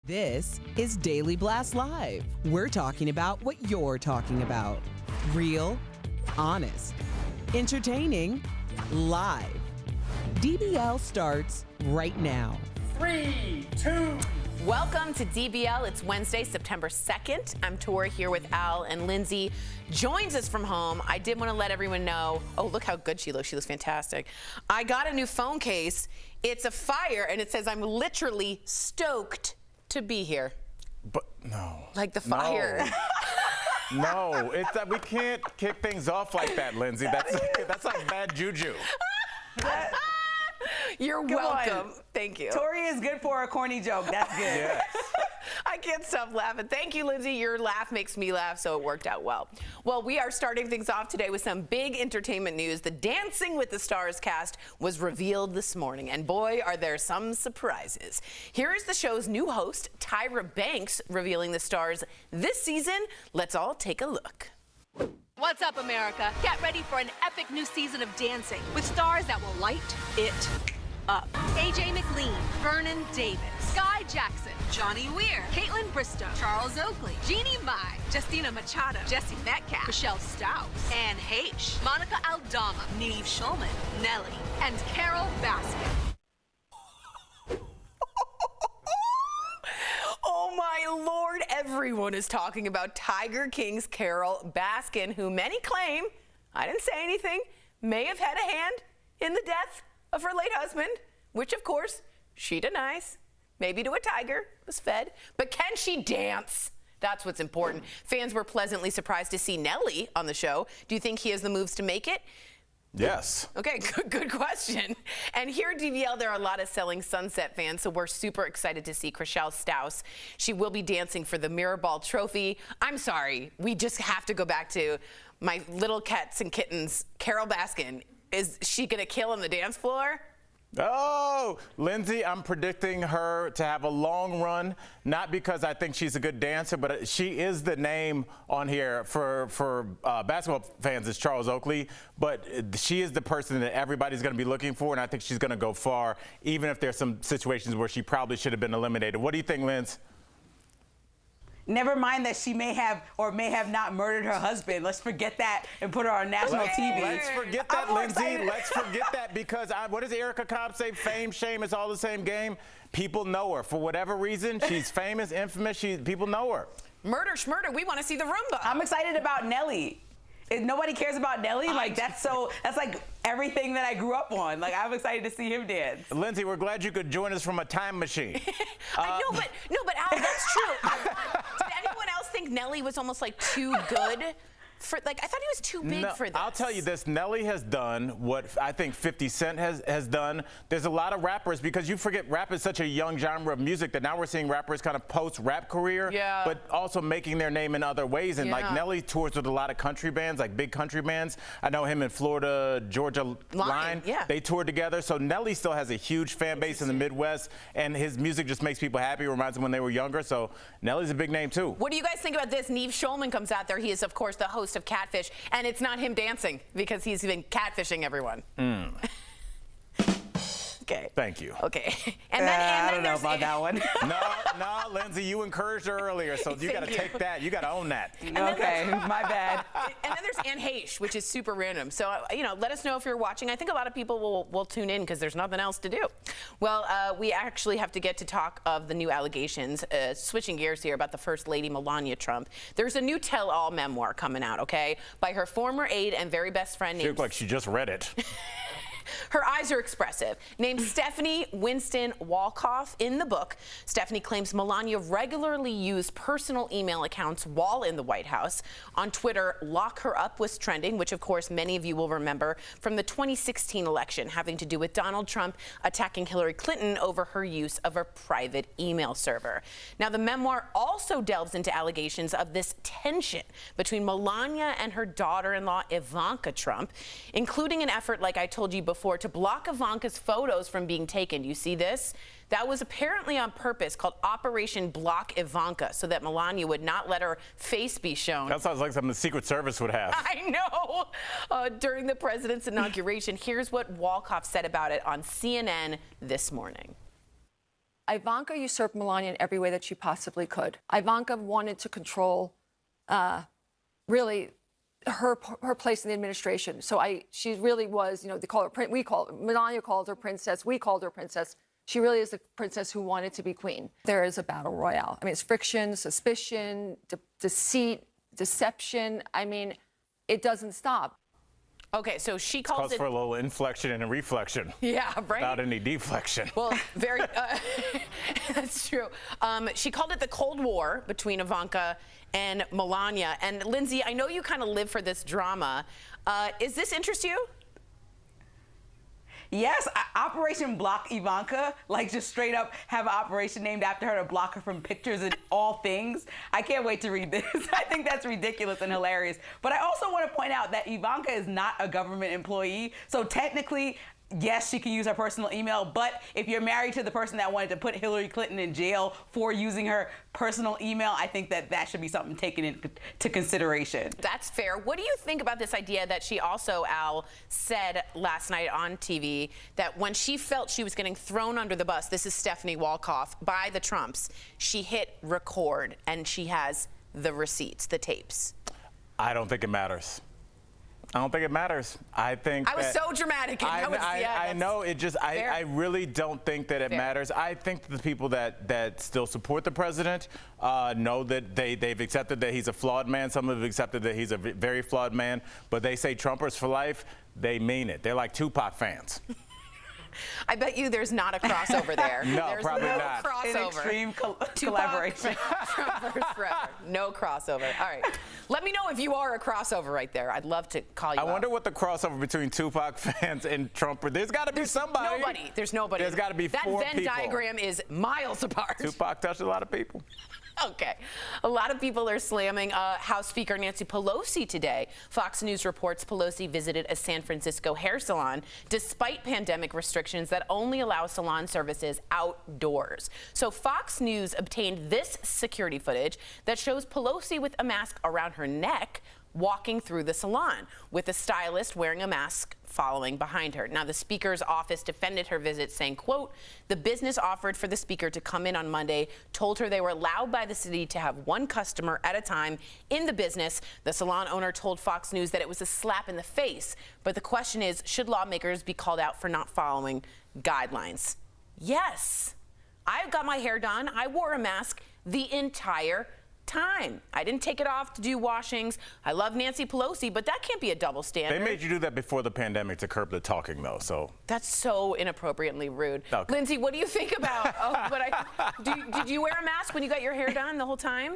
This is Daily Blast Live. We're talking about what you're talking about. Real, honest, entertaining, live. DBL starts right now. 3, 2. Welcome to DBL. It's Wednesday, September 2nd. I'm Tori here with Al, and Lindsay joins us from home. I did want to let everyone know, oh, look how good she looks. She looks fantastic. I got a new phone case. It's a fire, and it says I'm literally stoked to be here. But no. Like the fire. No, it's that we can't kick things off like that, Lindsay. That's like bad juju. You're welcome. Thank you. Tori is good for a corny joke. That's good. Yes. I can't stop laughing. Thank you, Lindsay. Your laugh makes me laugh, so it worked out well. Well, we are starting things off today with some big entertainment news. The Dancing with the Stars cast was revealed this morning, and boy, are there some surprises. Here is the show's new host, Tyra Banks, revealing the stars this season. Let's all take a look. What's up, America? Get ready for an epic new season of Dancing with stars that will light it up. AJ McLean, Vernon Davis, Sky Jackson, Johnny Weir, Caitlin Bristow, Charles Oakley, Jeannie Mai, Justina Machado, Jesse Metcalf, Michelle Stouts, Anne Heche, Monica Aldama, Neve Schulman, Nelly, and Carol Baskin. Oh my Lord, everyone is talking about Tiger King's Carol Baskin, who many claim, I didn't say anything, may have had a hand in the death of her late husband, which of course she denies. Maybe to a tiger was fed, but can she dance? That's what's important. Fans were pleasantly surprised to see Nelly on the show. Do you think he has the moves to make it? Yes. Okay, good question. And here at DBL, there are a lot of Selling Sunset fans, so we're super excited to see Chrishell Stause. She will be dancing for the Mirrorball Trophy. I'm sorry, we just have to go back to my little cats and kittens, Carol Baskin. Is she gonna kill on the dance floor? Oh, Lindsay, I'm predicting her to have a long run, not because I think she's a good dancer, but she is the name on here for basketball fans is Charles Oakley, but she is the person that everybody's going to be looking for, and I think she's going to go far, even if there's some situations where she probably should have been eliminated. What do you think, Linz? Never mind that she may have or may have not murdered her husband. Let's forget that and put her on national TV. Let's forget that, Lindsay. Let's forget that because what does Erica Cobb say? Fame, shame, it's all the same game. People know her. For whatever reason, she's famous, infamous. People know her. Murder, schmurder, we want to see the Roomba. I'm excited about Nelly. If nobody cares about Nelly, like that's like everything that I grew up on. Like I'm excited to see him dance. Lindsay, we're glad you could join us from a time machine. No, but Al, that's true. Did anyone else think Nelly was almost like too good? I thought he was too big for this. I'll tell you this, Nelly has done what I think 50 Cent has done. There's a lot of rappers, because you forget rap is such a young genre of music that now we're seeing rappers kind of post-rap career, but also making their name in other ways. And like Nelly tours with a lot of country bands, like big country bands. I know him in Florida, Georgia Line. They toured together. So Nelly still has a huge fan base in the Midwest, and his music just makes people happy. It reminds them when they were younger. So Nelly's a big name too. What do you guys think about this? Neve Schulman comes out there. He is, of course, the host of Catfish, and it's not him dancing because he's been catfishing everyone. Okay. Thank you. Okay. And then I don't know about that one. No, Lindsay, you encouraged her earlier, so you got to take that. You got to own that. Okay, my bad. And then there's Anne Heche, which is super random. So, let us know if you're watching. I think a lot of people will tune in because there's nothing else to do. Well, we actually have to get to talk of the new allegations, switching gears here, about the First Lady Melania Trump. There's a new tell-all memoir coming out, okay, by her former aide and very best friend named... She looked like she just read it. Her eyes are expressive. Named Stephanie Winston Walkoff in the book, Stephanie claims Melania regularly used personal email accounts while in the White House. On Twitter, "Lock Her Up" was trending, which of course many of you will remember from the 2016 election, having to do with Donald Trump attacking Hillary Clinton over her use of a private email server. Now, the memoir also delves into allegations of this tension between Melania and her daughter-in-law Ivanka Trump, including an effort, like I told you before, to block Ivanka's photos from being taken. Do you see this? That was apparently on purpose, called Operation Block Ivanka, so that Melania would not let her face be shown. That sounds like something the Secret Service would have. I know. During the president's inauguration, here's what Walkoff said about it on CNN this morning. Ivanka usurped Melania in every way that she possibly could. Ivanka wanted to control, really, her place in the administration. So she really was, they call her, Melania called her princess, we called her princess. She really is the princess who wanted to be queen. There is a battle royale. I mean, it's friction, suspicion, deceit, deception. I mean, it doesn't stop. Okay, so she calls it for a little inflection and a reflection. Yeah, right. Without any deflection. Well, very. That's true. She called it the Cold War between Ivanka and Melania. And Lindsay, I know you kind of live for this drama. Is this interest you? Yes, Operation Block Ivanka, like just straight up have an operation named after her to block her from pictures and all things. I can't wait to read this. I think that's ridiculous and hilarious. But I also want to point out that Ivanka is not a government employee. So technically, yes, she can use her personal email, but if you're married to the person that wanted to put Hillary Clinton in jail for using her personal email, I think that should be something taken into consideration. That's fair. What do you think about this idea that she also, Al, said last night on TV that when she felt she was getting thrown under the bus, this is Stephanie Walkoff, by the Trumps, she hit record and she has the receipts, the tapes? I don't think it matters. I don't think it matters. I think I was so dramatic. I know it just. I really don't think that it matters. I think the people that still support the president know that they've accepted that he's a flawed man. Some have accepted that he's a very flawed man. But they say Trumpers for life. They mean it. They're like Tupac fans. I bet you there's not a crossover there. No, there's probably no not. Crossover. An extreme collaboration. Trumpers forever. No crossover. All right. Let me know if you are a crossover right there. I'd love to call you I wonder what the crossover between Tupac fans and Trump. There's got to be somebody. Nobody. There's nobody. There's got to be four people. That Venn people. diagram is miles apart. Tupac touched a lot of people. Okay. A lot of people are slamming House Speaker Nancy Pelosi today. Fox News reports Pelosi visited a San Francisco hair salon despite pandemic restrictions that only allow salon services outdoors. So Fox News obtained this security footage that shows Pelosi with a mask around her neck walking through the salon with a stylist wearing a mask following behind her. Now, the speaker's office defended her visit, saying, quote, the business offered for the speaker to come in on Monday told her they were allowed by the city to have one customer at a time in the business. The salon owner told Fox News that it was a slap in the face. But the question is, should lawmakers be called out for not following guidelines? Yes. I got my hair done. I wore a mask the entire time. I didn't take it off to do washings. I love Nancy Pelosi, but that can't be a double standard. They made you do that before the pandemic to curb the talking, though. So that's so inappropriately rude. Okay. Lindsay, what do you think about? Did you wear a mask when you got your hair done the whole time?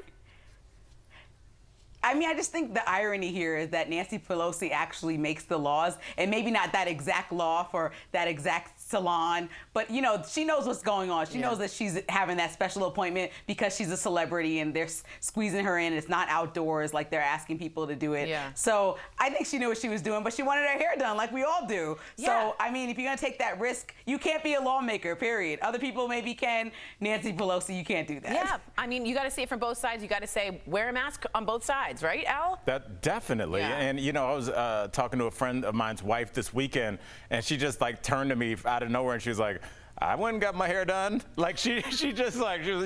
I mean, I just think the irony here is that Nancy Pelosi actually makes the laws, and maybe not that exact law for that exact salon, but she knows what's going on. She knows that she's having that special appointment because she's a celebrity and they're squeezing her in. It's not outdoors like they're asking people to do it. Yeah. So I think she knew what she was doing, but she wanted her hair done like we all do. Yeah. So, I mean, if you're gonna take that risk, you can't be a lawmaker, period. Other people maybe can. Nancy Pelosi, you can't do that. Yeah, I mean, you gotta see it from both sides. You gotta say, wear a mask on both sides, right, Al? That definitely. Yeah. And I was talking to a friend of mine's wife this weekend, and she just turned to me out of nowhere and she was like, I went and got my hair done. Like she just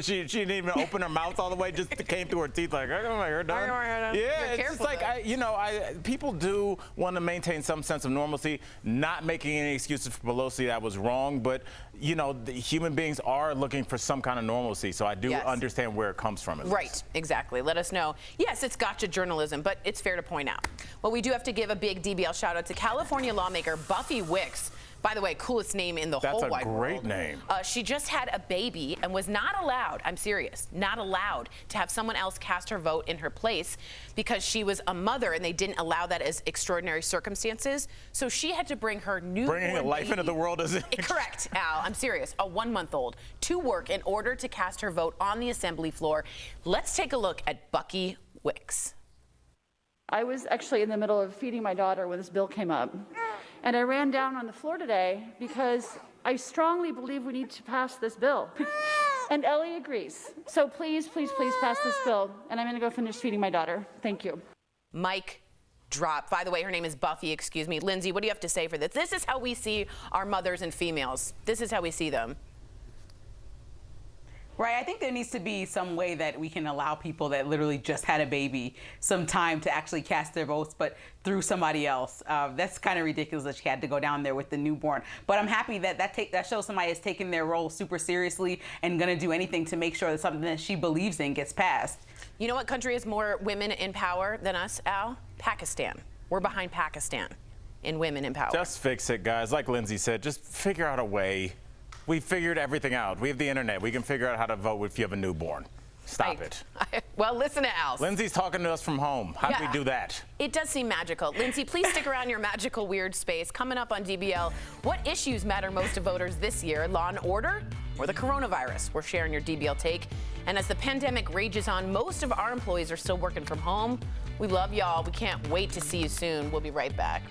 she didn't even open her mouth all the way, just came through her teeth like, I got my hair done. Yeah, it's just like people do want to maintain some sense of normalcy, not making any excuses for Pelosi that was wrong, but the human beings are looking for some kind of normalcy. So I do understand where it comes from. Right, exactly. Let us know. Yes, it's gotcha journalism, but it's fair to point out. Well, we do have to give a big DBL shout out to California lawmaker Buffy Wicks. By the way, coolest name in the whole wide world. That's a great name. She just had a baby and was not allowed, I'm serious, not allowed to have someone else cast her vote in her place because she was a mother and they didn't allow that as extraordinary circumstances. So she had to bring her newborn Bringing a life into the world is Correct, Al. I'm serious. A 1-month-old to work in order to cast her vote on the assembly floor. Let's take a look at Bucky Wicks. I was actually in the middle of feeding my daughter when this bill came up. And I ran down on the floor today because I strongly believe we need to pass this bill. And Ellie agrees. So please, please, please pass this bill. And I'm going to go finish feeding my daughter. Thank you. Mic drop. By the way, her name is Buffy, excuse me. Lindsay, what do you have to say for this? This is how we see our mothers and females. This is how we see them. Right, I think there needs to be some way that we can allow people that literally just had a baby some time to actually cast their votes, but through somebody else. That's kind of ridiculous that she had to go down there with the newborn. But I'm happy that that shows somebody is taking their role super seriously and going to do anything to make sure that something that she believes in gets passed. You know what country has more women in power than us, Al? Pakistan. We're behind Pakistan in women in power. Just fix it, guys. Like Lindsay said, just figure out a way. We figured everything out. We have the internet. We can figure out how to vote if you have a newborn. Stop it. Well, listen to Al. Lindsay's talking to us from home. How do we do that? It does seem magical. Lindsay, please stick around your magical weird space. Coming up on DBL, what issues matter most to voters this year? Law and order or the coronavirus? We're sharing your DBL take. And as the pandemic rages on, most of our employees are still working from home. We love y'all. We can't wait to see you soon. We'll be right back.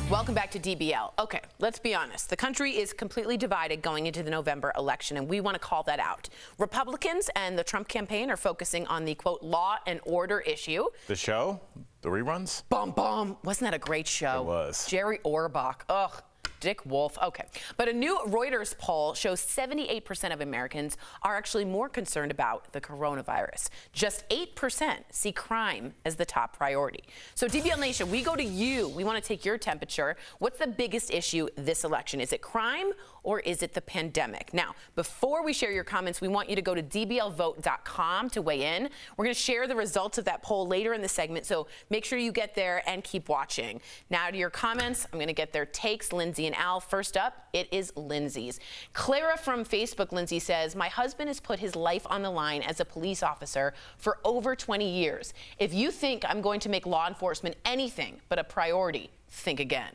Welcome back to DBL. Okay, let's be honest. The country is completely divided going into the November election, and we want to call that out. Republicans and the Trump campaign are focusing on the, quote, law and order issue. The show? The reruns? Bum, bum. Wasn't that a great show? It was. Jerry Orbach. Ugh. Dick Wolf. Okay. But a new Reuters poll shows 78% of Americans are actually more concerned about the coronavirus. Just 8% see crime as the top priority. So DBL Nation, we go to you. We want to take your temperature. What's the biggest issue this election? Is it crime or is it the pandemic? Now, before we share your comments, we want you to go to dblvote.com to weigh in. We're going to share the results of that poll later in the segment, so make sure you get there and keep watching. Now to your comments, I'm going to get their takes. Lindsay and Al, first up, it is Lindsay's. Clara from Facebook, Lindsay says, my husband has put his life on the line as a police officer for over 20 years. If you think I'm going to make law enforcement anything but a priority, think again.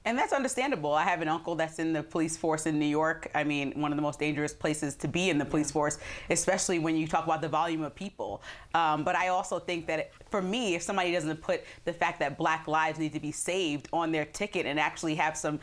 And that's understandable. I have an uncle that's in the police force in New York. I mean, one of the most dangerous places to be in the police force, especially when you talk about the volume of people. But I also think that, for me, if somebody doesn't put the fact that Black lives need to be saved on their ticket and actually have some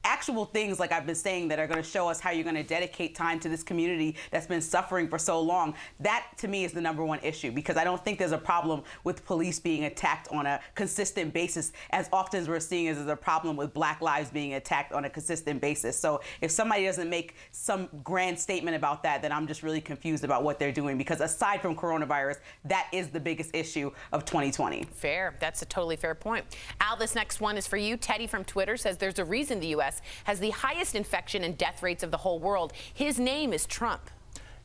actual things like I've been saying that are going to show us how you're going to dedicate time to this community that's been suffering for so long. That to me is the #1 issue, because I don't think there's a problem with police being attacked on a consistent basis as often as we're seeing as there's a problem with Black lives being attacked on a consistent basis. So if somebody doesn't make some grand statement about that, then I'm just really confused about what they're doing, because aside from coronavirus, that is the biggest issue of 2020. Fair. That's a totally fair point. Al, this next one is for you. Teddy from Twitter says there's a reason the U.S. has the highest infection and death rates of the whole world. His name is Trump.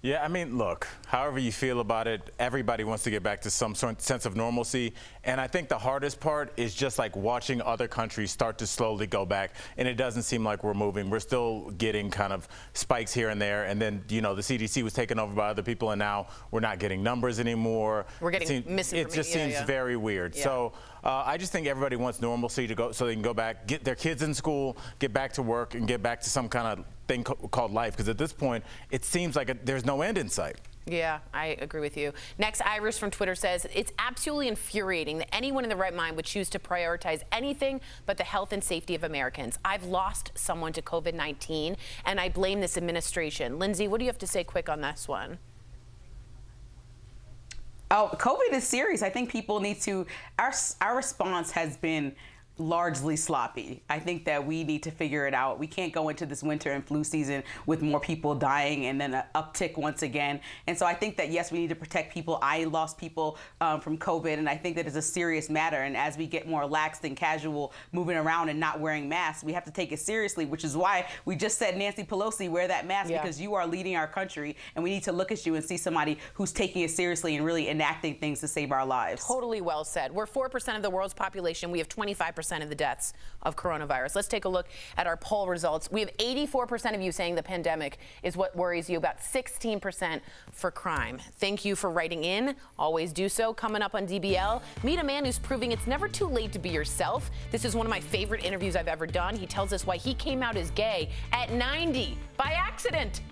Yeah, I mean, look, however you feel about it, everybody wants to get back to some sort of sense of normalcy. And I think the hardest part is just like watching other countries start to slowly go back. And it doesn't seem like we're moving. We're still getting kind of spikes here and there. And then, you know, the CDC was taken over by other people, and now we're not getting numbers anymore. We're getting misinformation. It just seems very weird. Yeah. So I just think everybody wants normalcy to go so they can go back, get their kids in school, get back to work, and get back to some kind of thing called life, because at this point it seems like there's no end in sight. Yeah, I agree with you. Next, Iris from Twitter says, it's absolutely infuriating that anyone in the right mind would choose to prioritize anything but the health and safety of Americans. I've lost someone to COVID-19, and I blame this administration. Lindsay, what do you have to say quick on this one? Oh, COVID is serious. I think people need to, our response has been largely sloppy. I think that we need to figure it out. We can't go into this winter and flu season with more people dying and then an uptick once again. And so I think that, yes, we need to protect people. I lost people from COVID, and I think that is a serious matter. And as we get more lax and casual moving around and not wearing masks, we have to take it seriously, which is why we just said, Nancy Pelosi, wear that mask, because you are leading our country, and we need to look at you and see somebody who's taking it seriously and really enacting things to save our lives. Totally well said. We're 4% of the world's population. We have 25% of the deaths of coronavirus. Let's take a look at our poll results. We have 84% of you saying the pandemic is what worries you, about 16% for crime. Thank you for writing in. Always do so. Coming up on DBL, meet a man who's proving it's never too late to be yourself. This is one of my favorite interviews I've ever done. He tells us why he came out as gay at 90 by accident.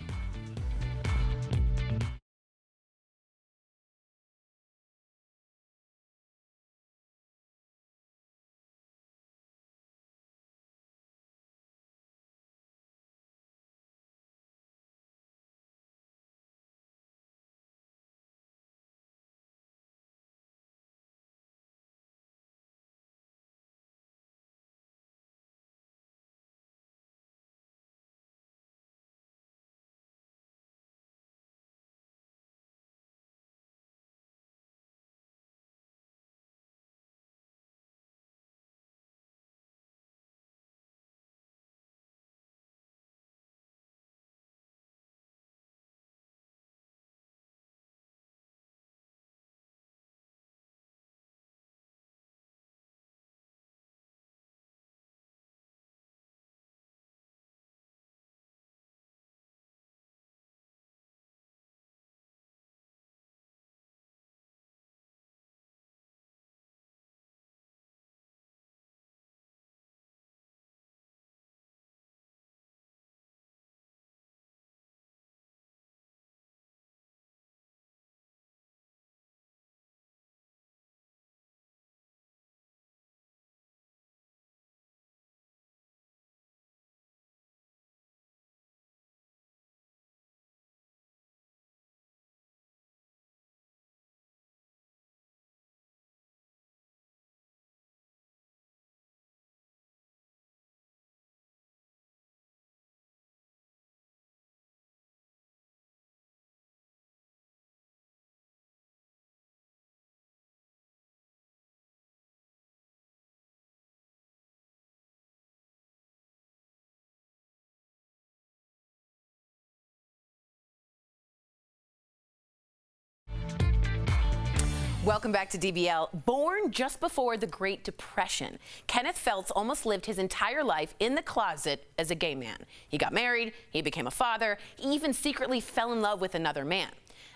Welcome back to DBL. Born just before the Great Depression, Kenneth Feltz almost lived his entire life in the closet as a gay man. He got married, he became a father, he even secretly fell in love with another man.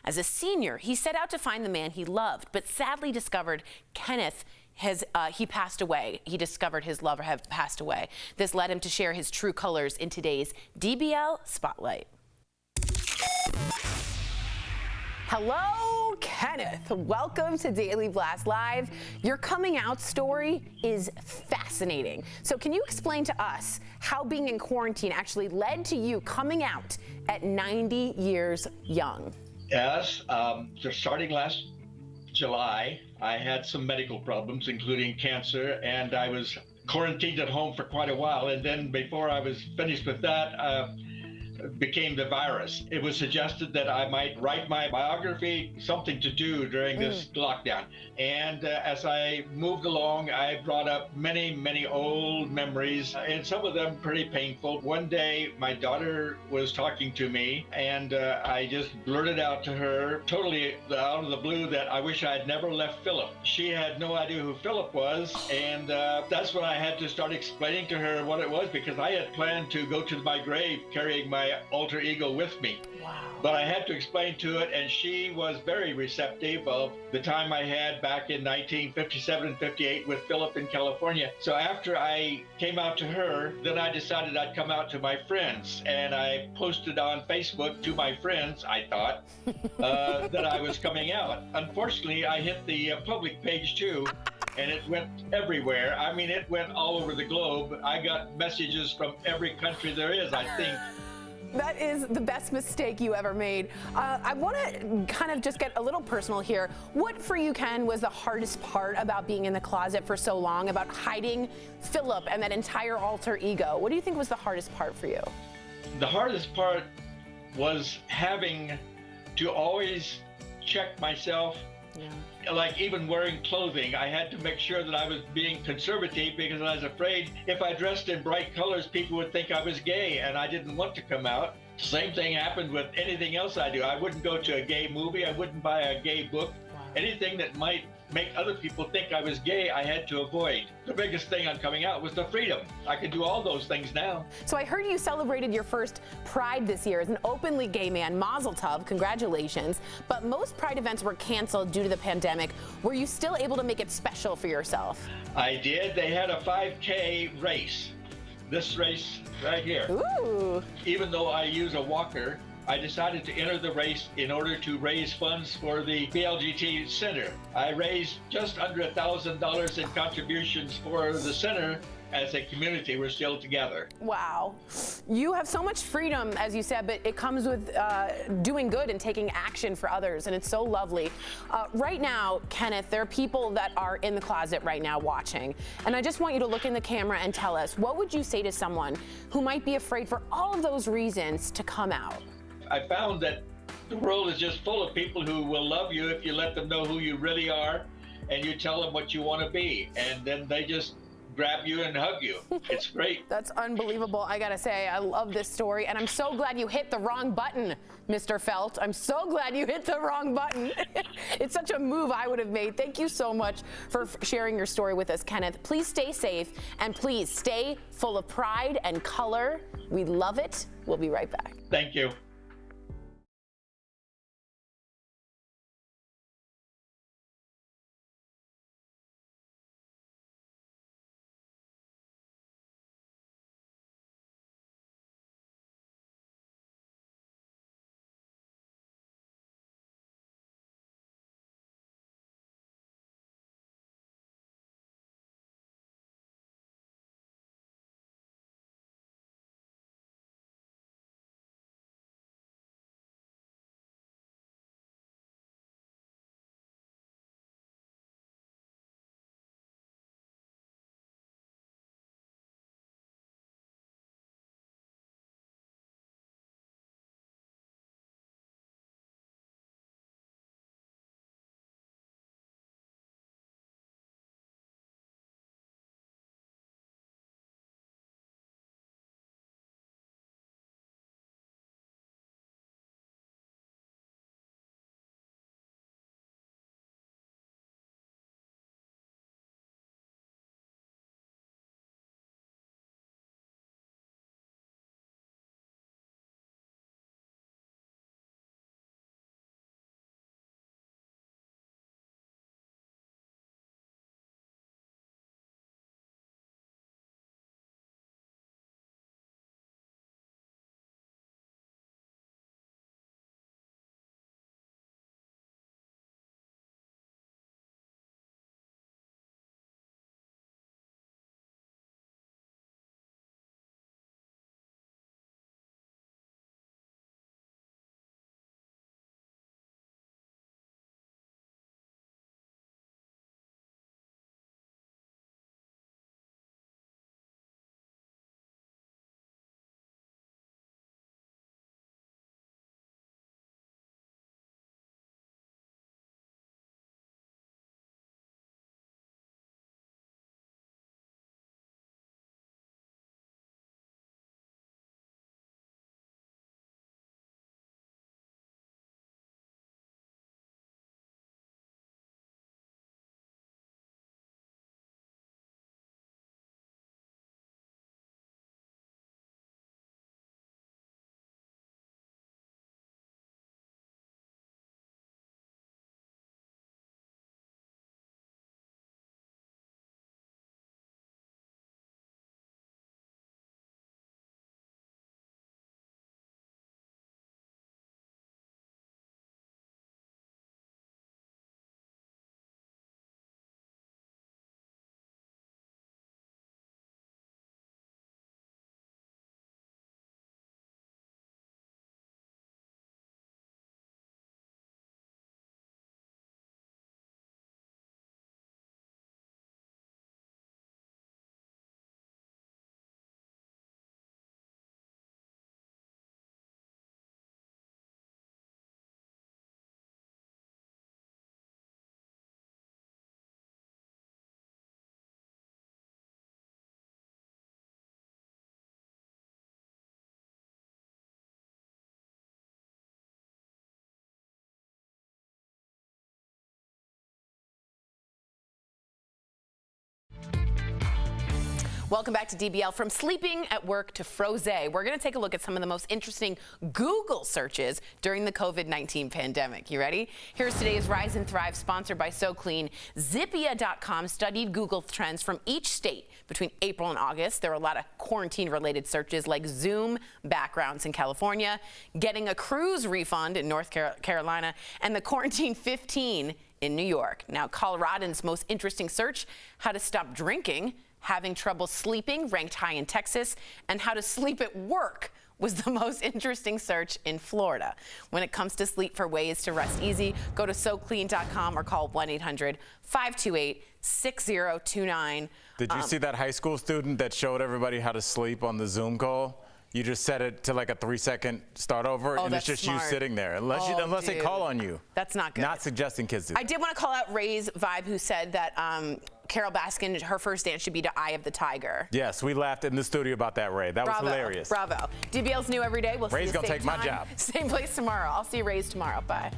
As a senior, he set out to find the man he loved, but sadly discovered he passed away. He discovered his lover had passed away. This led him to share his true colors in today's DBL Spotlight. Hello, Kenneth. Welcome to Daily Blast Live. Your coming out story is fascinating. So can you explain to us how being in quarantine actually led to you coming out at 90 years young? Yes, just starting last July, I had some medical problems, including cancer, and I was quarantined at home for quite a while. And then before I was finished with that, became the virus. It was suggested that I might write my biography, something to do during this lockdown. And as I moved along, I brought up many old memories, and some of them pretty painful. One day, my daughter was talking to me, and I just blurted out to her, totally out of the blue, that I wish I had never left Philip. She had no idea who Philip was, and that's when I had to start explaining to her what it was, because I had planned to go to my grave carrying my alter ego with me. Wow. But I had to explain to it, and she was very receptive of the time I had back in 1957 and 58 with Philip in California. So after I came out to her, then I decided I'd come out to my friends, and I posted on Facebook to my friends, I thought, that I was coming out. Unfortunately, I hit the public page too, and it went everywhere. I mean, it went all over the globe. I got messages from every country there is, I think. That is the best mistake you ever made. I want to kind of just get a little personal here. What for you, Ken, was the hardest part about being in the closet for so long, about hiding Philip and that entire alter ego? What do you think was the hardest part for you? The hardest part was having to always check myself. Yeah. Like even wearing clothing, I had to make sure that I was being conservative, because I was afraid if I dressed in bright colors, people would think I was gay, and I didn't want to come out. Same thing happened with anything else I do. I wouldn't go to a gay movie. I wouldn't buy a gay book. Wow. Anything that might make other people think I was gay, I had to avoid. The biggest thing on coming out was the freedom. I can do all those things now. So I heard you celebrated your first Pride this year as an openly gay man. Mazel tov, congratulations. But most Pride events were canceled due to the pandemic. Were you still able to make it special for yourself? I did. They had a 5K race. This race right here. Ooh. Even though I use a walker, I decided to enter the race in order to raise funds for the BLGT Center. I raised just under $1,000 in contributions for the center. As a community, we're still together. Wow. You have so much freedom, as you said, but it comes with doing good and taking action for others, and it's so lovely. Right now, Kenneth, there are people that are in the closet right now watching, and I just want you to look in the camera and tell us, what would you say to someone who might be afraid for all of those reasons to come out? I found that the world is just full of people who will love you if you let them know who you really are, and you tell them what you want to be, and then they just grab you and hug you. It's great. That's unbelievable. I gotta say, I love this story, and I'm so glad you hit the wrong button, Mr. Felt. I'm so glad you hit the wrong button. It's such a move I would have made. Thank you so much for sharing your story with us, Kenneth. Please stay safe, and please stay full of pride and color. We love it. We'll be right back. Thank you. Welcome back to DBL. From sleeping at work to frosé, we're going to take a look at some of the most interesting Google searches during the COVID-19 pandemic. You ready? Here's today's Rise and Thrive, sponsored by SoClean. Zippia.com studied Google trends from each state between April and August. There were a lot of quarantine-related searches like Zoom backgrounds in California, getting a cruise refund in North Carolina, and the quarantine 15 in New York. Now, Coloradans' most interesting search, how to stop drinking. Having trouble sleeping ranked high in Texas, and how to sleep at work was the most interesting search in Florida. When it comes to sleep for ways to rest easy, go to SoClean.com or call 1-800-528-6029. Did you see that high school student that showed everybody how to sleep on the Zoom call? You just set it to like a 3-second start over, and it's just smart. you sitting there, unless they call on you. That's not good. Not suggesting kids do that. I did want to call out Ray's Vibe, who said that Carol Baskin, her first dance should be to Eye of the Tiger. Yes, we laughed in the studio about that, Ray. That was hilarious. Bravo. DBL's new every day. We'll see you Ray's gonna same take my time, job. Same place tomorrow. I'll see you Ray's tomorrow. Bye.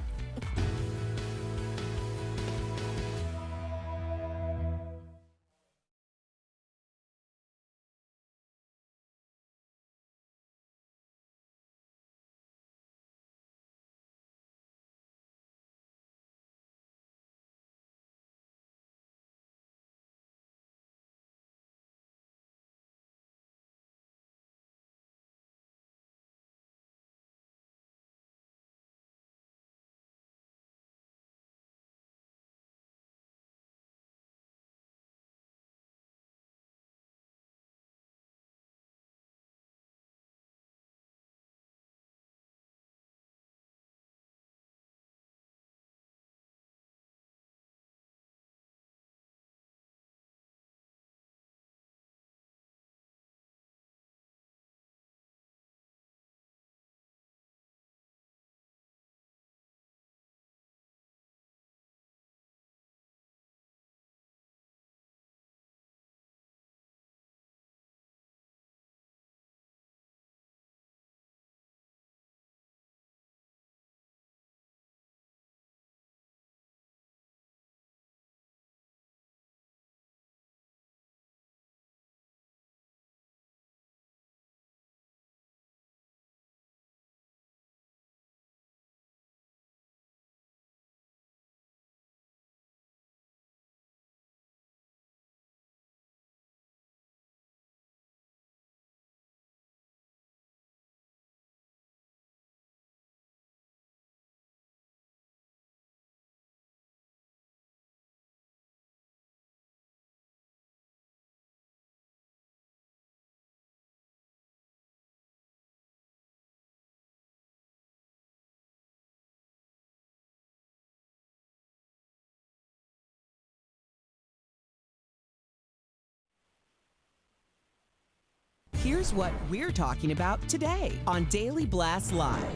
Here's what we're talking about today on Daily Blast Live.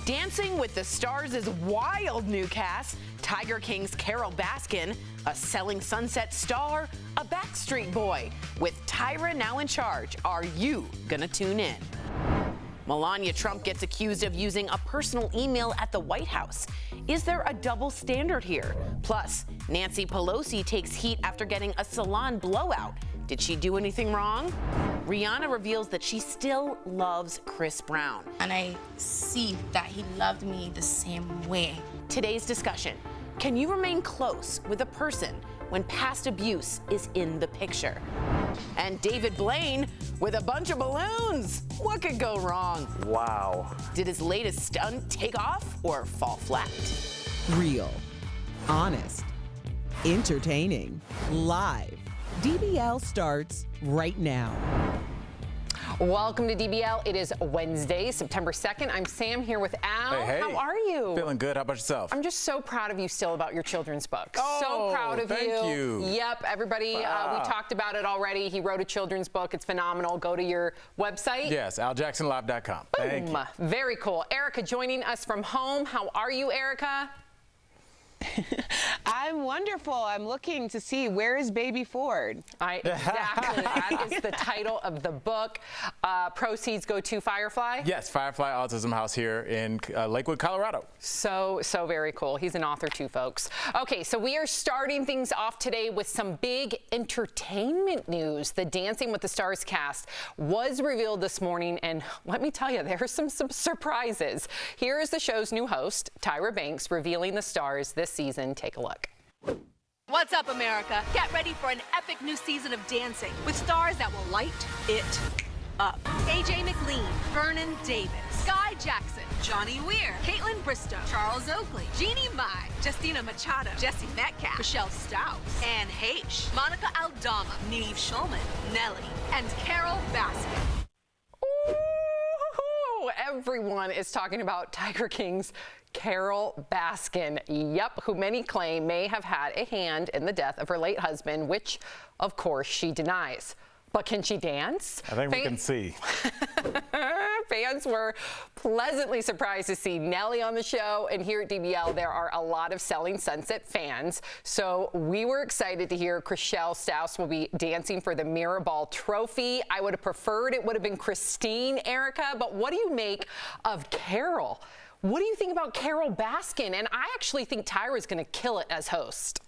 Dancing with the Stars' wild new cast. Tiger King's Carol Baskin, a Selling Sunset star, a Backstreet Boy. With Tyra now in charge, are you gonna tune in? Melania Trump gets accused of using a personal email at the White House. Is there a double standard here? Plus, Nancy Pelosi takes heat after getting a salon blowout. Did she do anything wrong? Rihanna reveals that she still loves Chris Brown. And I see that he loved me the same way. Today's discussion: can you remain close with a person when past abuse is in the picture? And David Blaine with a bunch of balloons. What could go wrong? Wow. Did his latest stunt take off or fall flat? Real, honest, entertaining, live. DBL starts right now. Welcome to DBL. It is Wednesday, September 2nd. I'm Sam here with Al. Hey. How are you? Feeling good. How about yourself? I'm just so proud of you still about your children's book. Oh, so proud of thank you. Yep, everybody, we talked about it already. He wrote a children's book. It's phenomenal. Go to your website. Yes, aljacksonlive.com. Thank you. Very cool. Erica joining us from home. How are you, Erica? I'm wonderful. I'm looking to see where is Baby Ford. Exactly. That is the title of the book. Proceeds go to Firefly? Yes, Firefly Autism House here in Lakewood, Colorado. So very cool. He's an author too, folks. Okay, so we are starting things off today with some big entertainment news. The Dancing with the Stars cast was revealed this morning, and let me tell you, there are some surprises. Here is the show's new host, Tyra Banks, revealing the stars this season. Take a look. What's up, America? Get ready for an epic new season of dancing with stars that will light it up. AJ McLean, Vernon Davis, Sky Jackson, Johnny Weir, Caitlin Bristow, Charles Oakley, Jeannie Mai, Justina Machado, Jesse Metcalf, Michelle Stauss, Anne Heche, Monica Aldama, Neve Schulman, Nelly, and Carol Baskin. Ooh, everyone is talking about Tiger King's Carol Baskin, who many claim may have had a hand in the death of her late husband, which, of course, she denies. But can she dance? I think we can see. Fans were pleasantly surprised to see Nelly on the show, and here at DBL, there are a lot of Selling Sunset fans. So we were excited to hear Michelle Stauss will be dancing for the Mirrorball Trophy. I would have preferred it would have been Christine, Erica, but what do you make of Carol? What do you think about Carol Baskin? And I actually think Tyra's going to kill it as host.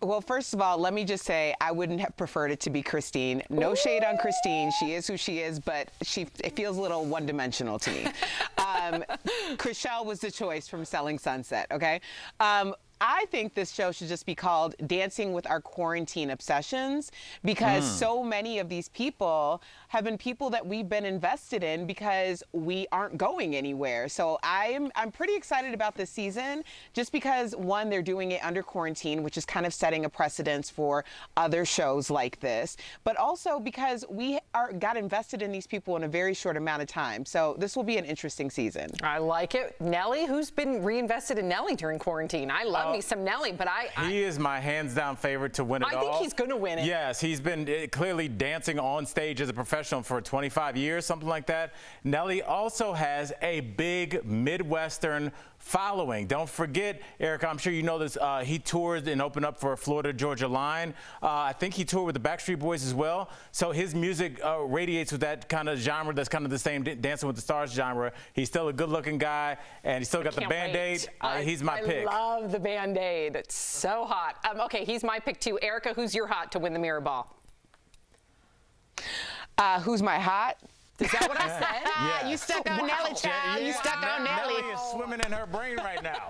Well, first of all, let me just say I wouldn't have preferred it to be Christine. No shade on Christine. She is who she is, but it feels a little one-dimensional to me. Chriselle was the choice from Selling Sunset, okay? I think this show should just be called Dancing with Our Quarantine Obsessions, because so many of these people have been people that we've been invested in because we aren't going anywhere. So I'm pretty excited about this season just because, one, they're doing it under quarantine, which is kind of setting a precedence for other shows like this, but also because we got invested in these people in a very short amount of time. So this will be an interesting season. I like it. Nelly, who's been reinvested in Nelly during quarantine? I love me some Nelly, but he is my hands-down favorite to win it all. I think he's going to win it. Yes, he's been clearly dancing on stage as a professional for 25 years, something like that. Nelly also has a big Midwestern following. Don't forget, Erica, I'm sure you know this, he toured and opened up for Florida-Georgia Line. I think he toured with the Backstreet Boys as well. So his music radiates with that kind of genre that's kind of the same Dancing with the Stars genre. He's still a good-looking guy, and he's still got the Band-Aid. He's my pick. I love the Band-Aid. It's so hot. Okay, he's my pick, too. Erica, who's your hot to win the Mirror Ball? Who's my hot? Is that what I said? Yeah. You stuck on Nelly, child. You stuck on Nelly. Nelly is swimming in her brain right now.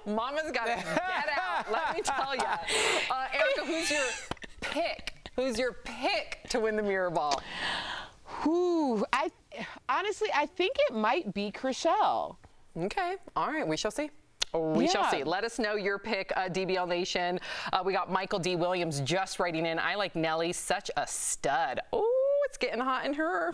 Mama's got to get out. Let me tell you. Erica, who's your pick? Who's your pick to win the Mirror Ball? Honestly, I think it might be Chriselle. Okay. All right. We shall see. We shall see. Let us know your pick, DBL Nation. We got Michael D. Williams just writing in. I like Nelly. Such a stud. Oh, it's getting hot in her.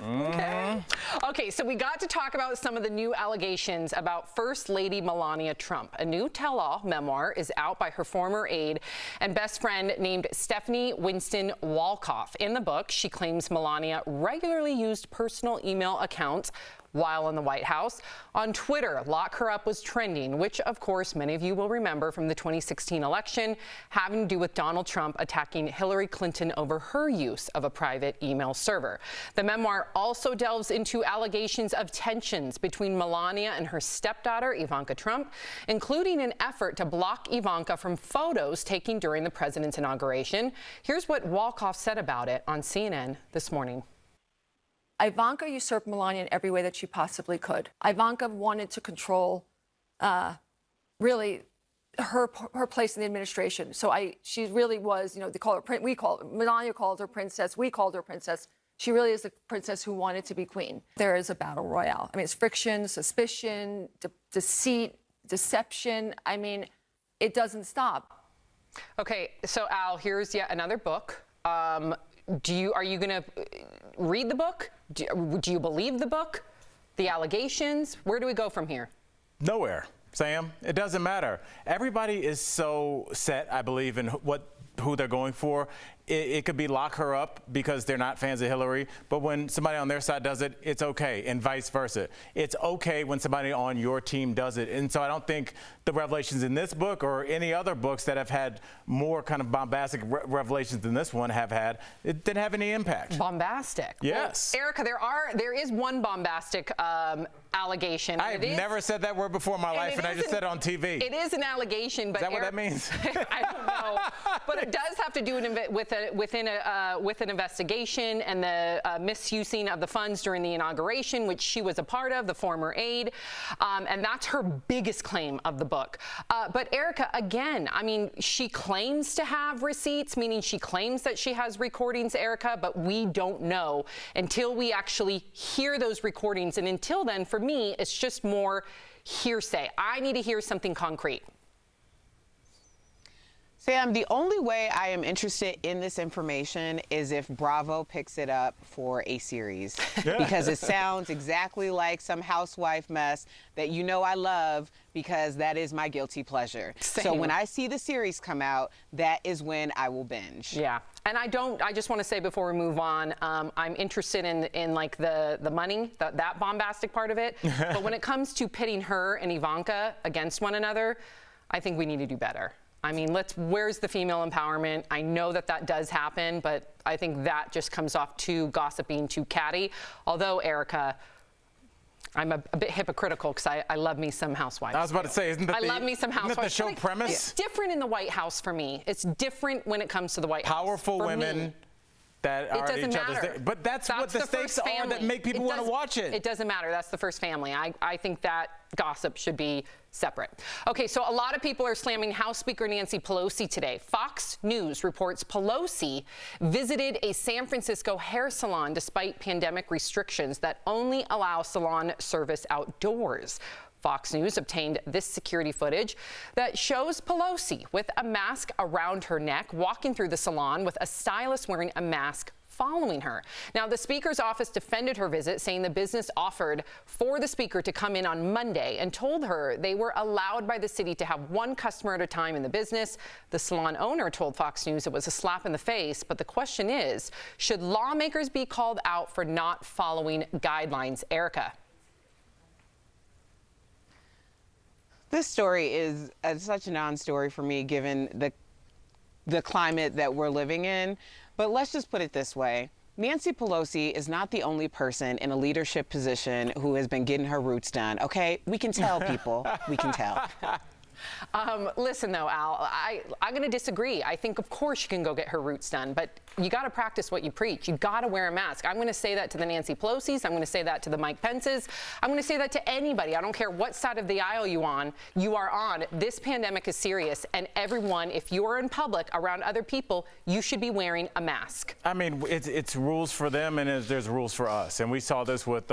Okay, so we got to talk about some of the new allegations about First Lady Melania Trump. A new tell-all memoir is out by her former aide and best friend named Stephanie Winston Walkoff. In the book, she claims Melania regularly used personal email accounts while in the White House. On Twitter, Lock Her Up was trending, which, of course, many of you will remember from the 2016 election, having to do with Donald Trump attacking Hillary Clinton over her use of a private email server. The memoir also delves into allegations of tensions between Melania and her stepdaughter, Ivanka Trump, including an effort to block Ivanka from photos taken during the president's inauguration. Here's what Walkoff said about it on CNN this morning. Ivanka usurped Melania in every way that she possibly could. Ivanka wanted to control, really, her place in the administration. So she really was, they call her Melania called her princess. We called her princess. She really is the princess who wanted to be queen. There is a battle royale. I mean, it's friction, suspicion, deceit, deception. I mean, it doesn't stop. Okay, so Al, here's yet another book. Are you going to read the book? Do you believe the book? The allegations? Where do we go from here? Nowhere, Sam. It doesn't matter. Everybody is so set, I believe, in who they're going for. it could be lock her up because they're not fans of Hillary, but when somebody on their side does it, it's okay, and vice versa. It's okay when somebody on your team does it. And so I don't think the revelations in this book or any other books that have had more kind of bombastic revelations than this one have had, it didn't have any impact. Bombastic? Yes. Well, Erica, there is one bombastic allegation. I've never said that word before in my life, and I just said it on TV. It is an allegation, but is that what that means? I don't know, but it does have to do with an investigation and the misusing of the funds during the inauguration, which she was a part of, the former aide, and that's her biggest claim of the book. But Erica, again, I mean, she claims to have receipts, meaning she claims that she has recordings, Erica, but we don't know until we actually hear those recordings, and until then, for me, it's just more hearsay. I need to hear something concrete. Sam, the only way I am interested in this information is if Bravo picks it up for a series, because it sounds exactly like some housewife mess that you know I love, because that is my guilty pleasure. Same. So when I see the series come out, that is when I will binge. Yeah. And I just want to say before we move on, I'm interested in like the money, that bombastic part of it. But when it comes to pitting her and Ivanka against one another, I think we need to do better. I mean, where's the female empowerment? I know that does happen, but I think that just comes off too gossiping, too catty. Although, Erica, I'm a bit hypocritical because I love me some housewives. I was about to say, isn't that love me some housewives. Isn't that the show premise? It's different in the White House for me. It's different when it comes to the White House. Powerful women that are at each other's thing. But that's what the stakes are that make people want to watch it. It doesn't matter. That's the first family. I think that gossip should be separate. Okay, so a lot of people are slamming House Speaker Nancy Pelosi today. Fox News reports Pelosi visited a San Francisco hair salon despite pandemic restrictions that only allow salon service outdoors. Fox News obtained this security footage that shows Pelosi with a mask around her neck walking through the salon with a stylist wearing a mask following her. Now, the Speaker's office defended her visit, saying the business offered for the Speaker to come in on Monday and told her they were allowed by the city to have one customer at a time in the business. The salon owner told Fox News it was a slap in the face, but the question is, should lawmakers be called out for not following guidelines? Erica. This story is such a non-story for me, given the climate that we're living in. But let's just put it this way. Nancy Pelosi is not the only person in a leadership position who has been getting her roots done, okay? We can tell, people. We can tell. Listen, though, Al, I'm going to disagree. I think, of course, she can go get her roots done, but you got to practice what you preach. You got to wear a mask. I'm going to say that to the Nancy Pelosi's. I'm going to say that to the Mike Pence's. I'm going to say that to anybody. I don't care what side of the aisle you are on. This pandemic is serious, and everyone, if you are in public around other people, you should be wearing a mask. I mean, it's rules for them, and there's rules for us. And we saw this with,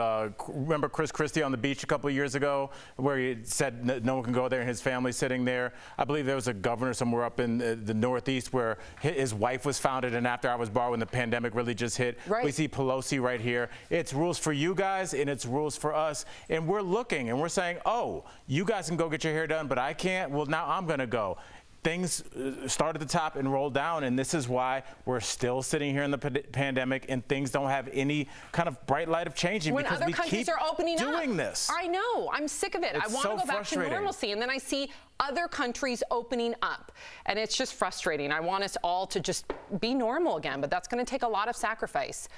remember Chris Christie on the beach a couple of years ago, where he said no one can go there, and his family sitting there. I believe there was a governor somewhere up in the Northeast where his wife was found at an after-hours bar when the pandemic really just hit. Right. We see Pelosi right here. It's rules for you guys, and it's rules for us. And we're looking, and we're saying, oh, you guys can go get your hair done, but I can't. Well, now I'm going to go. Things start at the top and roll down, and this is why we're still sitting here in the pandemic, and things don't have any kind of bright light of changing when because other we countries keep are opening doing up. this. I know. I'm sick of it. It's I want to so go back frustrating. to normalcy, and then I see other countries opening up, and it's just frustrating. I want us all to just be normal again, but that's going to take a lot of sacrifice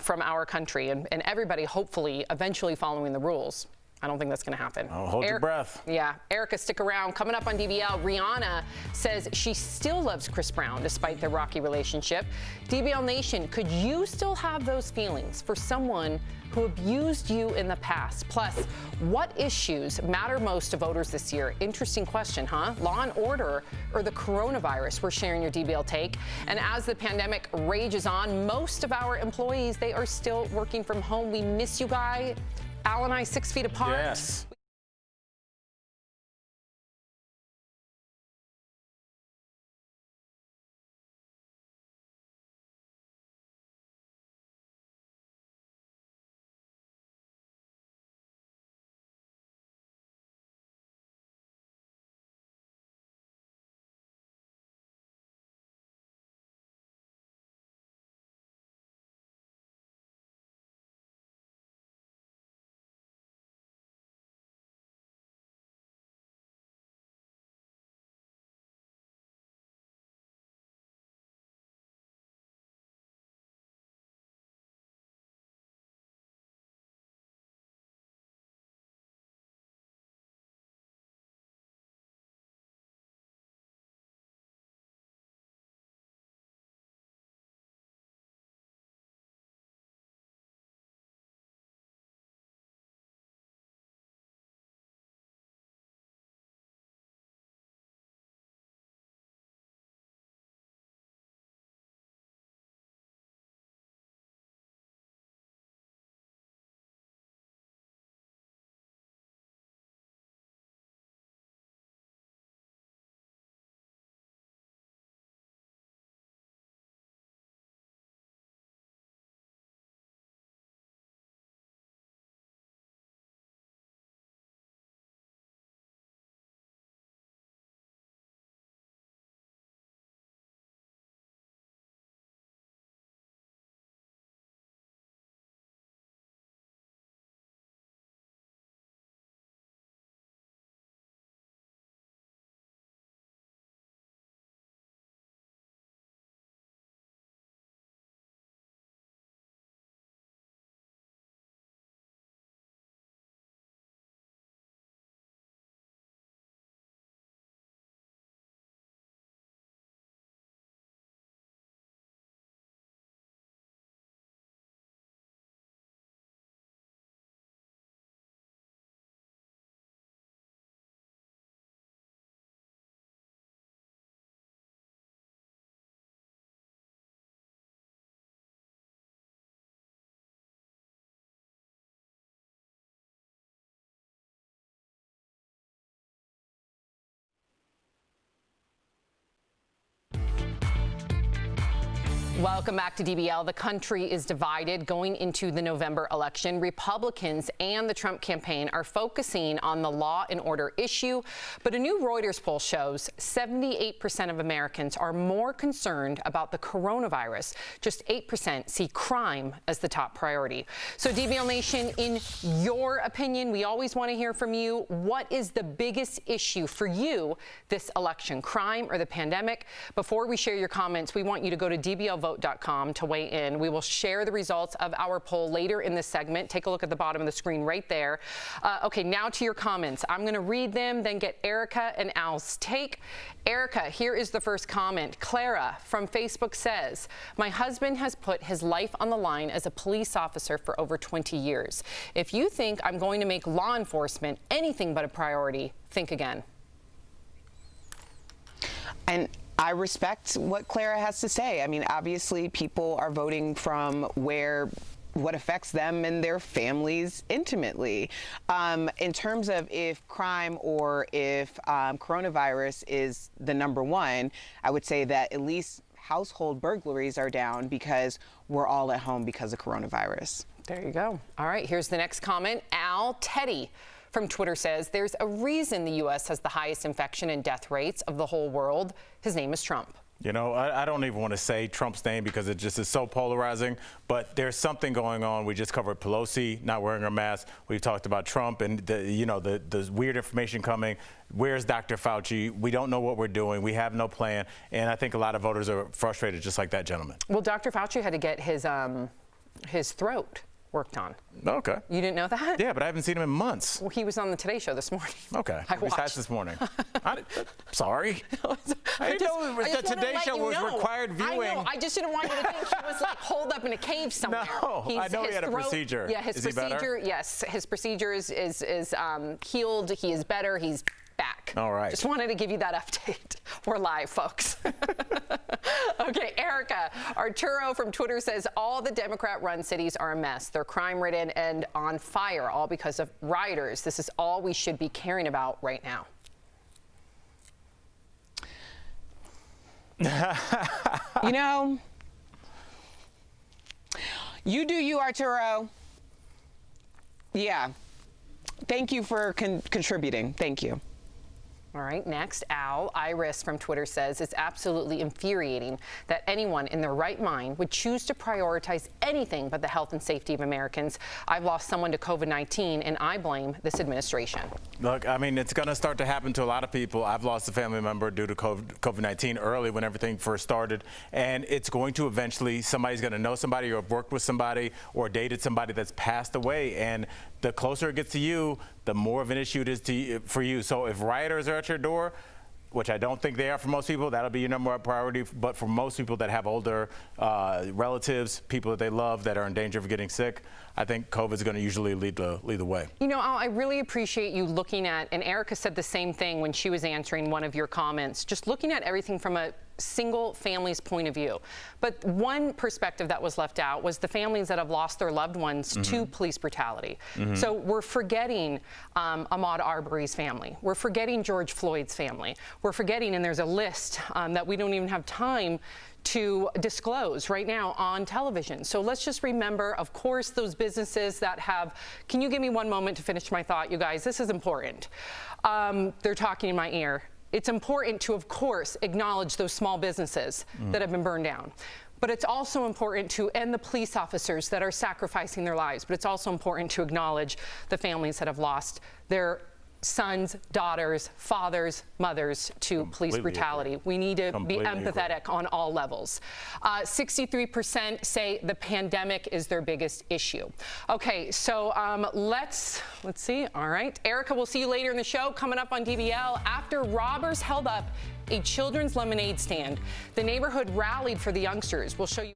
from our country and everybody, hopefully, eventually following the rules. I don't think that's going to happen. Oh, hold your breath. Yeah. Erica, stick around. Coming up on DBL, Rihanna says she still loves Chris Brown despite their rocky relationship. DBL Nation, could you still have those feelings for someone who abused you in the past? Plus, what issues matter most to voters this year? Interesting question, huh? Law and order or the coronavirus? We're sharing your DBL take. And as the pandemic rages on, most of our employees, they are still working from home. We miss you guys. Al and I 6 feet apart. Yes. Welcome back to DBL. The country is divided going into the November election. Republicans and the Trump campaign are focusing on the law and order issue, but a new Reuters poll shows 78% of Americans are more concerned about the coronavirus. Just 8% see crime as the top priority. So DBL Nation, in your opinion, we always want to hear from you. What is the biggest issue for you this election, crime or the pandemic? Before we share your comments, we want you to go to DBLvote.com to weigh in. We will share the results of our poll later in this segment. Take a look at the bottom of the screen right there. Okay, now to your comments. I'm going to read them, then get Erica and Al's take. Erica, here is the first comment. Clara from Facebook says, my husband has put his life on the line as a police officer for over 20 years. If you think I'm going to make law enforcement anything but a priority, think again. And I respect what Clara has to say. I mean, obviously, people are voting from what affects them and their families intimately. In terms of if crime or if coronavirus is the number one, I would say that at least household burglaries are down because we're all at home because of coronavirus. There you go. All right, here's the next comment. Teddy from Twitter says, there's a reason the U.S. has the highest infection and death rates of the whole world. His name is Trump. You know, I don't even want to say Trump's name because it just is so polarizing, but there's something going on. We just covered Pelosi not wearing her mask. We've talked about Trump and the weird information coming. Where's Dr. Fauci? We don't know what we're doing. We have no plan. And I think a lot of voters are frustrated just like that gentleman. Well, Dr. Fauci had to get his throat worked on. Okay. You didn't know that? Yeah, but I haven't seen him in months. Well, he was on the Today Show this morning. Okay. I watched. Besides this morning. Sorry. I didn't know the Today Show was required viewing. I know. I just didn't want you to think he was like holed up in a cave somewhere. No, I know he had a procedure. Yeah, his procedure. Yes, his procedure is healed. He is better. He's back. All right. Just wanted to give you that update. We're live, folks. Okay, Erica. Arturo from Twitter says all the Democrat-run cities are a mess. They're crime-ridden and on fire, all because of rioters. This is all we should be caring about right now. You know, you do you, Arturo. Yeah. Thank you for contributing. Thank you. All right, next, Iris from Twitter says, it's absolutely infuriating that anyone in their right mind would choose to prioritize anything but the health and safety of Americans. I've lost someone to COVID-19, and I blame this administration. Look, I mean, it's going to start to happen to a lot of people. I've lost a family member due to COVID-19 early when everything first started, and it's going to eventually, somebody's going to know somebody or have worked with somebody or dated somebody that's passed away, and the closer it gets to you, the more of an issue it is for you. So if rioters are at your door, which I don't think they are for most people, that'll be your number one priority. But for most people that have older relatives, people that they love that are in danger of getting sick, I think COVID is going to usually lead the way. You know, Al, I really appreciate you looking at, and Erica said the same thing when she was answering one of your comments, just looking at everything from a single family's point of view. But one perspective that was left out was the families that have lost their loved ones to police brutality. So we're forgetting Ahmaud Arbery's family. We're forgetting George Floyd's family. We're forgetting, and there's a list that we don't even have time to disclose right now on television. So let's just remember, of course, those businesses that have, can you give me one moment to finish my thought, you guys? This is important. They're talking in my ear. It's important to, of course, acknowledge those small businesses that have been burned down. But it's also important to, and the police officers that are sacrificing their lives, but it's also important to acknowledge the families that have lost their sons, daughters, fathers, mothers to police brutality. We need to be empathetic on all levels. 63% say the pandemic is their biggest issue. Okay, so let's see. All right, Erica, we'll see you later in the show. Coming up on DBL, after robbers held up a children's lemonade stand, the neighborhood rallied for the youngsters. We'll show you.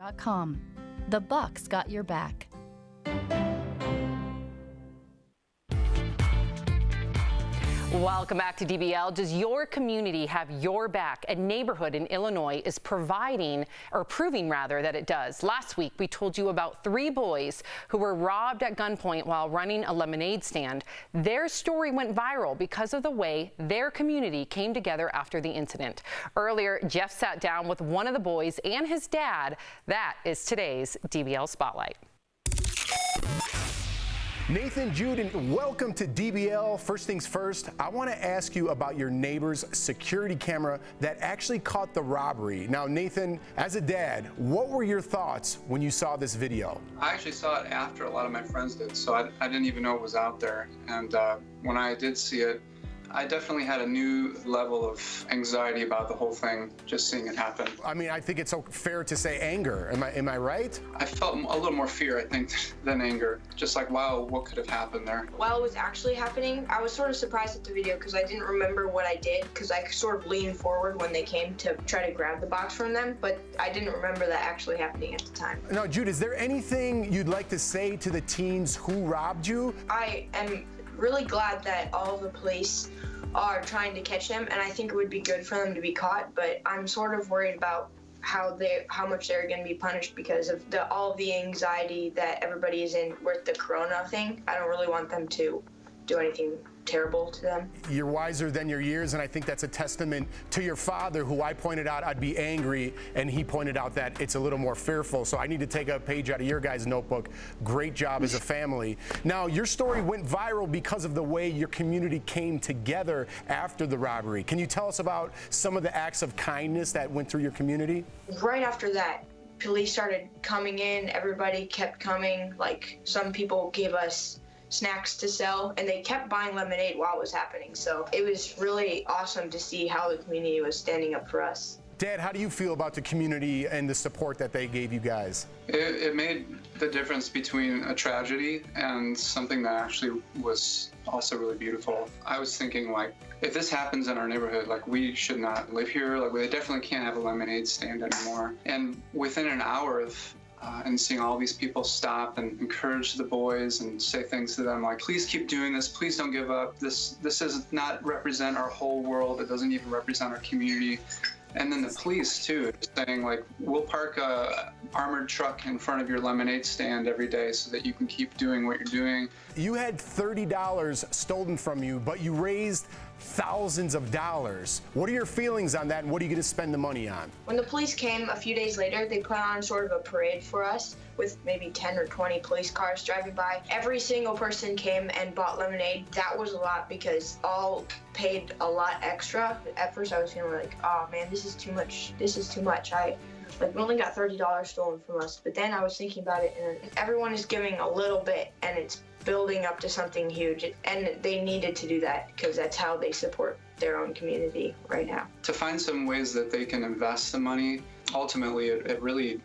DBL.com. The Bucks got your back. Welcome back to DBL. Does your community have your back? A neighborhood in Illinois is proving that it does. Last week, we told you about 3 boys who were robbed at gunpoint while running a lemonade stand. Their story went viral because of the way their community came together after the incident. Earlier, Jeff sat down with one of the boys and his dad. That is today's DBL Spotlight. Nathan, Jude, and welcome to DBL. First things first, I want to ask you about your neighbor's security camera that actually caught the robbery. Now, Nathan, as a dad, what were your thoughts when you saw this video? I actually saw it after a lot of my friends did, so I didn't even know it was out there. And when I did see it, I definitely had a new level of anxiety about the whole thing, just seeing it happen. I mean, I think it's so fair to say anger. Am I right? I felt a little more fear, I think, than anger. Just like, wow, what could have happened there? While it was actually happening, I was sort of surprised at the video because I didn't remember what I did, because I sort of leaned forward when they came to try to grab the box from them, but I didn't remember that actually happening at the time. Now, Jude, is there anything you'd like to say to the teens who robbed you? I am really glad that all of the police are trying to catch them, and I think it would be good for them to be caught, but I'm sort of worried about how much they're going to be punished because of all of the anxiety that everybody is in with the corona thing. I don't really want them to do anything terrible to them. You're wiser than your years, and I think that's a testament to your father, who I pointed out I'd be angry, and he pointed out that it's a little more fearful. So I need to take a page out of your guys' notebook. Great job as a family. Now, your story went viral because of the way your community came together after the robbery. Can you tell us about some of the acts of kindness that went through your community? Right after that, police started coming in. Everybody kept coming. Like, some people gave us snacks to sell, and they kept buying lemonade while it was happening. So it was really awesome to see how the community was standing up for us. Dad, how do you feel about the community and the support that they gave you guys? It made the difference between a tragedy and something that actually was also really beautiful. I was thinking, like, if this happens in our neighborhood, like, we should not live here. Like, we definitely can't have a lemonade stand anymore. And within an hour of and seeing all these people stop and encourage the boys and say things to them like, please keep doing this, please don't give up. This does not represent our whole world. It doesn't even represent our community. And then the police too, saying like, we'll park a armored truck in front of your lemonade stand every day so that you can keep doing what you're doing. You had $30 stolen from you, but you raised thousands of dollars. What are your feelings on that, and what are you going to spend the money on? When the police came a few days later, they put on sort of a parade for us with maybe 10 or 20 police cars driving by. Every single person came and bought lemonade. That was a lot because all paid a lot extra. At first I was feeling like, oh man, this is too much. This is too much. We only got $30 stolen from us. But then I was thinking about it, and everyone is giving a little bit, and it's building up to something huge. And they needed to do that because that's how they support their own community right now. To find some ways that they can invest the money, ultimately it really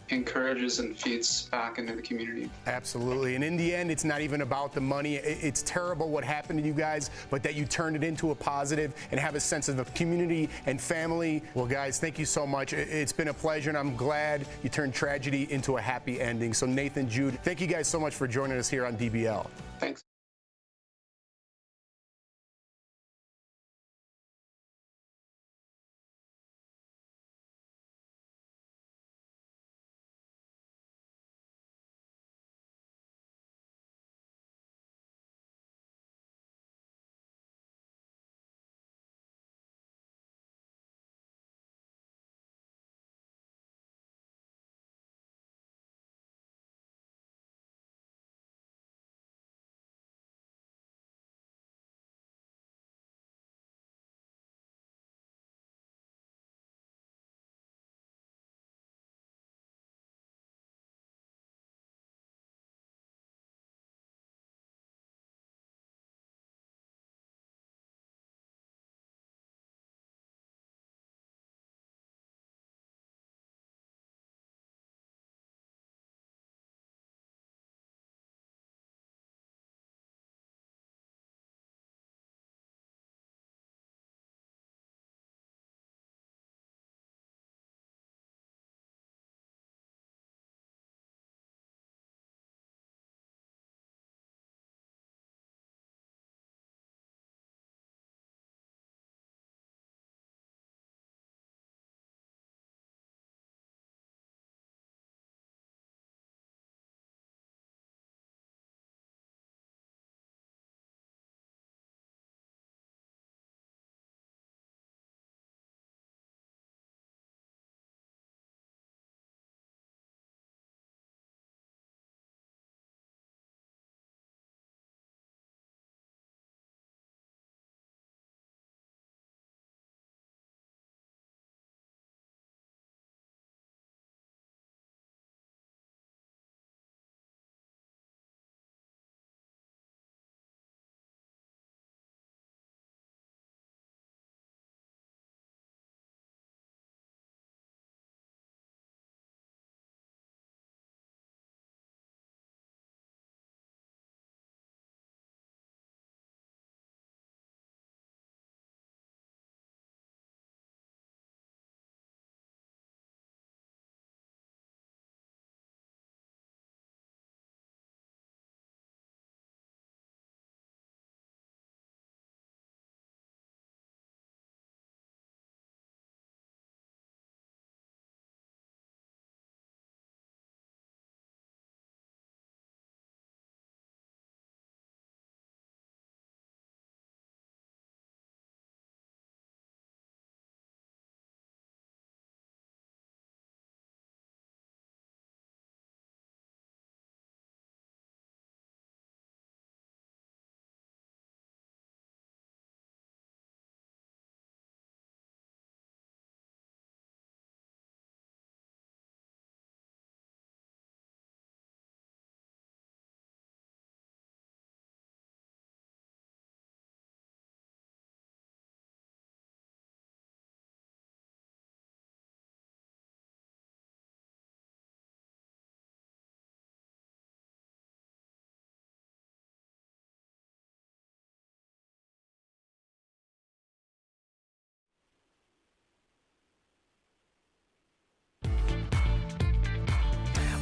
encourages and feeds back into the community. Absolutely. And in the end, it's not even about the money. It's terrible what happened to you guys, but that you turned it into a positive and have a sense of community and family. Well, guys, thank you so much. It's been a pleasure, and I'm glad you turned tragedy into a happy ending. So Nathan, Jude, thank you guys so much for joining us here on DBL. Thanks.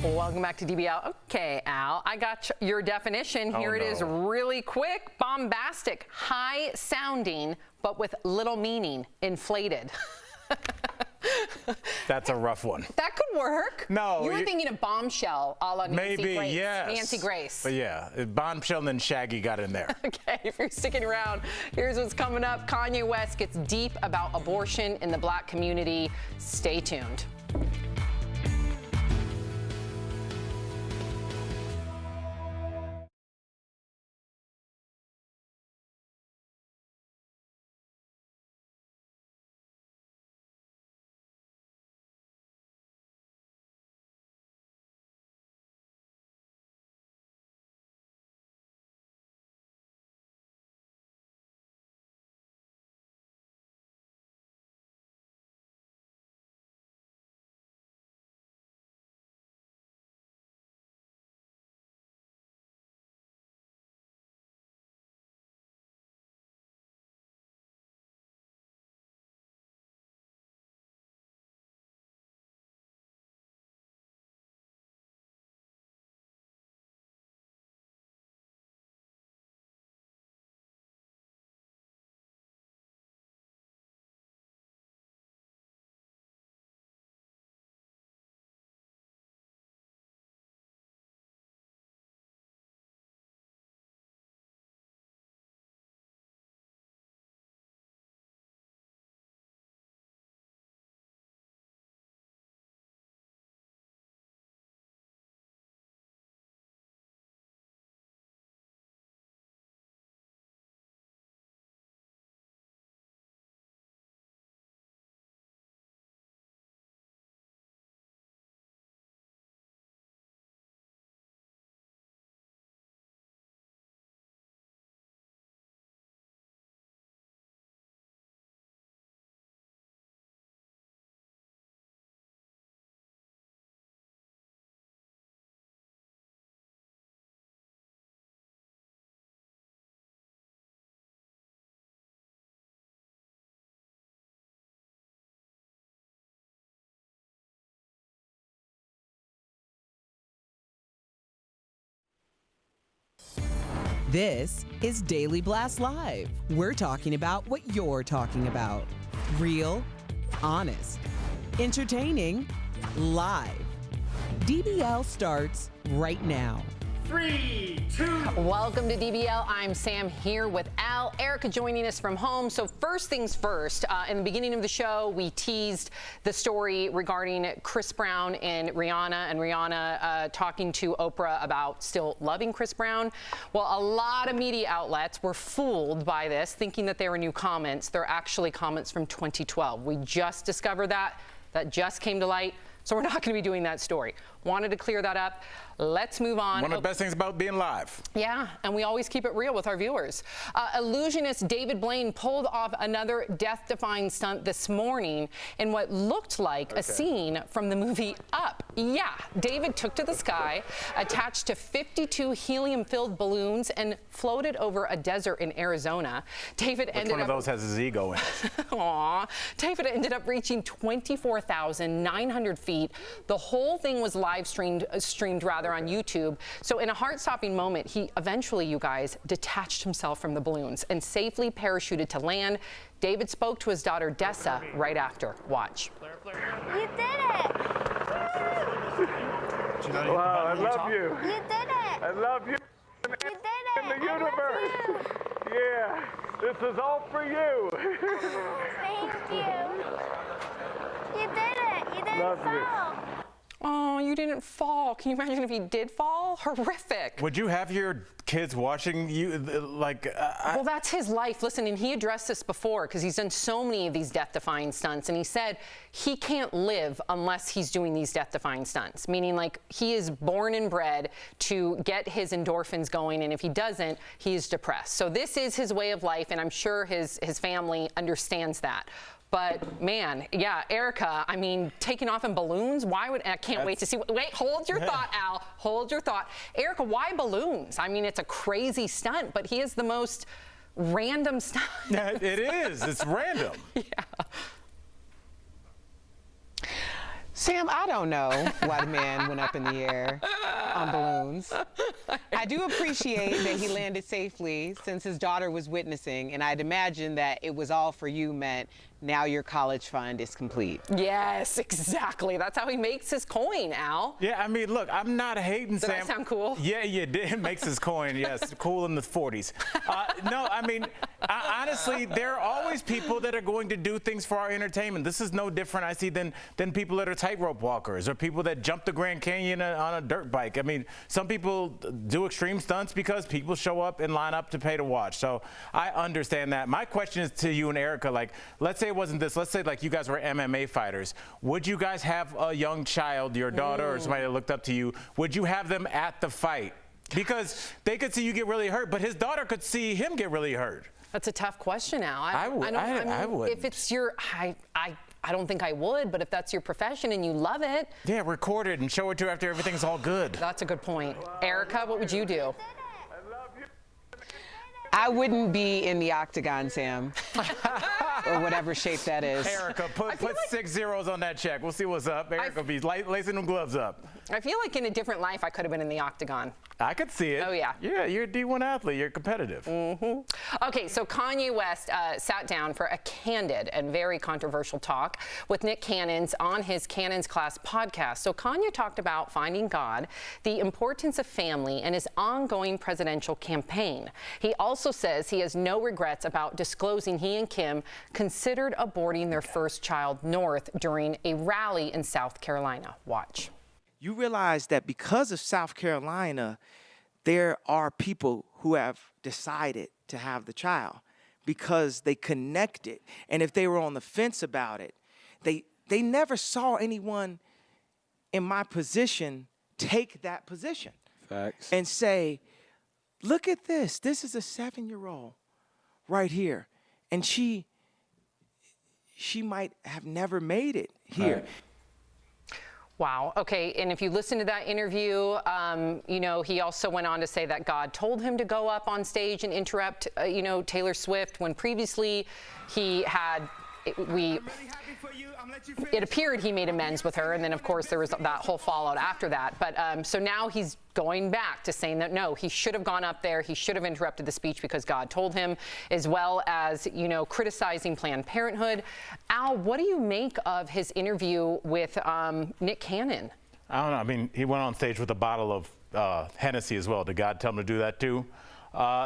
Welcome back to DBL. Okay, Al, I got your definition. Here it is, really quick, bombastic, high sounding, but with little meaning, inflated. That's a rough one. That could work. No. You were thinking of Bombshell a la Maybe, yes. Nancy Grace. But yeah, Bombshell and then Shaggy got in there. Okay, if you're sticking around, here's what's coming up. Kanye West gets deep about abortion in the black community. Stay tuned. This is Daily Blast Live. We're talking about what you're talking about. Real, honest, entertaining, live. DBL starts right now. 3, 2. Welcome to DBL. I'm Sam here with Al. Erica joining us from home. So first things first, in the beginning of the show, we teased the story regarding Chris Brown and Rihanna talking to Oprah about still loving Chris Brown. Well, a lot of media outlets were fooled by this, thinking that they were new comments. They're actually comments from 2012. We just discovered that. That just came to light. So we're not going to be doing that story. Wanted to clear that up. Let's move on. One of the best things about being live. Yeah, and we always keep it real with our viewers. Illusionist David Blaine pulled off another death-defying stunt this morning in what looked like a scene from the movie Up. Yeah, David took to the sky, attached to 52 helium-filled balloons, and floated over a desert in Arizona. David Which one of those has his ego in it? Aw. David ended up reaching 24,900 feet. The whole thing was streamed on YouTube. So in a heart-stopping moment, he eventually, you guys, detached himself from the balloons and safely parachuted to land. David spoke to his daughter Dessa right after. Watch. You did it! Wow, I love you. You did it! I love you. You did it! In the universe. Yeah, this is all for you. Thank you. You did it! You didn't fall. Oh, you didn't fall. Can you imagine if he did fall? Horrific. Would you have your kids watching you Well, that's his life. Listen, and he addressed this before because he's done so many of these death-defying stunts, and he said he can't live unless he's doing these death-defying stunts, meaning like he is born and bred to get his endorphins going, and if he doesn't, he is depressed. So this is his way of life, and I'm sure his family understands that. But man, yeah, Erica, I mean, taking off in balloons, why would, I can't wait to see, wait, hold your thought, Al, hold your thought. Erica, why balloons? I mean, it's a crazy stunt, but he is the most random stunt. Yeah, it is, it's random. Yeah. Sam, I don't know why the man went up in the air on balloons. I do appreciate that he landed safely since his daughter was witnessing, and I'd imagine that it was all for you meant now your college fund is complete. Yes, exactly. That's how he makes his coin, Al. Yeah, I mean, look, I'm not hating Sam. Does that sound cool? Yeah, you did. Makes his coin, yes. Cool in the 40s. No, I mean, honestly, there are always people that are going to do things for our entertainment. This is no different, I see, than people that are tightrope walkers or people that jump the Grand Canyon on a dirt bike. I mean, some people do extreme stunts because people show up and line up to pay to watch. So I understand that. My question is to you and Erica, like, let's say it wasn't this. Let's say like you guys were MMA fighters. Would you guys have a young child, your daughter or somebody that looked up to you, would you have them at the fight? Because they could see you get really hurt, but his daughter could see him get really hurt. That's a tough question, Al. I would. If it's your, I don't think I would, but if that's your profession and you love it. Yeah, record it and show it to her after everything's all good. That's a good point. Erica, what would you do? I wouldn't be in the octagon, Sam, or whatever shape that is. Erica, put like 6 zeros on that check. We'll see what's up. Erica will be lacing them gloves up. I feel like in a different life, I could have been in the octagon. I could see it. Oh, yeah. Yeah, you're a D1 athlete. You're competitive. Mm-hmm. Okay, so Kanye West sat down for a candid and very controversial talk with Nick Cannon's on his Cannon's Class podcast. So Kanye talked about finding God, the importance of family, and his ongoing presidential campaign. He also says he has no regrets about disclosing he and Kim considered aborting their first child north during a rally in South Carolina. Watch. You realize that because of South Carolina, there are people who have decided to have the child because they connected. And if they were on the fence about it, they never saw anyone in my position take that position. Facts. And say, look at this. This is a 7-year-old right here. And she might have never made it here. Right. Wow. Okay. And if you listen to that interview, you know, he also went on to say that God told him to go up on stage and interrupt, you know, Taylor Swift when previously he had, it appeared he made amends with her. And then, of course, there was that whole fallout after that. But so now he's going back to saying that, no, he should have gone up there. He should have interrupted the speech because God told him, as well as, you know, criticizing Planned Parenthood. Al, what do you make of his interview with Nick Cannon? I don't know. I mean, he went on stage with a bottle of Hennessy as well. Did God tell him to do that too?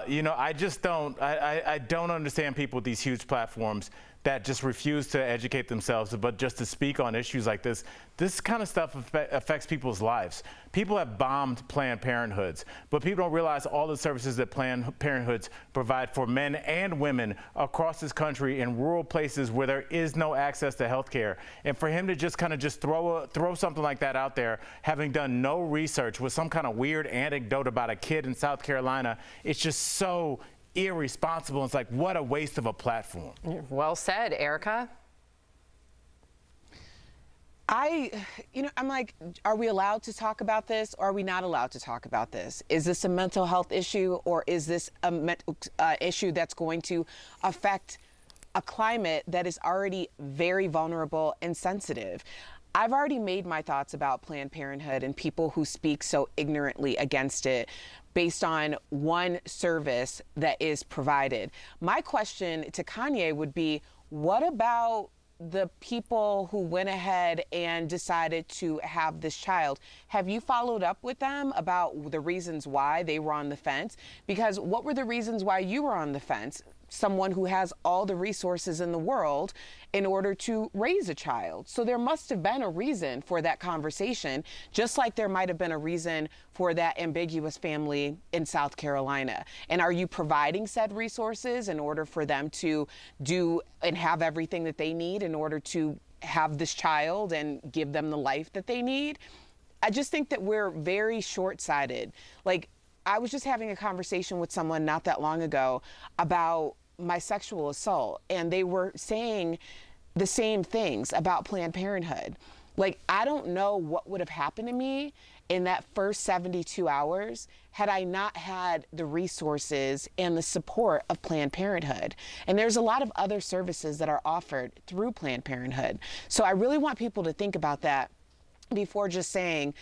You know, I just don't. I don't understand people with these huge platforms that just refuse to educate themselves, but just to speak on issues like this. This kind of stuff affects people's lives. People have bombed Planned Parenthoods, but people don't realize all the services that Planned Parenthoods provide for men and women across this country in rural places where there is no access to health care. And for him to just kind of throw something like that out there, having done no research with some kind of weird anecdote about a kid in South Carolina, it's just so irresponsible. It's like, what a waste of a platform. Well said, Erica. I'm like, are we allowed to talk about this or are we not allowed to talk about this? Is this a mental health issue or is this a issue that's going to affect a climate that is already very vulnerable and sensitive? I've already made my thoughts about Planned Parenthood and people who speak so ignorantly against it based on one service that is provided. My question to Kanye would be, what about the people who went ahead and decided to have this child? Have you followed up with them about the reasons why they were on the fence? Because what were the reasons why you were on the fence? Someone who has all the resources in the world in order to raise a child. So there must have been a reason for that conversation, just like there might have been a reason for that ambiguous family in South Carolina. And are you providing said resources in order for them to do and have everything that they need in order to have this child and give them the life that they need? I just think that we're very short-sighted. Like, I was just having a conversation with someone not that long ago about my sexual assault, and they were saying the same things about Planned Parenthood. Like, I don't know what would have happened to me in that first 72 hours had I not had the resources and the support of Planned Parenthood. And there's a lot of other services that are offered through Planned Parenthood. So I really want people to think about that before just saying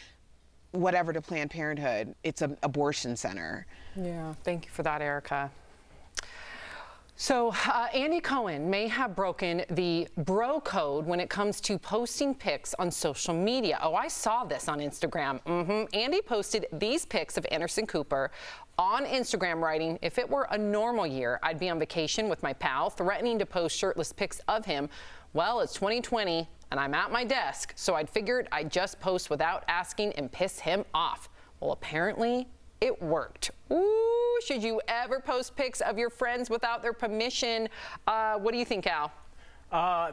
whatever to Planned Parenthood. It's an abortion center. Yeah, thank you for that, Erica. So Andy Cohen may have broken the bro code when it comes to posting pics on social media. Oh, I saw this on Instagram. Andy posted these pics of Anderson Cooper on Instagram, writing, "If it were a normal year, I'd be on vacation with my pal," threatening to post shirtless pics of him. "Well, it's 2020 and I'm at my desk, so I'd figured I'd just post without asking and piss him off." Well, apparently it worked. Ooh, should you ever post pics of your friends without their permission? What do you think, Al?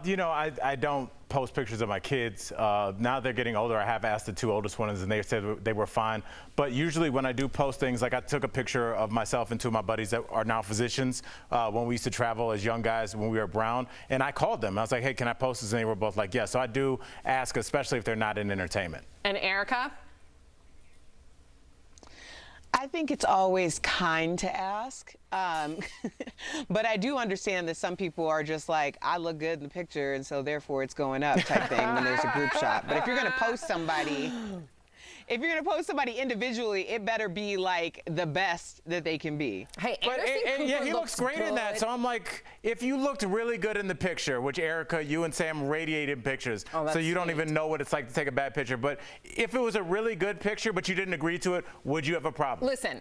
You know, I don't post pictures of my kids. Now they're getting older. I have asked the two oldest ones, and they said they were fine. But usually when I do post things, like I took a picture of myself and two of my buddies that are now physicians when we used to travel as young guys when we were at Brown, and I called them. I was like, "Hey, can I post this?" And they were both like, "Yeah." So I do ask, especially if they're not in entertainment. And Erica? I think it's always kind to ask, but I do understand that some people are just like, "I look good in the picture, and so therefore it's going up" type thing when there's a group shot. But if you're gonna post somebody, individually, it better be like the best that they can be. Hey, yeah, he looks great in that. So I'm like, if you looked really good in the picture, which Erica, you and Sam radiated pictures, so you don't even know what it's like to take a bad picture. But if it was a really good picture, but you didn't agree to it, would you have a problem? Listen.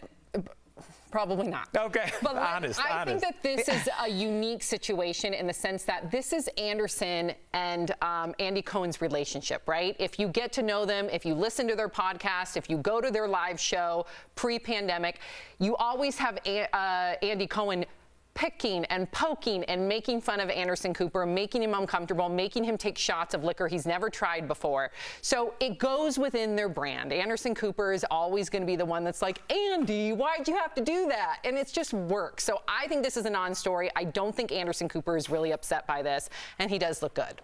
Probably not. Okay, but honest. I think that this is a unique situation in the sense that this is Anderson and Andy Cohen's relationship, right? If you get to know them, if you listen to their podcast, if you go to their live show pre-pandemic, you always have Andy Cohen picking and poking and making fun of Anderson Cooper, making him uncomfortable, making him take shots of liquor he's never tried before. So it goes within their brand. Anderson Cooper is always going to be the one that's like, "Andy, why'd you have to do that?" And it's just work. So I think this is a non-story. I don't think Anderson Cooper is really upset by this, and he does look good.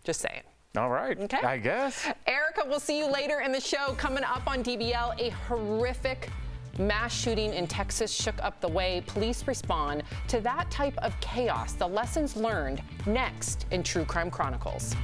Just saying. All right, okay. I guess. Erica, we'll see you later in the show. Coming up on DBL, a horrific mass shooting in Texas shook up the way police respond to that type of chaos. The lessons learned next in True Crime Chronicles.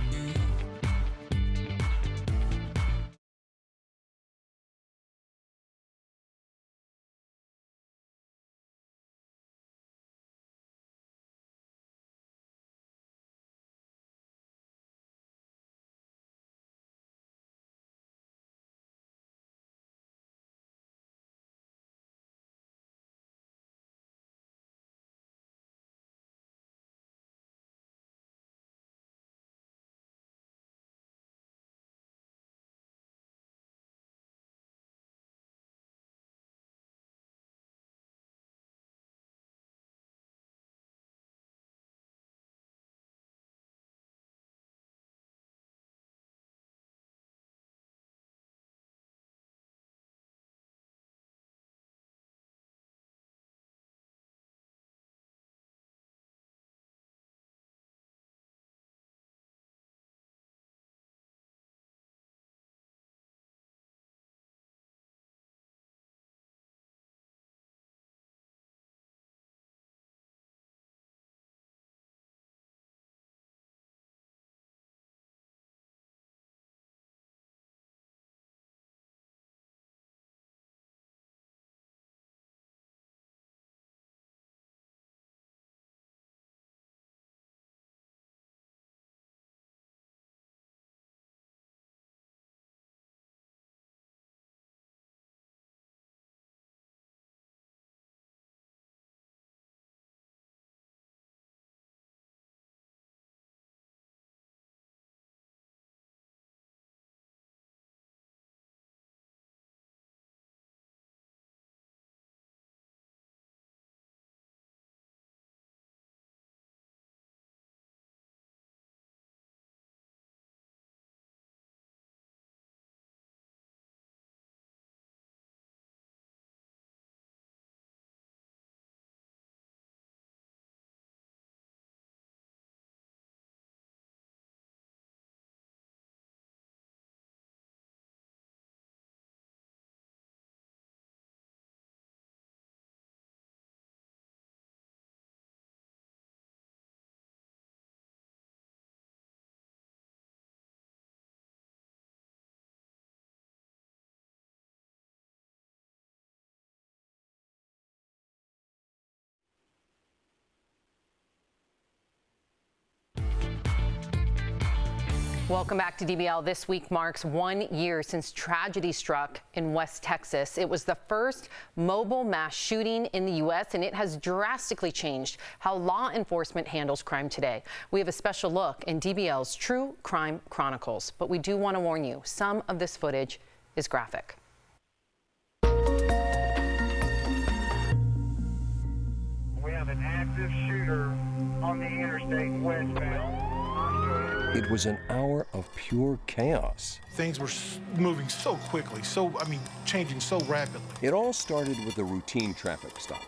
Welcome back to DBL. This week marks 1 year since tragedy struck in West Texas. It was the first mobile mass shooting in the U.S., and it has drastically changed how law enforcement handles crime today. We have a special look in DBL's True Crime Chronicles, but we do want to warn you, some of this footage is graphic. We have an active shooter on the interstate westbound. It was an hour of pure chaos. Things were moving so quickly, changing so rapidly. It all started with a routine traffic stop.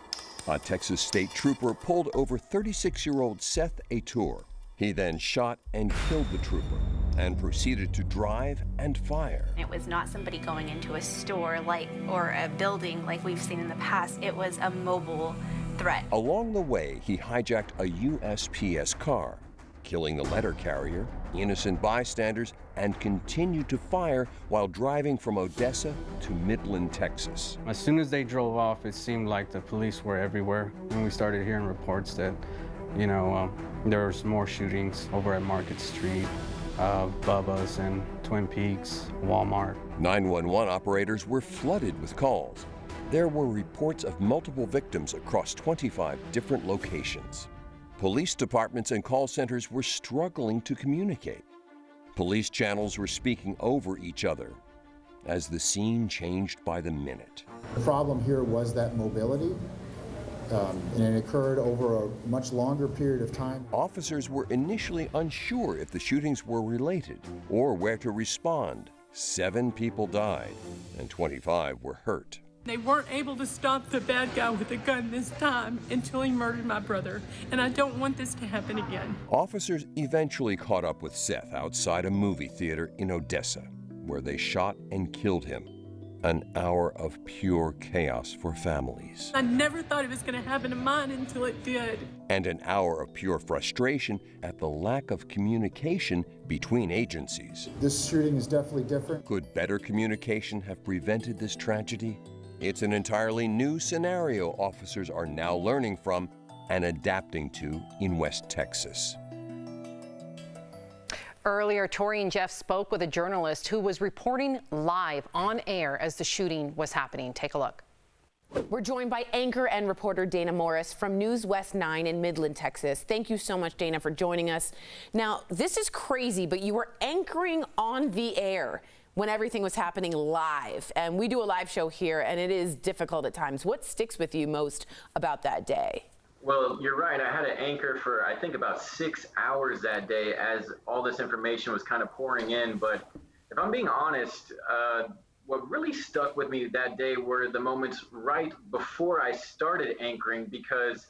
A Texas state trooper pulled over 36-year-old Seth Atour. He then shot and killed the trooper and proceeded to drive and fire. It was not somebody going into a store or a building like we've seen in the past. It was a mobile threat. Along the way, he hijacked a USPS car, killing the letter carrier, innocent bystanders, and continued to fire while driving from Odessa to Midland, Texas. As soon as they drove off, it seemed like the police were everywhere. And we started hearing reports that, there was more shootings over at Market Street, Bubba's and Twin Peaks, Walmart. 911 operators were flooded with calls. There were reports of multiple victims across 25 different locations. Police departments and call centers were struggling to communicate. Police channels were speaking over each other as the scene changed by the minute. The problem here was that mobility, and it occurred over a much longer period of time. Officers were initially unsure if the shootings were related or where to respond. 7 people died and 25 were hurt. They weren't able to stop the bad guy with a gun this time until he murdered my brother, and I don't want this to happen again. Officers eventually caught up with Seth outside a movie theater in Odessa, where they shot and killed him. An hour of pure chaos for families. I never thought it was going to happen to mine until it did. And an hour of pure frustration at the lack of communication between agencies. This shooting is definitely different. Could better communication have prevented this tragedy? It's an entirely new scenario officers are now learning from and adapting to in West Texas. Earlier, Tori and Jeff spoke with a journalist who was reporting live on air as the shooting was happening. Take a look. We're joined by anchor and reporter Dana Morris from News West 9 in Midland, Texas. Thank you so much, Dana, for joining us. Now, this is crazy, but you were anchoring on the air when everything was happening live. And we do a live show here, and it is difficult at times. What sticks with you most about that day? Well, you're right. I had to anchor for, I think, about 6 hours that day as all this information was kind of pouring in. But if I'm being honest, what really stuck with me that day were the moments right before I started anchoring, because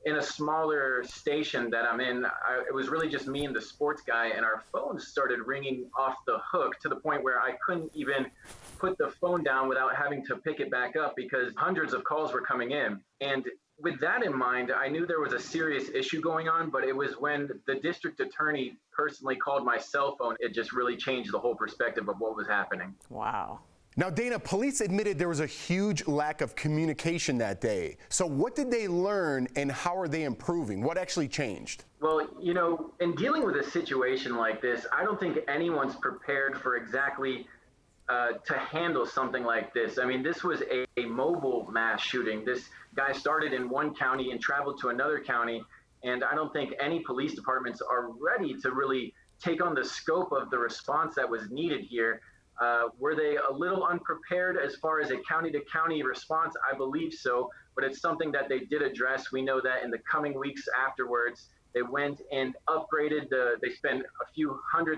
in a smaller station that I'm in, it was really just me and the sports guy, and our phones started ringing off the hook to the point where I couldn't even put the phone down without having to pick it back up because hundreds of calls were coming in. And with that in mind, I knew there was a serious issue going on, but it was when the district attorney personally called my cell phone, it just really changed the whole perspective of what was happening. Wow. Now, Dana, police admitted there was a huge lack of communication that day. So what did they learn and how are they improving? What actually changed? Well, in dealing with a situation like this, I don't think anyone's prepared for exactly to handle something like this. I mean, this was a mobile mass shooting. This guy started in one county and traveled to another county, and I don't think any police departments are ready to really take on the scope of the response that was needed here. Were they a little unprepared as far as a county-to-county response? I believe so, but it's something that they did address. We know that in the coming weeks afterwards, they went and upgraded they spent a few $100,000,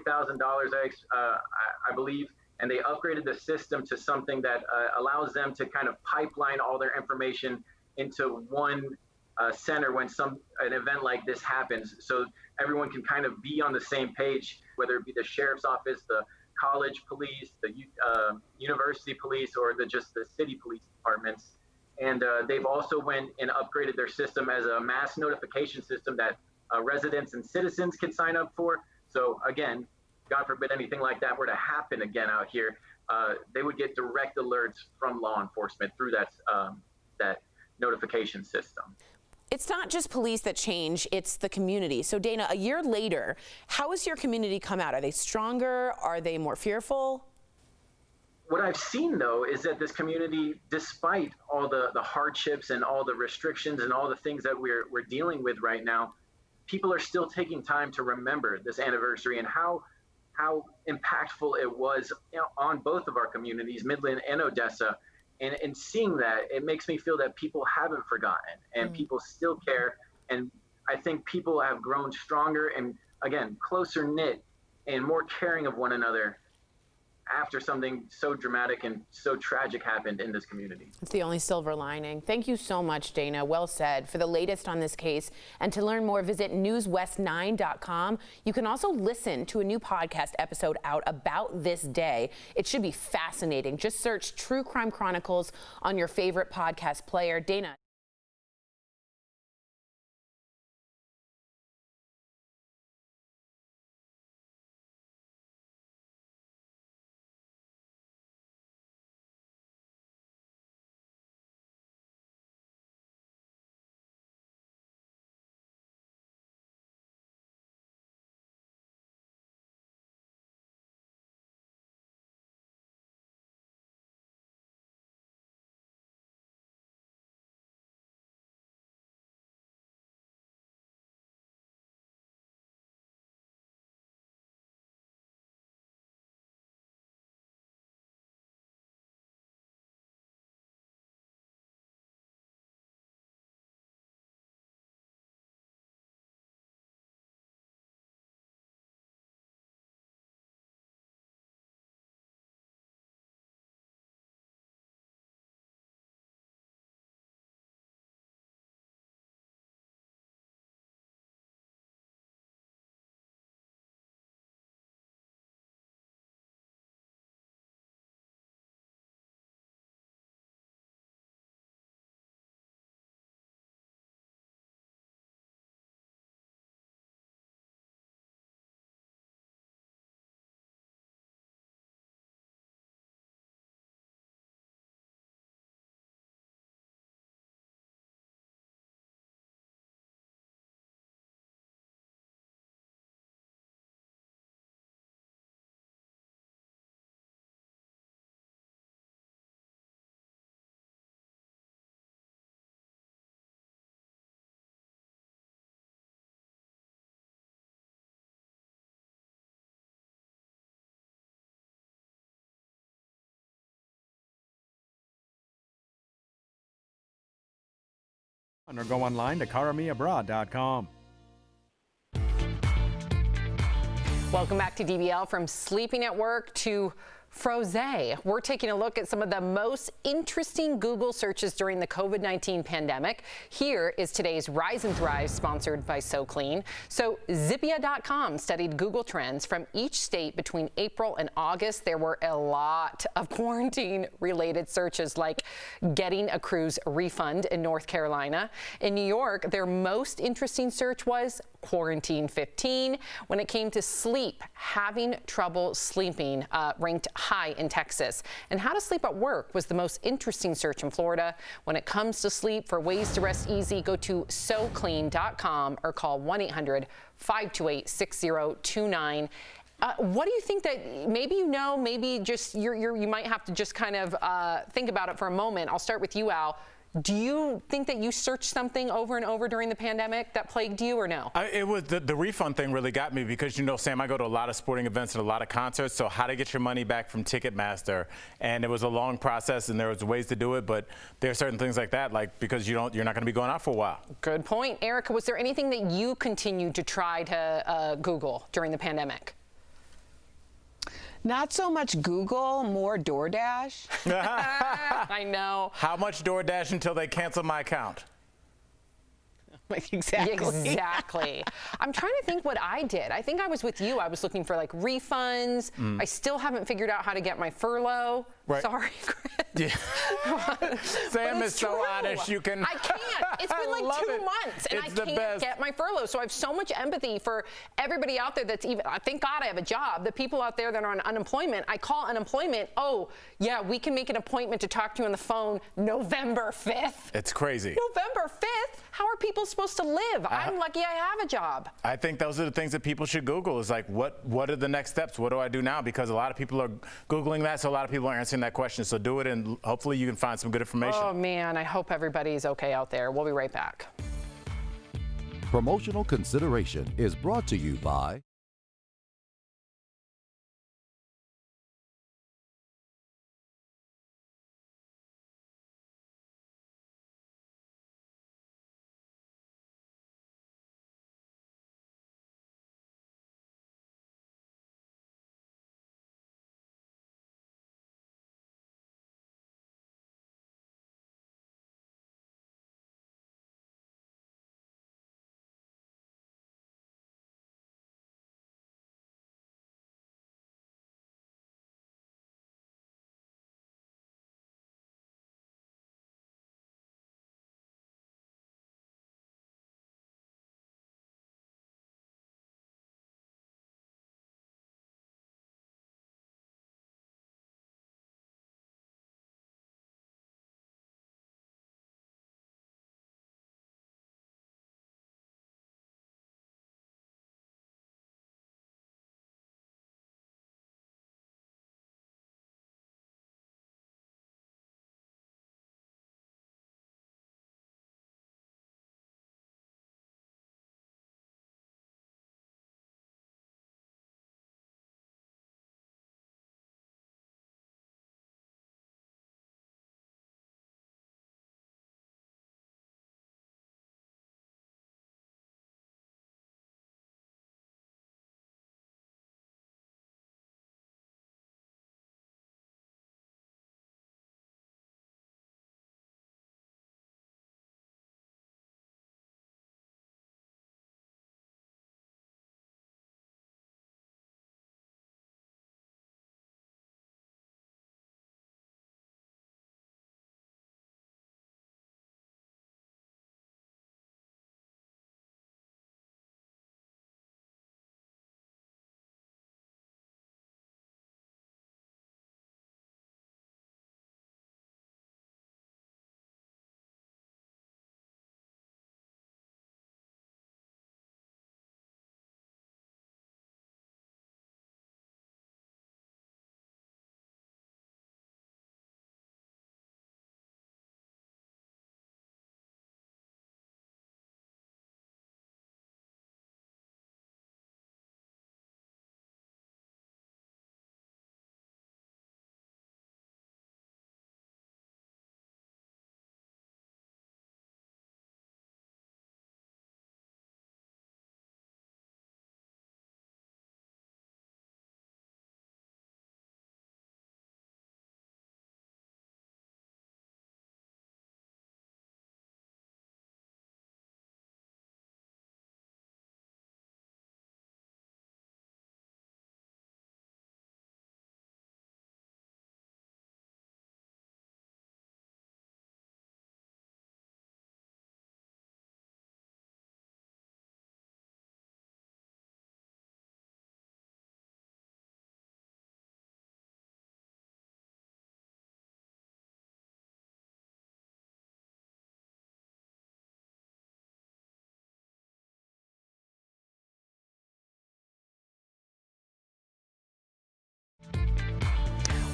I believe, and they upgraded the system to something that allows them to kind of pipeline all their information into one center when an event like this happens, so everyone can kind of be on the same page, whether it be the sheriff's office, the college police, the university police, or just the city police departments. And they've also went and upgraded their system as a mass notification system that residents and citizens can sign up for. So again, God forbid anything like that were to happen again out here, they would get direct alerts from law enforcement through that notification system. it's not just police that change, it's the community. So Dana, a year later, how has your community come out? Are they stronger? Are they more fearful? What I've seen, though, is that this community, despite all the hardships and all the restrictions and all the things that we're dealing with right now, people are still taking time to remember this anniversary and how impactful it was, on both of our communities, Midland and Odessa. And seeing that, it makes me feel that people haven't forgotten and people still care. And I think people have grown stronger and, again, closer knit and more caring of one another after something so dramatic and so tragic happened in this community. It's the only silver lining. Thank you so much, Dana. Well said. For the latest on this case and to learn more, visit newswest9.com. You can also listen to a new podcast episode out about this day. It should be fascinating. Just search True Crime Chronicles on your favorite podcast player. Dana. Or go online to caramiabroad.com. Welcome back to DBL. From sleeping at work to Frosé. We're taking a look at some of the most interesting Google searches during the COVID-19 pandemic. Here is today's Rise and Thrive, sponsored by SoClean. So Zippia.com studied Google trends from each state between April and August. There were a lot of quarantine-related searches, like getting a cruise refund in North Carolina. In New York, their most interesting search was quarantine 15. When it came to sleep, having trouble sleeping ranked high in Texas. And how to sleep at work was the most interesting search in Florida. When it comes to sleep, for ways to rest easy, go to SoClean.com or call 1-800-528-6029. What do you think that maybe maybe just you might have to just kind of think about it for a moment. I'll start with you, Al. Do you think that you searched something over and over during the pandemic that plagued you, or no? It was the refund thing really got me because, Sam, I go to a lot of sporting events and a lot of concerts. So how to get your money back from Ticketmaster, and it was a long process, and there was ways to do it, but there are certain things like that, because you're not going to be going out for a while. Good point, Erica. Was there anything that you continued to try to Google during the pandemic? Not so much Google, more DoorDash. I know. How much DoorDash until they cancel my account? Exactly. I'm trying to think what I did. I think I was with you. I was looking for refunds. I still haven't figured out how to get my furlough. Right. Sorry, Chris. Yeah. Sam is so honest. You can. I can't. It's been like 2 months, and I can't get my furlough. So I have so much empathy for everybody out there that's even. Thank God I have a job. The people out there that are on unemployment, I call unemployment. Oh, yeah, we can make an appointment to talk to you on the phone November 5th. It's crazy. November 5th? How are people supposed to live? I'm lucky I have a job. I think those are the things that people should Google. Is like, what are the next steps? What do I do now? Because a lot of people are Googling that, so a lot of people are answering that question. So do it, and hopefully you can find some good information. Oh, man, I hope everybody's okay out there. We'll be right back. Promotional consideration is brought to you by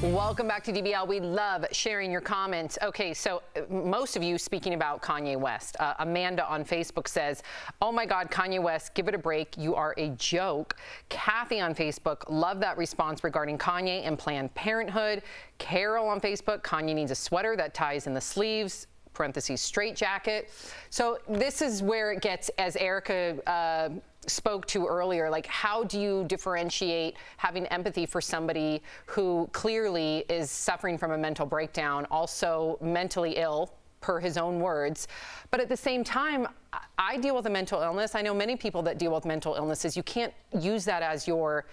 Welcome back to DBL. We love sharing your comments. Okay, so most of you speaking about Kanye West. Amanda on Facebook says, oh my God, Kanye West, give it a break. You are a joke. Kathy on Facebook, love that response regarding Kanye and Planned Parenthood. Carol on Facebook, Kanye needs a sweater that ties in the sleeves. Parentheses, straight jacket. So this is where it gets, as Erica spoke to earlier, like how do you differentiate having empathy for somebody who clearly is suffering from a mental breakdown, also mentally ill, per his own words, but at the same time, I deal with a mental illness. I know many people that deal with mental illnesses. You can't use that as your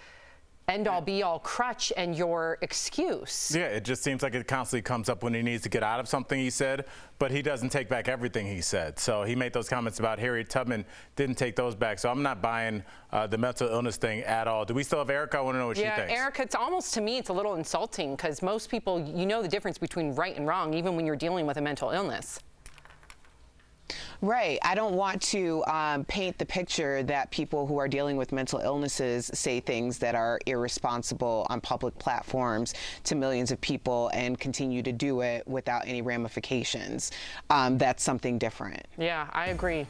end-all be-all crutch and your excuse. Yeah, it just seems like it constantly comes up when he needs to get out of something he said, but he doesn't take back everything he said. So he made those comments about Harriet Tubman, didn't take those back. So I'm not buying the mental illness thing at all. Do we still have Erica? I want to know what she thinks. Yeah, Erica, it's almost, to me, it's a little insulting because most people, you know the difference between right and wrong, even when you're dealing with a mental illness. Right. I don't want to paint the picture that people who are dealing with mental illnesses say things that are irresponsible on public platforms to millions of people and continue to do it without any ramifications. That's something different. Yeah, I agree.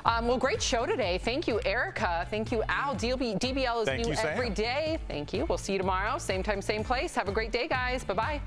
Well, great show today. Thank you, Erica. Thank you, Al. DBL is new every day. Thank you. We'll see you tomorrow. Same time, same place. Have a great day, guys. Bye-bye.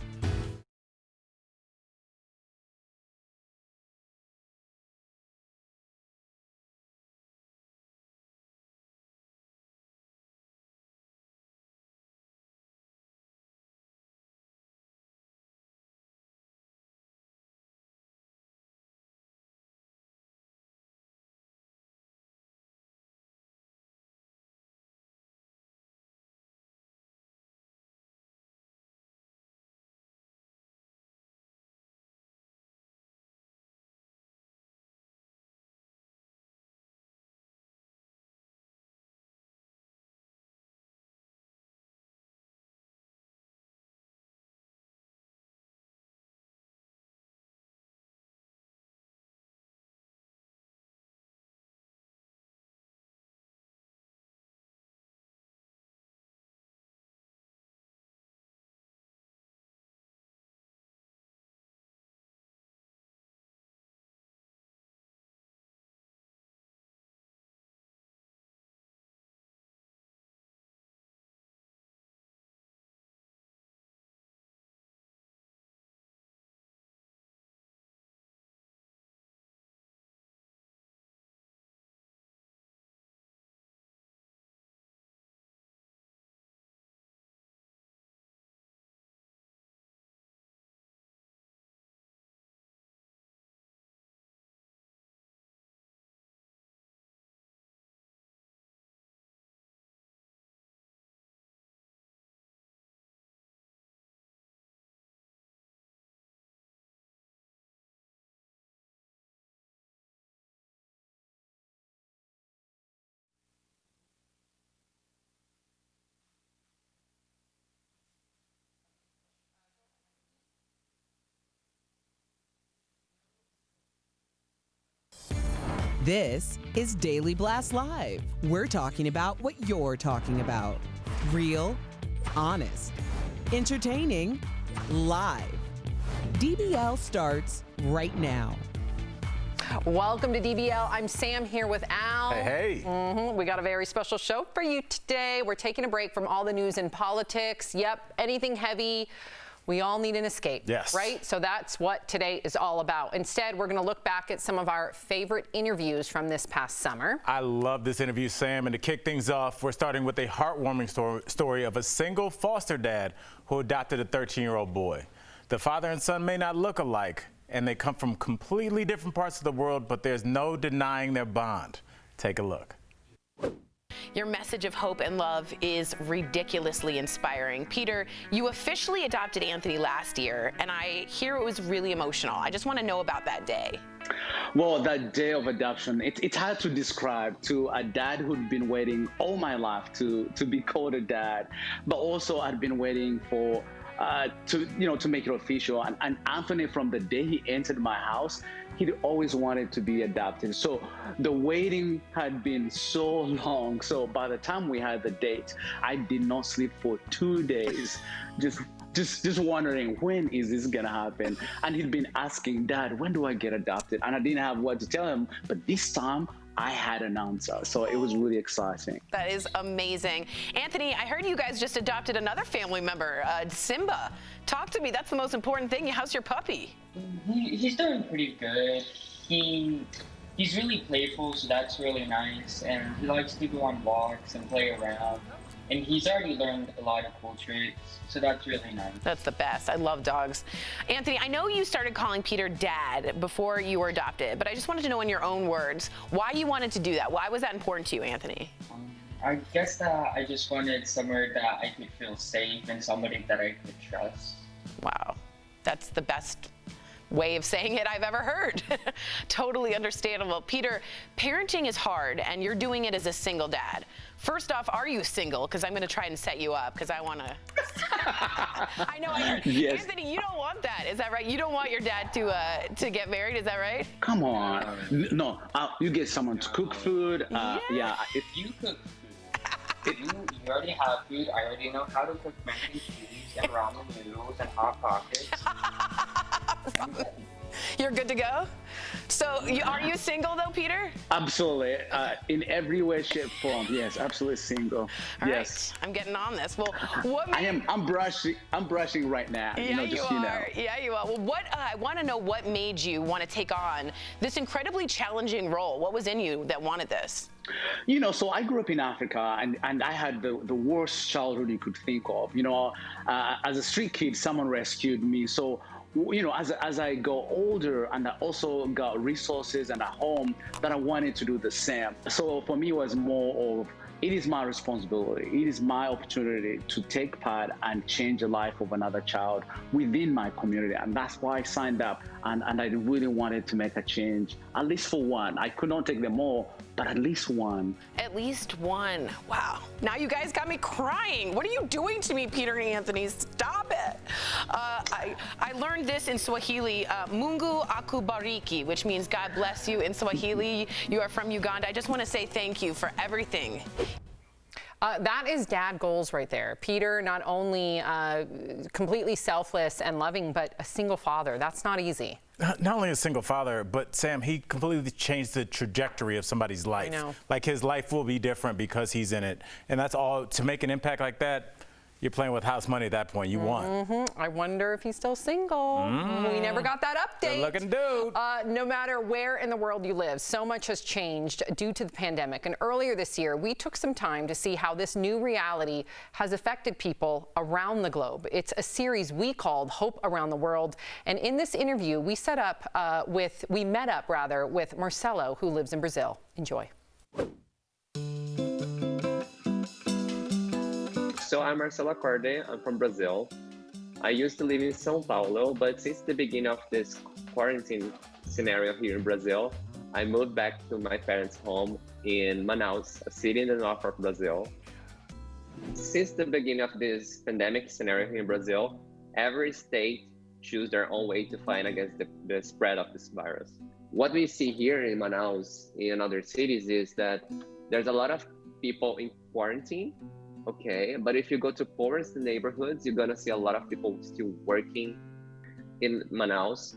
This is Daily Blast Live. We're talking about what you're talking about. Real, honest, entertaining, live. DBL starts right now. Welcome to DBL. I'm Sam here with Al. Hey, hey. We got a very special show for you today. We're taking a break from all the news and politics. Yep, anything heavy. We all need an escape, yes. Right? So that's what today is all about. Instead, we're going to look back at some of our favorite interviews from this past summer. I love this interview, Sam. And to kick things off, we're starting with a heartwarming story of a single foster dad who adopted a 13-year-old boy. The father and son may not look alike, and they come from completely different parts of the world, but there's no denying their bond. Take a look. Your message of hope and love is ridiculously inspiring. Peter, you officially adopted Anthony last year, and I hear it was really emotional. I just want to know about that day. Well, that day of adoption, it's hard to describe to a dad who'd been waiting all my life to be called a dad, but also I'd been waiting for to make it official. And Anthony, from the day he entered my house, he'd always wanted to be adopted. So the waiting had been so long. So by the time we had the date, I did not sleep for 2 days, just wondering, when is this gonna happen? And he'd been asking, Dad, when do I get adopted? And I didn't have what to tell him, but this time I had an answer, so it was really exciting. That is amazing. Anthony, I heard you guys just adopted another family member, Simba. Talk to me, that's the most important thing. How's your puppy? He's doing pretty good. He's really playful, so that's really nice, and he likes to go on walks and play around. And he's already learned a lot of cool traits, so that's really nice. That's the best. I love dogs. Anthony, I know you started calling Peter Dad before you were adopted, but I just wanted to know in your own words why you wanted to do that. Why was that important to you, Anthony? I guess that I just wanted somewhere that I could feel safe and somebody that I could trust. Wow, that's the best way of saying it I've ever heard. Totally understandable. Peter, parenting is hard, and you're doing it as a single dad. First off, are you single? Because I'm going to try and set you up, because I want to. I know. Yes. Anthony, you don't want that. Is that right? You don't want your dad to get married. Is that right? Come on. No, you get someone to cook food. Yeah. If you cook food, you already have food. I already know how to cook mac and cheese and ramen noodles and hot pockets. You're good to go? So, are you single though, Peter? Absolutely. In every way, shape, form. Yes, absolutely single. All yes. Right. I'm getting on this. Well, what I'm brushing right now. Yeah, you are. Yeah, you are. Well, I want to know what made you want to take on this incredibly challenging role. What was in you that wanted this? So I grew up in Africa, and I had the worst childhood you could think of. As a street kid, someone rescued me. So, as I got older, and I also got resources and a home, that I wanted to do the same. So for me, it was more of, it is my responsibility. It is my opportunity to take part and change the life of another child within my community. And that's why I signed up. And I really wanted to make a change, at least for one. I could not take them all, but at least one. At least one. Wow. Now you guys got me crying. What are you doing to me, Peter and Anthony? Stop it. I learned this in Swahili, Mungu akubariki, which means God bless you in Swahili. You are from Uganda. I just want to say thank you for everything. That is dad goals right there. Peter, not only completely selfless and loving, but a single father. That's not easy. Not only a single father, but Sam, he completely changed the trajectory of somebody's life. I know. Like his life will be different because he's in it. And that's all, to make an impact like that, you're playing with house money at that point. You won. I wonder if he's still single. We never got that update. Good looking dude. No matter where in the world you live, so much has changed due to the pandemic. And earlier this year, we took some time to see how this new reality has affected people around the globe. It's a series we called Hope Around the World. And in this interview, we met up with Marcelo, who lives in Brazil. Enjoy. So I'm Marcelo Corde, I'm from Brazil. I used to live in São Paulo, but since the beginning of this quarantine scenario here in Brazil, I moved back to my parents' home in Manaus, a city in the north of Brazil. Since the beginning of this pandemic scenario here in Brazil, every state choose their own way to fight against the spread of this virus. What we see here in Manaus, in other cities, is that there's a lot of people in quarantine. Okay, but if you go to poorest neighborhoods, you're gonna see a lot of people still working in Manaus.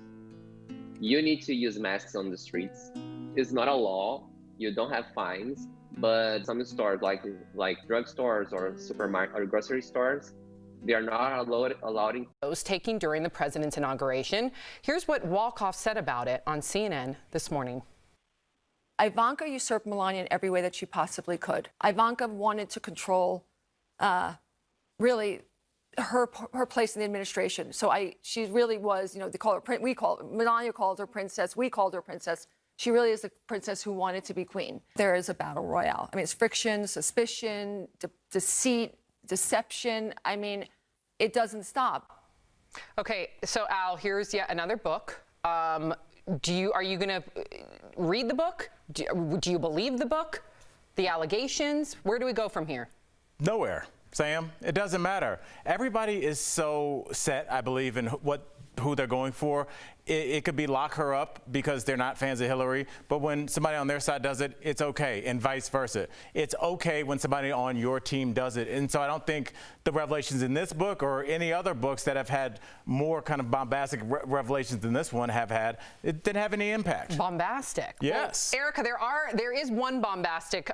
You need to use masks on the streets. It's not a law, you don't have fines, but some stores like drugstores or supermarket or grocery stores, they are not allowed in. Those taking during the president's inauguration. Here's what Walkoff said about it on CNN this morning. Ivanka usurped Melania in every way that she possibly could. Ivanka wanted to control really her place in the administration. So she really was, they call her, Melania called her princess, we called her princess. She really is the princess who wanted to be queen. There is a battle royale. I mean, it's friction, suspicion, deceit, deception. I mean, it doesn't stop. Okay, so Al, here's yet another book. Are you going to read the book? Do you believe the book? The allegations? Where do we go from here? Nowhere, Sam. It doesn't matter. Everybody is so set, I believe, in who they're going for. It could be lock her up because they're not fans of Hillary, but when somebody on their side does it, it's okay, and vice versa. It's okay when somebody on your team does it. And so I don't think the revelations in this book or any other books that have had more kind of bombastic revelations than this one have had, it didn't have any impact. Bombastic? Yes. Well, Erica, there is one bombastic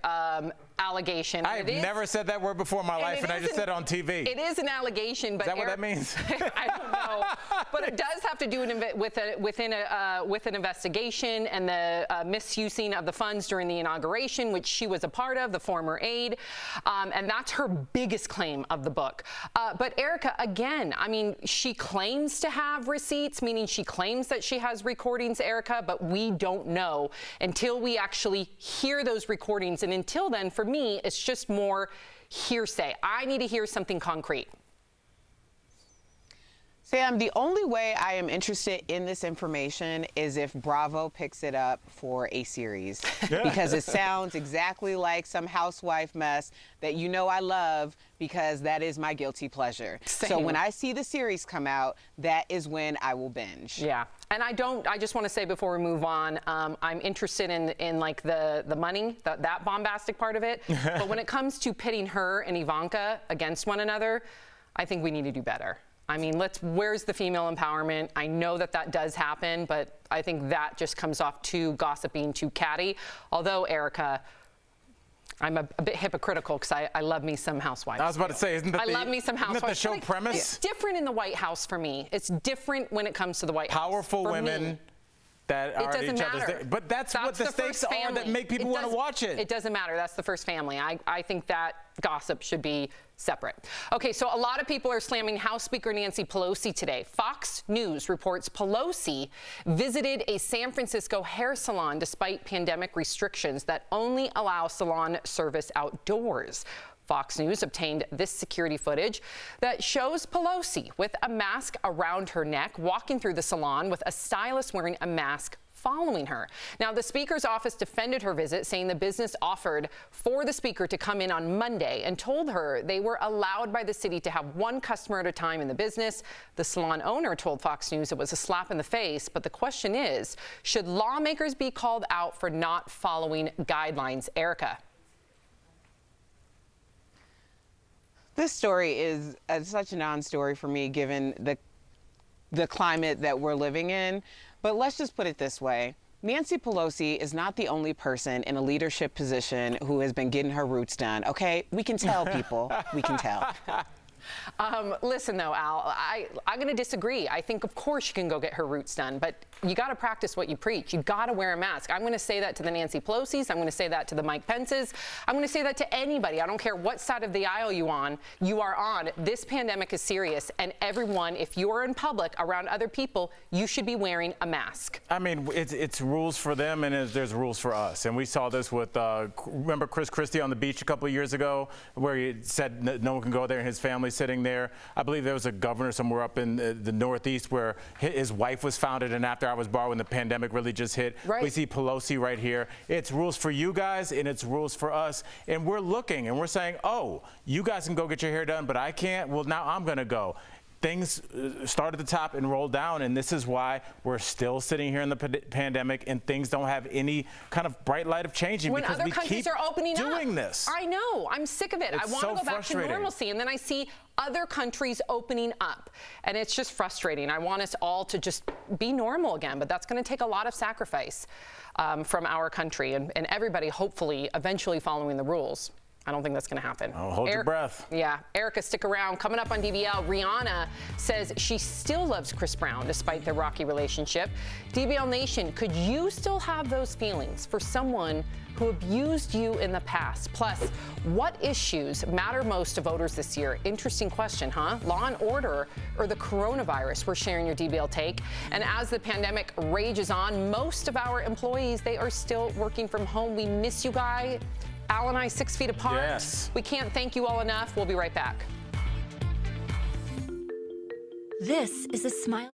allegation. I've never said that word before in my life, and I just said it on TV. It is an allegation, but is that what that means? I don't know. But it does have to do with with an investigation and the misusing of the funds during the inauguration, which she was a part of, the former aide, and that's her biggest claim of the book. But Erica, again, I mean, she claims to have receipts, meaning she claims that she has recordings, Erica, but we don't know until we actually hear those recordings. And until then, for me, it's just more hearsay. I need to hear something concrete. Sam, the only way I am interested in this information is if Bravo picks it up for a series, because it sounds exactly like some housewife mess that you know I love, because that is my guilty pleasure. Same. So when I see the series come out, that is when I will binge. Yeah, and I just want to say before we move on, I'm interested in like the money, that bombastic part of it. But when it comes to pitting her and Ivanka against one another, I think we need to do better. I mean, where's the female empowerment? I know that does happen, but I think that just comes off too gossiping, too catty. Although, Erica, I'm a bit hypocritical because I love me some housewives. I was about to say, isn't that love me some housewives. Isn't that the show premise? It's different in the White House for me. It's different when it comes to the White House. Powerful women that are at each other's. But that's what the stakes are that make people want to watch it. It doesn't matter. That's the first family. I think that gossip should be separate. Okay, so a lot of people are slamming House Speaker Nancy Pelosi today. Fox News reports Pelosi visited a San Francisco hair salon despite pandemic restrictions that only allow salon service outdoors. Fox News obtained this security footage that shows Pelosi with a mask around her neck walking through the salon with a stylist wearing a mask following her. Now, the Speaker's office defended her visit, saying the business offered for the Speaker to come in on Monday and told her they were allowed by the city to have one customer at a time in the business. The salon owner told Fox News it was a slap in the face, but the question is, should lawmakers be called out for not following guidelines? Erica. This story is such a non-story for me, given the climate that we're living in. But let's just put it this way. Nancy Pelosi is not the only person in a leadership position who has been getting her roots done, okay? We can tell, people. We can tell. Listen, though, Al, I'm going to disagree. I think, of course, you can go get her roots done, but you got to practice what you preach. You got to wear a mask. I'm going to say that to the Nancy Pelosi's. I'm going to say that to the Mike Pence's. I'm going to say that to anybody. I don't care what side of the aisle you are on. This pandemic is serious, and everyone, if you're in public around other people, you should be wearing a mask. I mean, it's rules for them, and there's rules for us. And we saw this with, remember Chris Christie on the beach a couple of years ago, where he said no one can go there, and his family sitting there. I believe there was a governor somewhere up in the Northeast where his wife was found in an after-hours bar when the pandemic really just hit. Right. We see Pelosi right here. It's rules for you guys, and it's rules for us. And we're looking, and we're saying, oh, you guys can go get your hair done, but I can't. Well, now I'm going to go. Things start at the top and roll down, and this is why we're still sitting here in the pandemic, and things don't have any kind of bright light of changing when because other we countries keep are opening doing up. this. I know. I'm sick of it. It's I want so to go back to frustrating. normalcy, and then I see other countries opening up, and it's just frustrating. I want us all to just be normal again, but that's going to take a lot of sacrifice from our country and everybody, hopefully, eventually following the rules. I don't think that's going to happen. Oh, hold your breath. Yeah. Erica, stick around. Coming up on DBL, Rihanna says she still loves Chris Brown despite their rocky relationship. DBL Nation, could you still have those feelings for someone who abused you in the past? Plus, what issues matter most to voters this year? Interesting question, huh? Law and order or the coronavirus? We're sharing your DBL take. And as the pandemic rages on, most of our employees, they are still working from home. We miss you guys. Al and I 6 feet apart. Yes. We can't thank you all enough. We'll be right back. This is a Smile.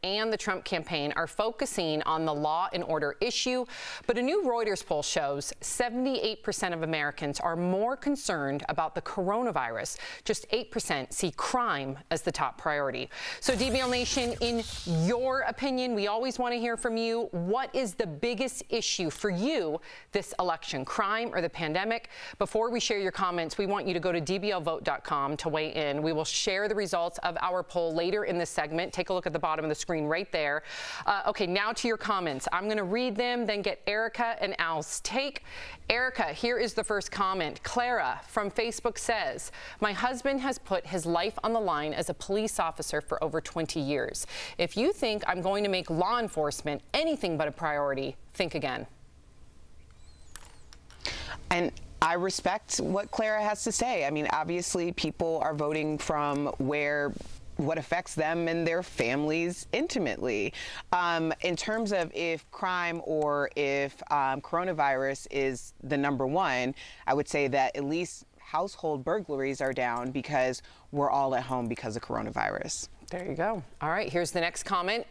and the Trump campaign are focusing on the law and order issue, but a new Reuters poll shows 78% of Americans are more concerned about the coronavirus. Just 8% see crime as the top priority. So DBL Nation, in your opinion, we always want to hear from you. What is the biggest issue for you this election, crime or the pandemic? Before we share your comments, we want you to go to dblvote.com to weigh in. We will share the results of our poll later in this segment. Take a look at the bottom of the screen right there. Okay, now to your comments. I'm going to read them, then get Erica and Al's take. Erica, here is the first comment. Clara from Facebook says, my husband has put his life on the line as a police officer for over 20 years. If you think I'm going to make law enforcement anything but a priority, think again. And I respect what Clara has to say. I mean, obviously, people are voting from what affects them and their families intimately. In terms of if crime or if coronavirus is the number one, I would say that at least household burglaries are down because we're all at home because of coronavirus. There you go. All right, here's the next comment.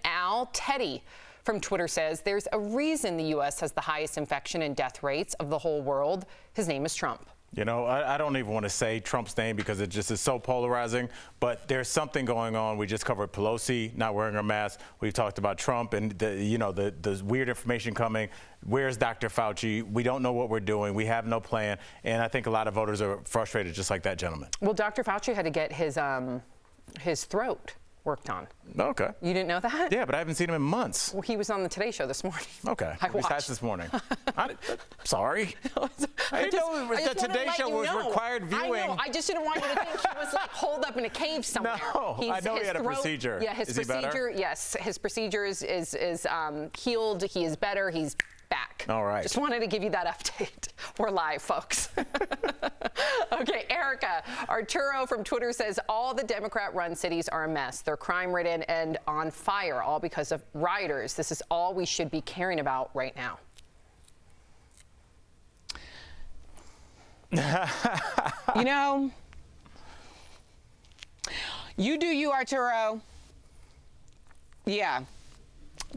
Teddy from Twitter says, there's a reason the U.S. has the highest infection and death rates of the whole world. His name is Trump. You know, I don't even want to say Trump's name because it just is so polarizing, but there's something going on. We just covered Pelosi not wearing her mask. We've talked about Trump and the weird information coming. Where's Dr. Fauci? We don't know what we're doing. We have no plan. And I think a lot of voters are frustrated just like that gentleman. Well, Dr. Fauci had to get his throat worked on. Okay. You didn't know that? Yeah, but I haven't seen him in months. Well, he was on the Today Show this morning. Okay. I watched. Besides this morning. Sorry. I didn't know the Today Show was required viewing. I know. I just didn't want you to think he was like holed up in a cave somewhere. No, I know he had a procedure. Yeah, his procedure. He better? Yes, his procedure is healed. He is better. He's back. All right. Just wanted to give you that update. We're live, folks. Okay, Erica. Arturo from Twitter says all the Democrat-run cities are a mess. They're crime-ridden and on fire, all because of rioters. This is all we should be caring about right now. You know, you do you, Arturo. Yeah.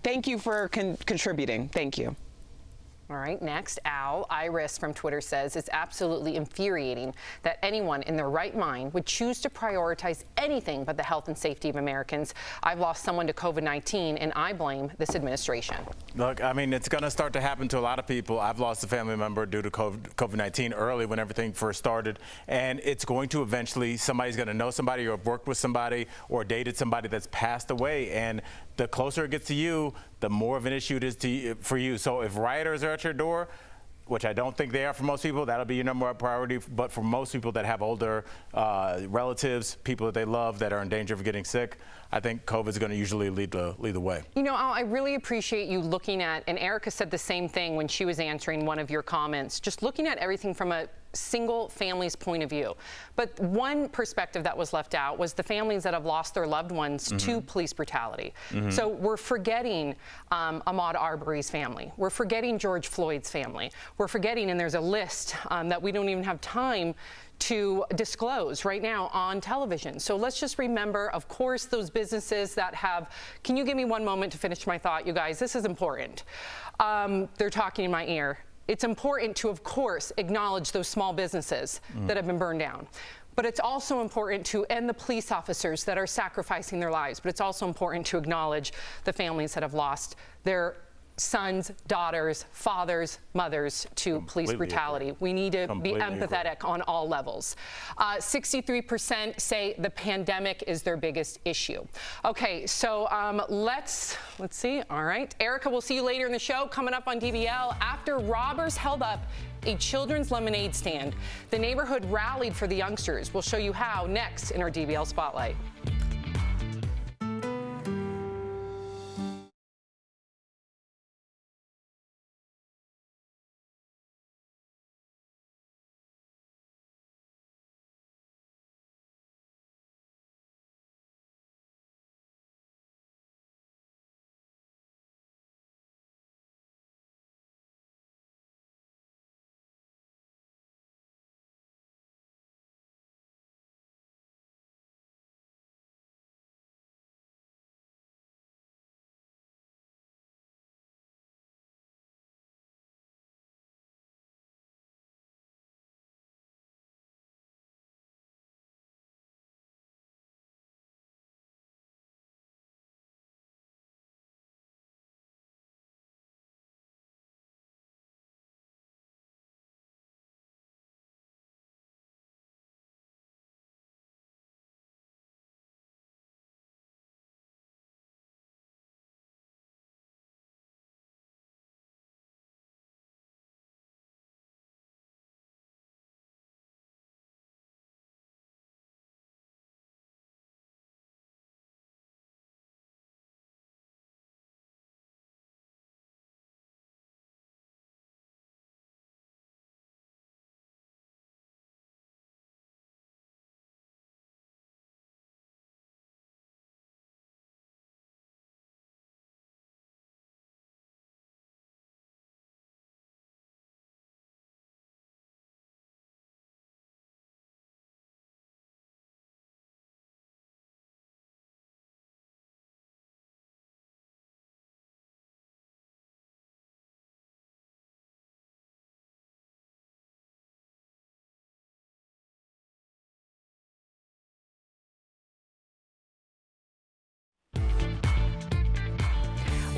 Thank you for contributing. Thank you. All right, next, Iris from Twitter says, it's absolutely infuriating that anyone in their right mind would choose to prioritize anything but the health and safety of Americans. I've lost someone to COVID-19, and I blame this administration. Look, I mean, it's going to start to happen to a lot of people. I've lost a family member due to COVID-19 early when everything first started, and it's going to eventually, somebody's going to know somebody or have worked with somebody or dated somebody that's passed away, and the closer it gets to you, the more of an issue it is for you. So if rioters are at your door, which I don't think they are for most people, that'll be your number one priority. But for most people that have older relatives, people that they love that are in danger of getting sick, I think COVID is going to usually lead the way. You know, Al, I really appreciate you looking at, and Erica said the same thing when she was answering one of your comments, just looking at everything from a single family's point of view. But one perspective that was left out was the families that have lost their loved ones to police brutality. So we're forgetting Ahmaud Arbery's family. We're forgetting George Floyd's family. We're forgetting, and there's a list that we don't even have time to disclose right now on television. So let's just remember, of course, those businesses that have, can you give me one moment to finish my thought, you guys? This is important. They're talking in my ear. It's important to, of course, acknowledge those small businesses that have been burned down. But it's also important to, and the police officers that are sacrificing their lives, but it's also important to acknowledge the families that have lost their sons, daughters, fathers, mothers to police brutality. We need to be empathetic on all levels. 63% say the pandemic is their biggest issue. Okay, so let's see. All right, Erica, we'll see you later in the show. Coming up on DBL, after robbers held up a children's lemonade stand, the neighborhood rallied for the youngsters. We'll show you how next in our DBL Spotlight.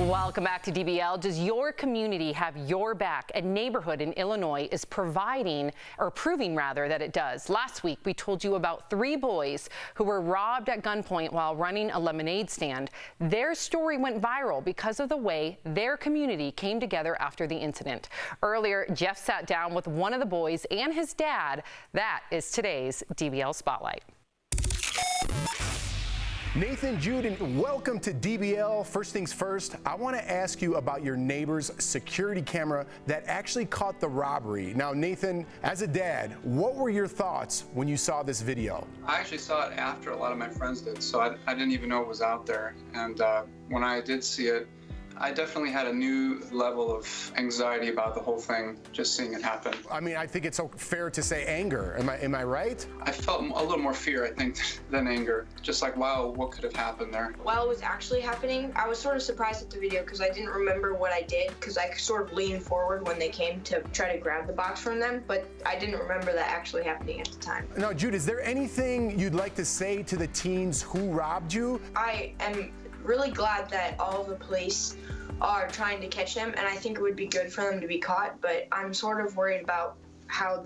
Welcome back to DBL. Does your community have your back? A neighborhood in Illinois is proving that it does. Last week, we told you about 3 boys who were robbed at gunpoint while running a lemonade stand. Their story went viral because of the way their community came together after the incident. Earlier, Jeff sat down with one of the boys and his dad. That is today's DBL Spotlight. Nathan, Jude, and welcome to DBL. First things first, I want to ask you about your neighbor's security camera that actually caught the robbery. Now, Nathan, as a dad, what were your thoughts when you saw this video? I actually saw it after a lot of my friends did, so I didn't even know it was out there. And when I did see it, I definitely had a new level of anxiety about the whole thing, just seeing it happen. I mean, I think it's so fair to say anger. Am I right? I felt a little more fear, I think, than anger. Just like, wow, what could have happened there? While it was actually happening, I was sort of surprised at the video because I didn't remember what I did because I sort of leaned forward when they came to try to grab the box from them, but I didn't remember that actually happening at the time. Now, Jude, is there anything you'd like to say to the teens who robbed you? I am really glad that all of the police are trying to catch them, and I think it would be good for them to be caught, but I'm sort of worried about how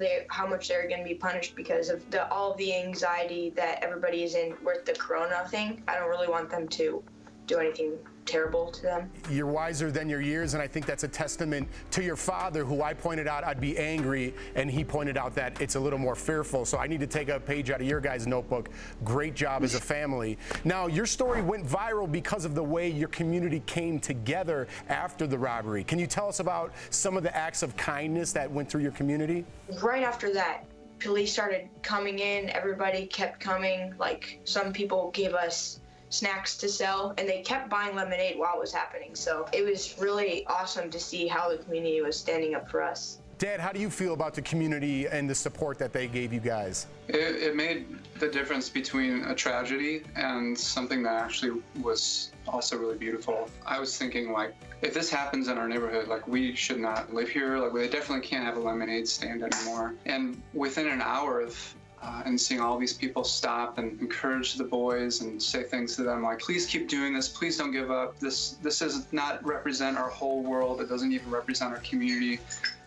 much they're going to be punished because of all the anxiety that everybody is in with the corona thing. I don't really want them to do anything terrible to them. You're wiser than your years, and I think that's a testament to your father, who I pointed out I'd be angry, and he pointed out that it's a little more fearful. So I need to take a page out of your guys' notebook. Great job as a family. Now, your story went viral because of the way your community came together after the robbery. Can you tell us about some of the acts of kindness that went through your community? Right after that, police started coming in. Everybody kept coming. Like, some people gave us snacks to sell, and they kept buying lemonade while it was happening. So it was really awesome to see how the community was standing up for us. Dad, how do you feel about the community and the support that they gave you guys? It made the difference between a tragedy and something that actually was also really beautiful. I was thinking, like, if this happens in our neighborhood, like, we should not live here. Like, we definitely can't have a lemonade stand anymore. And within an hour of and seeing all these people stop and encourage the boys and say things to them like, please keep doing this, please don't give up. This does not represent our whole world. It doesn't even represent our community.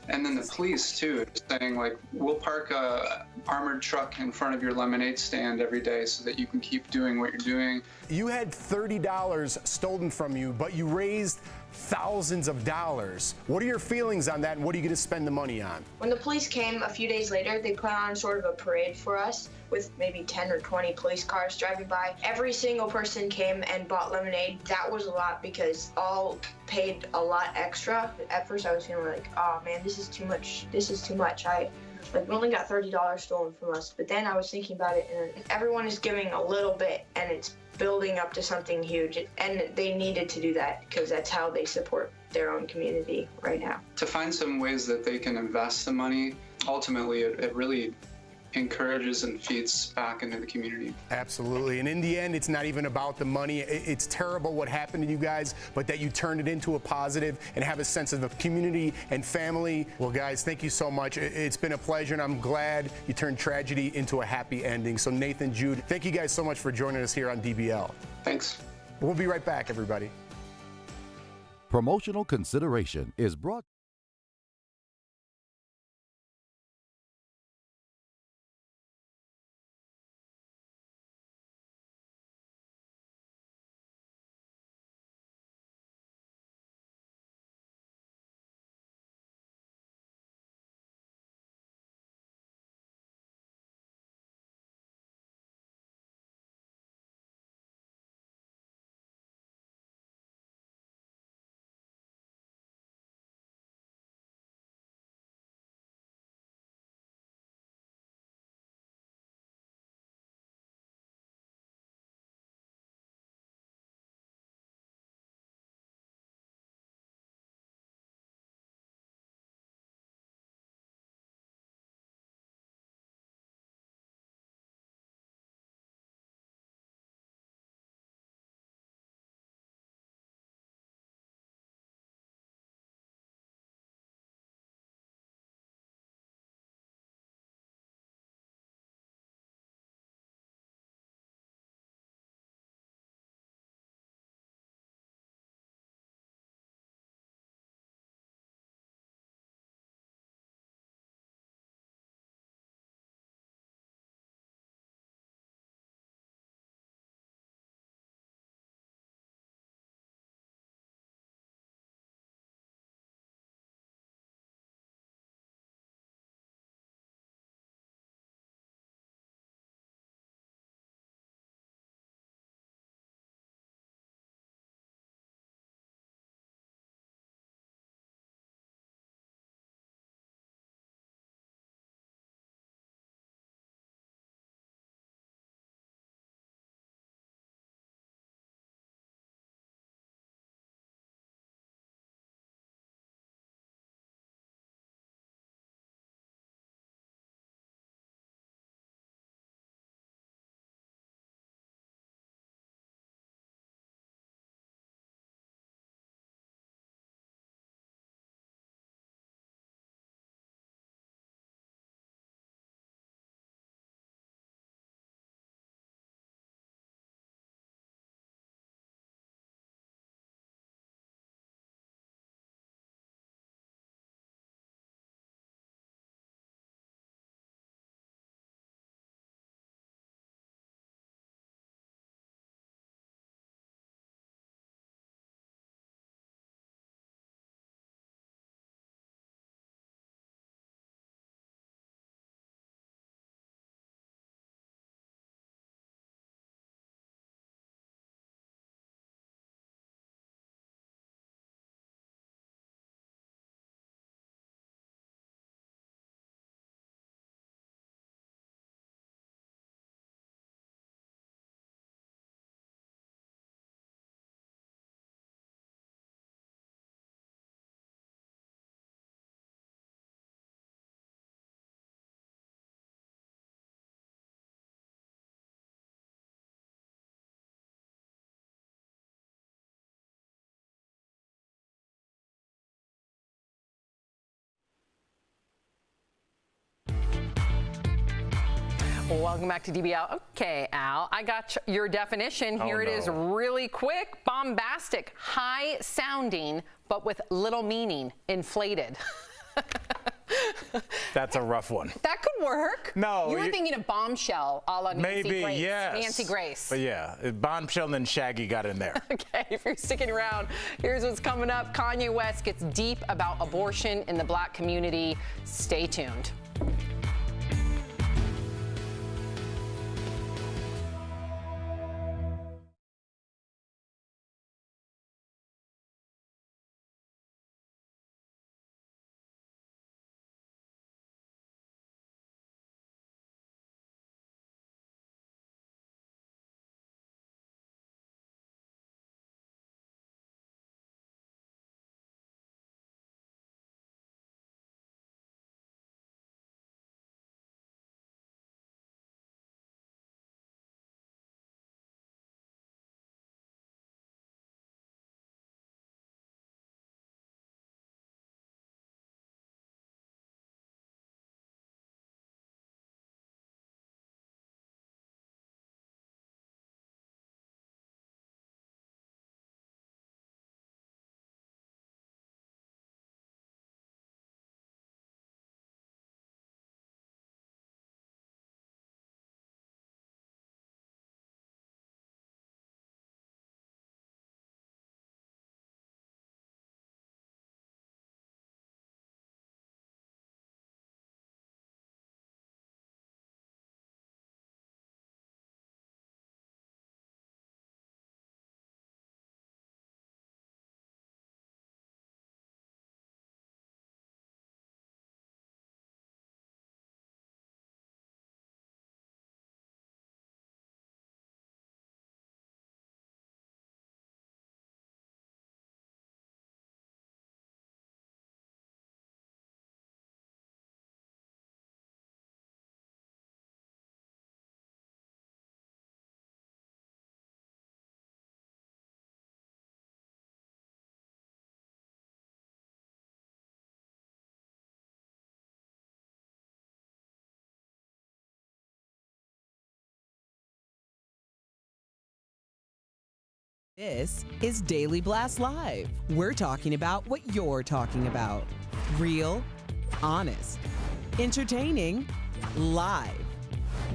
And then the police too, saying like, we'll park a armored truck in front of your lemonade stand every day so that you can keep doing what you're doing. You had $30 stolen from you, but you raised thousands of dollars. What are your feelings on that, and what are you going to spend the money on? When the police came a few days later, they put on sort of a parade for us with maybe 10 or 20 police cars driving by. Every single person came and bought lemonade. That was a lot because all paid a lot extra. At first I was feeling like, oh man, this is too much. This is too much. We only got $30 stolen from us. But then I was thinking about it, and everyone is giving a little bit, and it's building up to something huge. And they needed to do that because that's how they support their own community right now. To find some ways that they can invest the money, ultimately it really encourages and feeds back into the community. Absolutely. And in the end, it's not even about the money. It's terrible what happened to you guys, but that you turned it into a positive and have a sense of community and family. Well, guys, thank you so much. It's been a pleasure, and I'm glad you turned tragedy into a happy ending. So Nathan, Jude, thank you guys so much for joining us here on DBL. Thanks. We'll be right back, everybody. Promotional consideration is brought Welcome back to DBL. Okay, Al, I got your definition. Here it is, really quick, bombastic, high sounding, but with little meaning, inflated. That's a rough one. That could work. No. You were thinking of Bombshell a la Nancy Maybe, Grace. yes. Nancy Grace. But yeah, Bombshell and then Shaggy got in there. Okay, if you're sticking around, here's what's coming up. Kanye West gets deep about abortion in the black community. Stay tuned. This is Daily Blast Live. We're talking about what you're talking about. Real, honest, entertaining, live.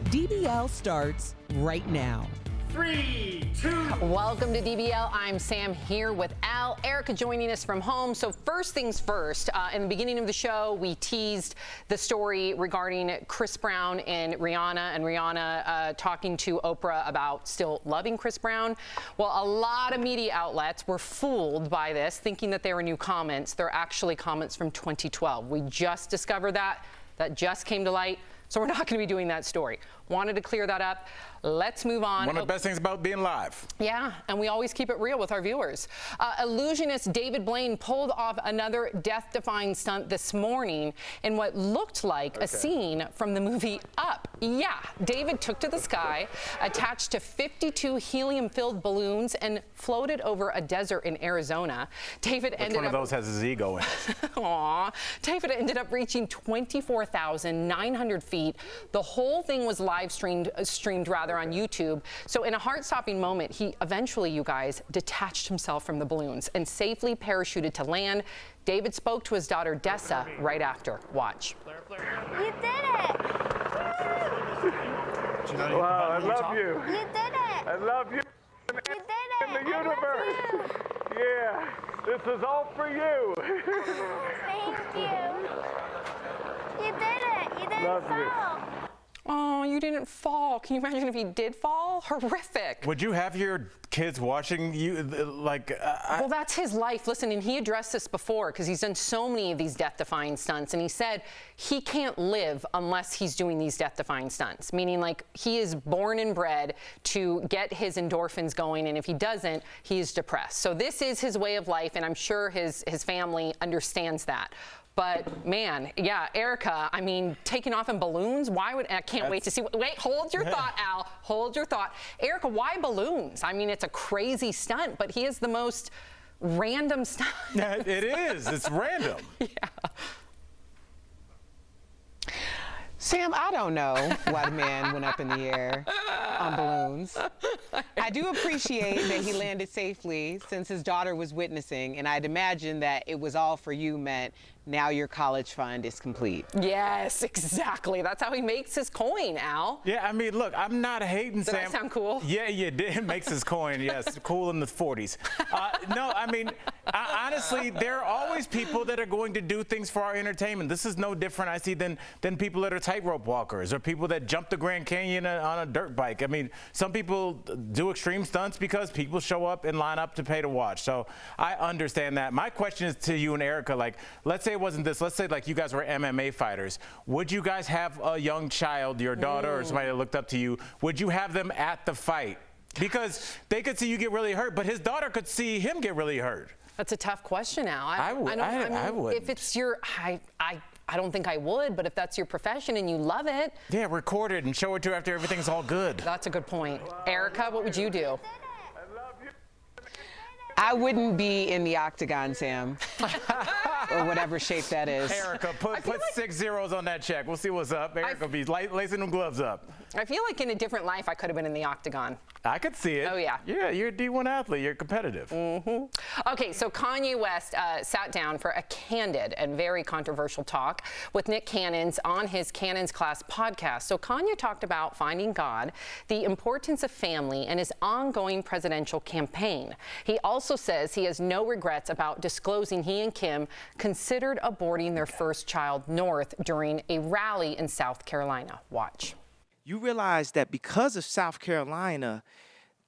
DBL starts right now. 3, 2. Welcome to DBL. I'm Sam here with Al. Erica joining us from home. So first things first, in the beginning of the show, we teased the story regarding Chris Brown and Rihanna talking to Oprah about still loving Chris Brown. Well, a lot of media outlets were fooled by this, thinking that they were new comments. They're actually comments from 2012. We just discovered that. That just came to light. So we're not going to be doing that story. Wanted to clear that up. Let's move on. One of the best things about being live. Yeah, and we always keep it real with our viewers. Illusionist David Blaine pulled off another death-defying stunt this morning in what looked like a scene from the movie Up. Yeah, David took to the sky, attached to 52 helium-filled balloons, and floated over a desert in Arizona. David Which ended one of those has his ego in it? Aw. David ended up reaching 24,900 feet. The whole thing was streamed on YouTube. So in a heart-stopping moment, he eventually, you guys, detached himself from the balloons and safely parachuted to land. David spoke to his daughter Dessa right after. Watch. You did it! Wow, I love you. You did it! I love you. You did it! In the universe. Yeah, this is all for you. Thank you. You did it! You didn't Love fall. you. Oh, you didn't fall. Can you imagine if he did fall? Horrific. Would you have your kids watching you Well, that's his life. Listen, and he addressed this before because he's done so many of these death-defying stunts, and he said he can't live unless he's doing these death-defying stunts, meaning like he is born and bred to get his endorphins going, and if he doesn't, he is depressed. So this is his way of life, and I'm sure his family understands that. But man, yeah, Erica, I mean, taking off in balloons, I can't wait to see. Wait, hold your thought, Al. Hold your thought. Erica, why balloons? I mean, it's a crazy stunt, but he is the most random stunt. It is. It's random. Yeah. Sam, I don't know why the man went up in the air on balloons. I do appreciate that he landed safely since his daughter was witnessing, and I'd imagine that it was all for you meant now your college fund is complete. Yes, exactly. That's how he makes his coin, Al. Yeah, I mean, look, I'm not hating Sam. Did that sound cool? Yeah, you did. Makes his coin, yes. Cool in the 40s. No, I mean, honestly, there are always people that are going to do things for our entertainment. This is no different, I see, than people that are tightrope walkers or people that jump the Grand Canyon on a dirt bike. I mean, some people do extreme stunts because people show up and line up to pay to watch. So I understand that. My question is to you and Erica, like, let's say it wasn't this. Let's say like you guys were MMA fighters. Would you guys have a young child, your daughter or somebody that looked up to you, would you have them at the fight? Because they could see you get really hurt, but his daughter could see him get really hurt. That's a tough question, Al. I would. If it's your, I don't think I would, but if that's your profession and you love it. Yeah, record it and show it to her after everything's all good. That's a good point. Erica, what would you do? I wouldn't be in the octagon, Sam, or whatever shape that is. Erica, put 6 zeros on that check. We'll see what's up. Erica will be lacing them gloves up. I feel like in a different life I could have been in the octagon. I could see it. Oh, yeah. Yeah, you're a D1 athlete. You're competitive. Mm-hmm. Okay, so Kanye West sat down for a candid and very controversial talk with Nick Cannon's on his Cannon's Class podcast. So Kanye talked about finding God, the importance of family, and his ongoing presidential campaign. He also says he has no regrets about disclosing he and Kim considered aborting their first child north during a rally in South Carolina. Watch. You realize that because of South Carolina,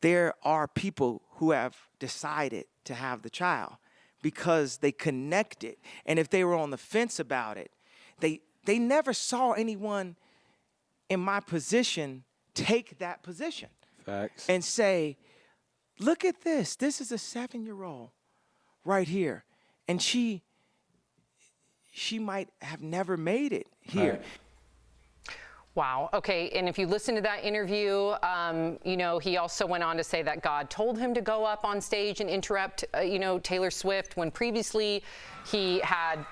there are people who have decided to have the child because they connected. And if they were on the fence about it, they never saw anyone in my position take that position. Facts. And say, look at this. This is a 7-year-old right here. And she might have never made it here. Right. Wow. Okay. And if you listen to that interview, you know, he also went on to say that God told him to go up on stage and interrupt, you know, Taylor Swift when previously he had,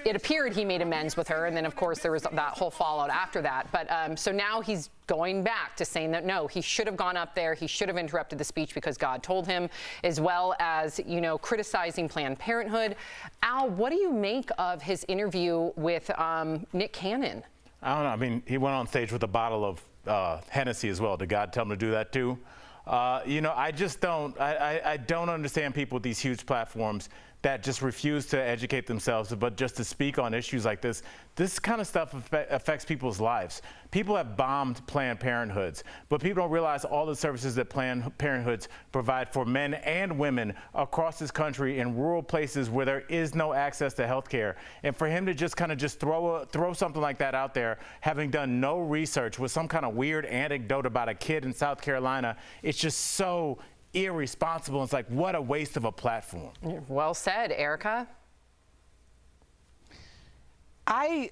it appeared he made amends with her. And then, of course, there was that whole fallout after that. But so now he's going back to saying that, no, he should have gone up there. He should have interrupted the speech because God told him, as well as, you know, criticizing Planned Parenthood. Al, what do you make of his interview with Nick Cannon? I don't know. I mean, he went on stage with a bottle of Hennessy as well. Did God tell him to do that too? You know, I just don't. I don't understand people with these huge platforms that just refuse to educate themselves, but just to speak on issues like this. This kind of stuff affects people's lives. People have bombed Planned Parenthoods, but people don't realize all the services that Planned Parenthoods provide for men and women across this country in rural places where there is no access to health care. And for him to just kind of just throw something like that out there, having done no research with some kind of weird anecdote about a kid in South Carolina, it's just so irresponsible. It's like, what a waste of a platform. Well said, Erica. I'm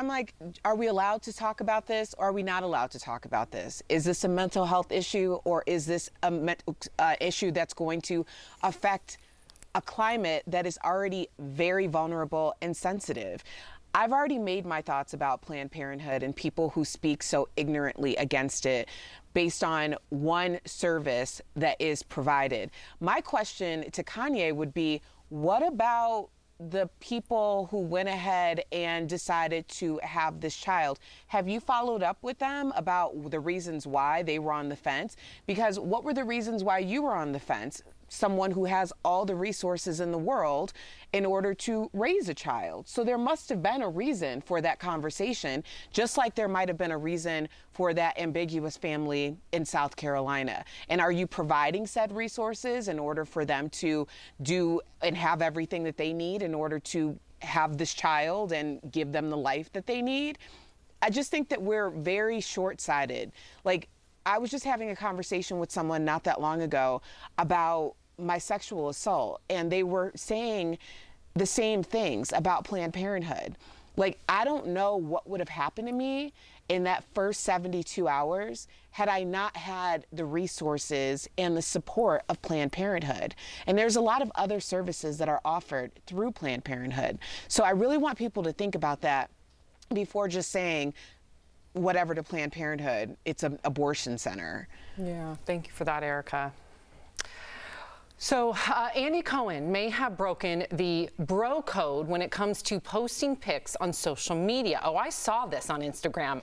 like, are we allowed to talk about this or are we not allowed to talk about this? Is this a mental health issue or is this a issue that's going to affect a climate that is already very vulnerable and sensitive? I've already made my thoughts about Planned Parenthood and people who speak so ignorantly against it based on one service that is provided. My question to Kanye would be, what about the people who went ahead and decided to have this child? Have you followed up with them about the reasons why they were on the fence? Because what were the reasons why you were on the fence? Someone who has all the resources in the world in order to raise a child. So there must have been a reason for that conversation, just like there might have been a reason for that ambiguous family in South Carolina. And are you providing said resources in order for them to do and have everything that they need in order to have this child and give them the life that they need? I just think that we're very short-sighted. Like, I was just having a conversation with someone not that long ago about my sexual assault, and they were saying the same things about Planned Parenthood. Like, I don't know what would have happened to me in that first 72 hours had I not had the resources and the support of Planned Parenthood. And there's a lot of other services that are offered through Planned Parenthood. So I really want people to think about that before just saying whatever to Planned Parenthood. It's an abortion center. Yeah, thank you for that, Erica. So Andy Cohen may have broken the bro code when it comes to posting pics on social media. Oh, I saw this on Instagram.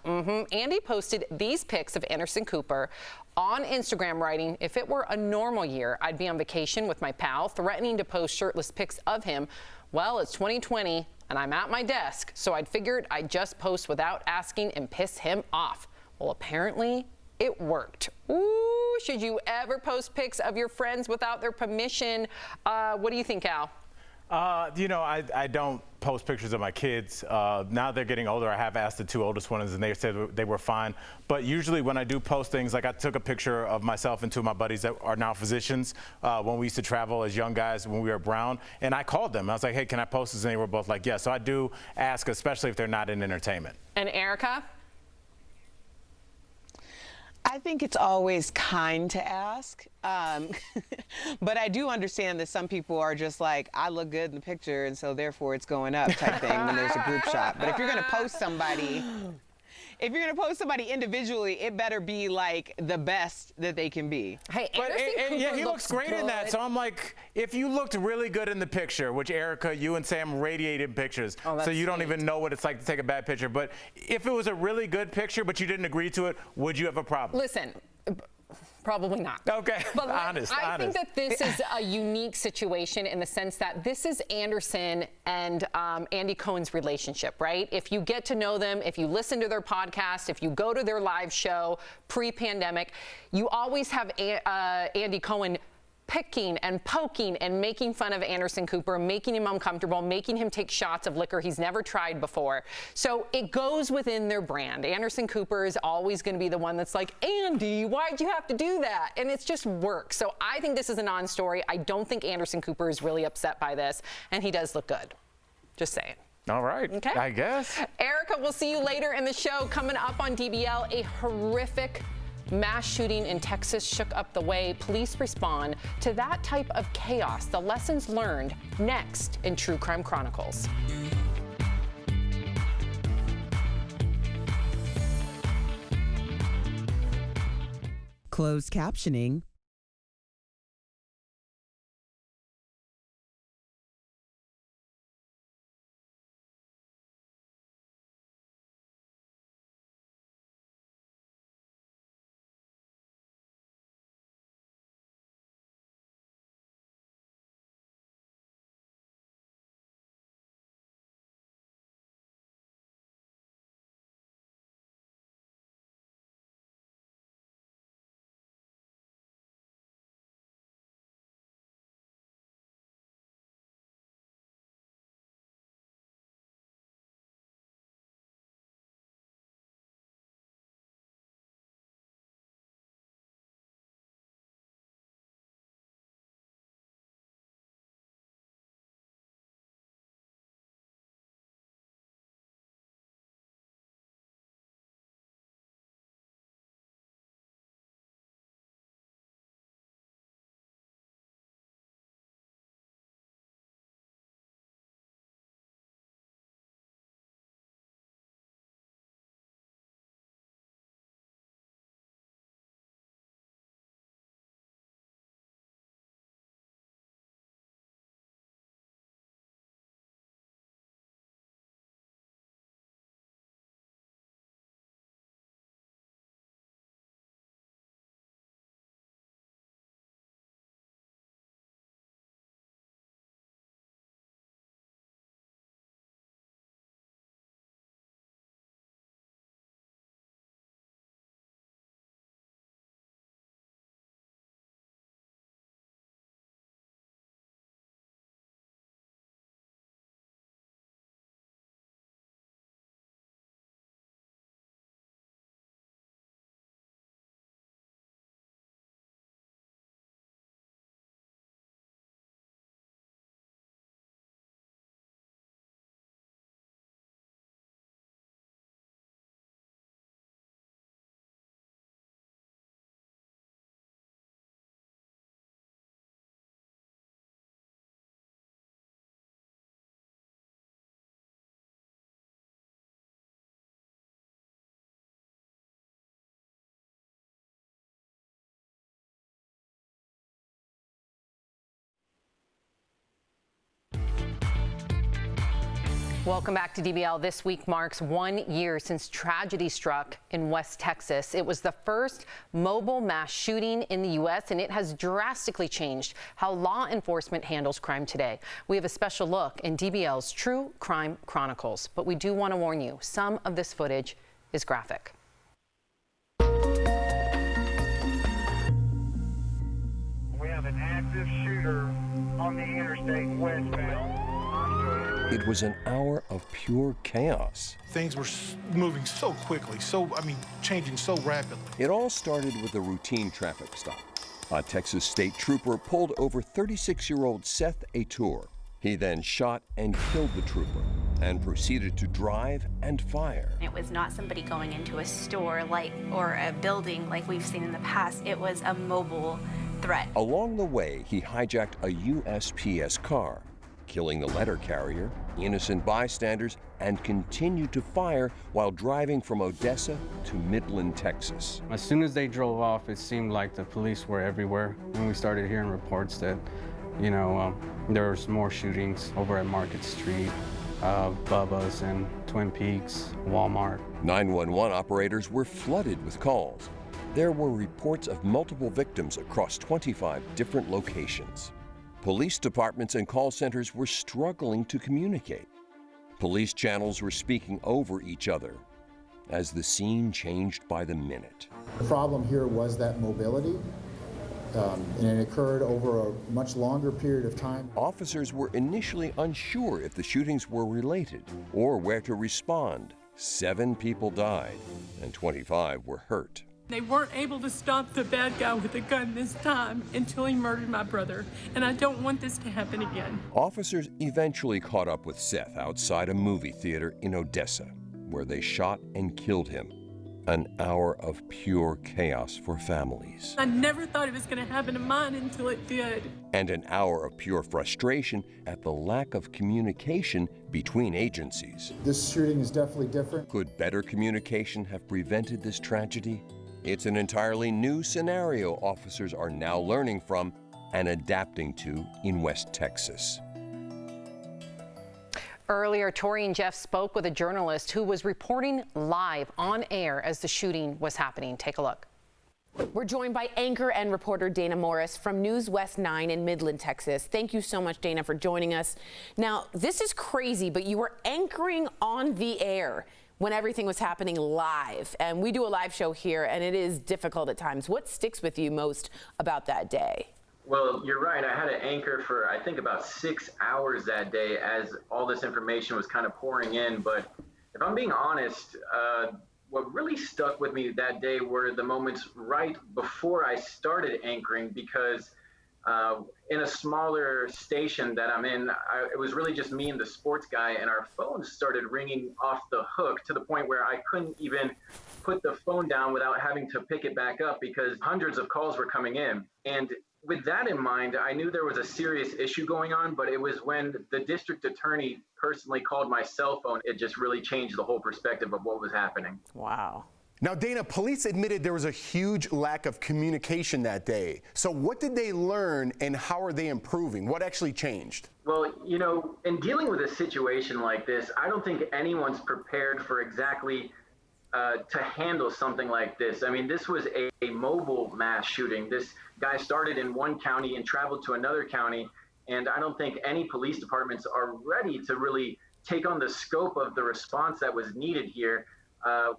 Andy posted these pics of Anderson Cooper on Instagram, writing, "If it were a normal year, I'd be on vacation with my pal," threatening to post shirtless pics of him. Well, it's 2020 and I'm at my desk, so I'd figured I'd just post without asking and piss him off. Well, apparently it worked. Ooh, should you ever post pics of your friends without their permission? What do you think, Al? You know, I don't post pictures of my kids. Now they're getting older. I have asked the two oldest ones, and they said they were fine. But usually when I do post things, like I took a picture of myself and two of my buddies that are now physicians when we used to travel as young guys when we were at Brown, and I called them. I was like, hey, can I post this? And they were both like, yes. So I do ask, especially if they're not in entertainment. And Erica? I think it's always kind to ask, but I do understand that some people are just like, I look good in the picture, and so therefore it's going up type thing when there's a group shot. But if you're gonna post somebody, individually, it better be like the best that they can be. Hey, yeah, he looks great in that. So I'm like, if you looked really good in the picture, which Erica, you and Sam radiated pictures, so you don't even know what it's like to take a bad picture. But if it was a really good picture, but you didn't agree to it, would you have a problem? Listen. Probably not. Okay, but honest. I think that this is a unique situation in the sense that this is Anderson and Andy Cohen's relationship, right? If you get to know them, if you listen to their podcast, if you go to their live show pre-pandemic, you always have Andy Cohen picking and poking and making fun of Anderson Cooper, making him uncomfortable, making him take shots of liquor he's never tried before. So it goes within their brand. Anderson Cooper is always going to be the one that's like, Andy, why'd you have to do that? And it's just work. So I think this is a non-story. I don't think Anderson Cooper is really upset by this, and he does look good. Just saying. All right, okay. I guess. Erica, we'll see you later in the show. Coming up on DBL, a horrific mass shooting in Texas shook up the way police respond to that type of chaos. The lessons learned next in True Crime Chronicles. Closed captioning Welcome back to DBL. This week marks 1 year since tragedy struck in West Texas. It was the first mobile mass shooting in the U.S., and it has drastically changed how law enforcement handles crime today. We have a special look in DBL's True Crime Chronicles, but we do want to warn you, some of this footage is graphic. We have an active shooter on the interstate westbound. It was an hour of pure chaos. Things were moving so quickly, changing so rapidly. It all started with a routine traffic stop. A Texas state trooper pulled over 36-year-old Seth Atour. He then shot and killed the trooper and proceeded to drive and fire. It was not somebody going into a store or a building like we've seen in the past. It was a mobile threat. Along the way, he hijacked a USPS car, killing the letter carrier, innocent bystanders, and continued to fire while driving from Odessa to Midland, Texas. As soon as they drove off, it seemed like the police were everywhere, and we started hearing reports that, there was more shootings over at Market Street, Bubba's and Twin Peaks, Walmart. 911 operators were flooded with calls. There were reports of multiple victims across 25 different locations. Police departments and call centers were struggling to communicate. Police channels were speaking over each other as the scene changed by the minute. The problem here was that mobility, and it occurred over a much longer period of time. Officers were initially unsure if the shootings were related or where to respond. 7 people died and 25 were hurt. They weren't able to stop the bad guy with a gun this time until he murdered my brother, and I don't want this to happen again. Officers eventually caught up with Seth outside a movie theater in Odessa, where they shot and killed him. An hour of pure chaos for families. I never thought it was going to happen to mine until it did. And an hour of pure frustration at the lack of communication between agencies. This shooting is definitely different. Could better communication have prevented this tragedy? It's an entirely new scenario officers are now learning from and adapting to in West Texas. Earlier, Tori and Jeff spoke with a journalist who was reporting live on air as the shooting was happening. Take a look. We're joined by anchor and reporter Dana Morris from News West 9 in Midland, Texas. Thank you so much, Dana, for joining us. Now, this is crazy, but you were anchoring on the air when everything was happening live. And we do a live show here, and it is difficult at times. What sticks with you most about that day? Well, you're right. I had to anchor for, I think, about 6 hours that day as all this information was kind of pouring in. But if I'm being honest, what really stuck with me that day were the moments right before I started anchoring, because in a smaller station that I'm in, it was really just me and the sports guy, and our phones started ringing off the hook to the point where I couldn't even put the phone down without having to pick it back up because hundreds of calls were coming in. And with that in mind, I knew there was a serious issue going on, but it was when the district attorney personally called my cell phone, it just really changed the whole perspective of what was happening. Wow. Now, Dana, police admitted there was a huge lack of communication that day. So what did they learn and how are they improving? What actually changed? Well, in dealing with a situation like this, I don't think anyone's prepared for exactly to handle something like this. I mean, this was a mobile mass shooting. This guy started in one county and traveled to another county, and I don't think any police departments are ready to really take on the scope of the response that was needed here.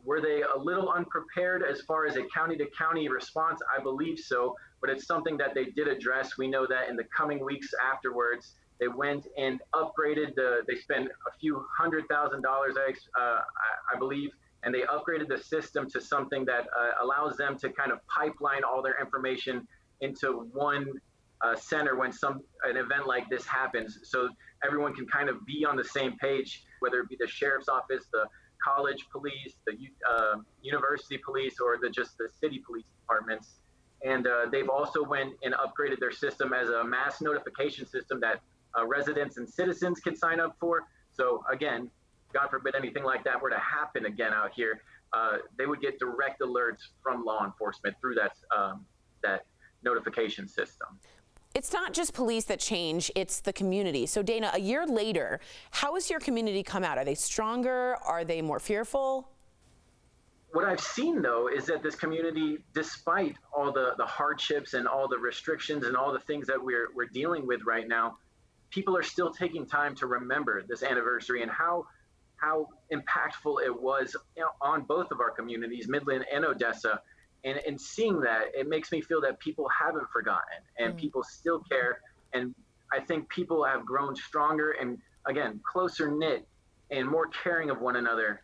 Were they a little unprepared as far as a county-to-county response? I believe so, but it's something that they did address. We know that in the coming weeks afterwards, they went and upgraded they spent a few $100,000, I believe, and they upgraded the system to something that allows them to kind of pipeline all their information into one center when an event like this happens, so everyone can kind of be on the same page, whether it be the sheriff's office, the college police, the university police, or just the city police departments. And they've also went and upgraded their system as a mass notification system that residents and citizens can sign up for. So again, God forbid anything like that were to happen again out here, they would get direct alerts from law enforcement through that notification system. It's not just police that change, it's the community. So Dana, a year later, how has your community come out? Are they stronger? Are they more fearful? What I've seen, though, is that this community, despite all the hardships and all the restrictions and all the things that we're dealing with right now, people are still taking time to remember this anniversary and how impactful it was, on both of our communities, Midland and Odessa. And seeing that, it makes me feel that people haven't forgotten and people still care. And I think people have grown stronger and, again, closer knit and more caring of one another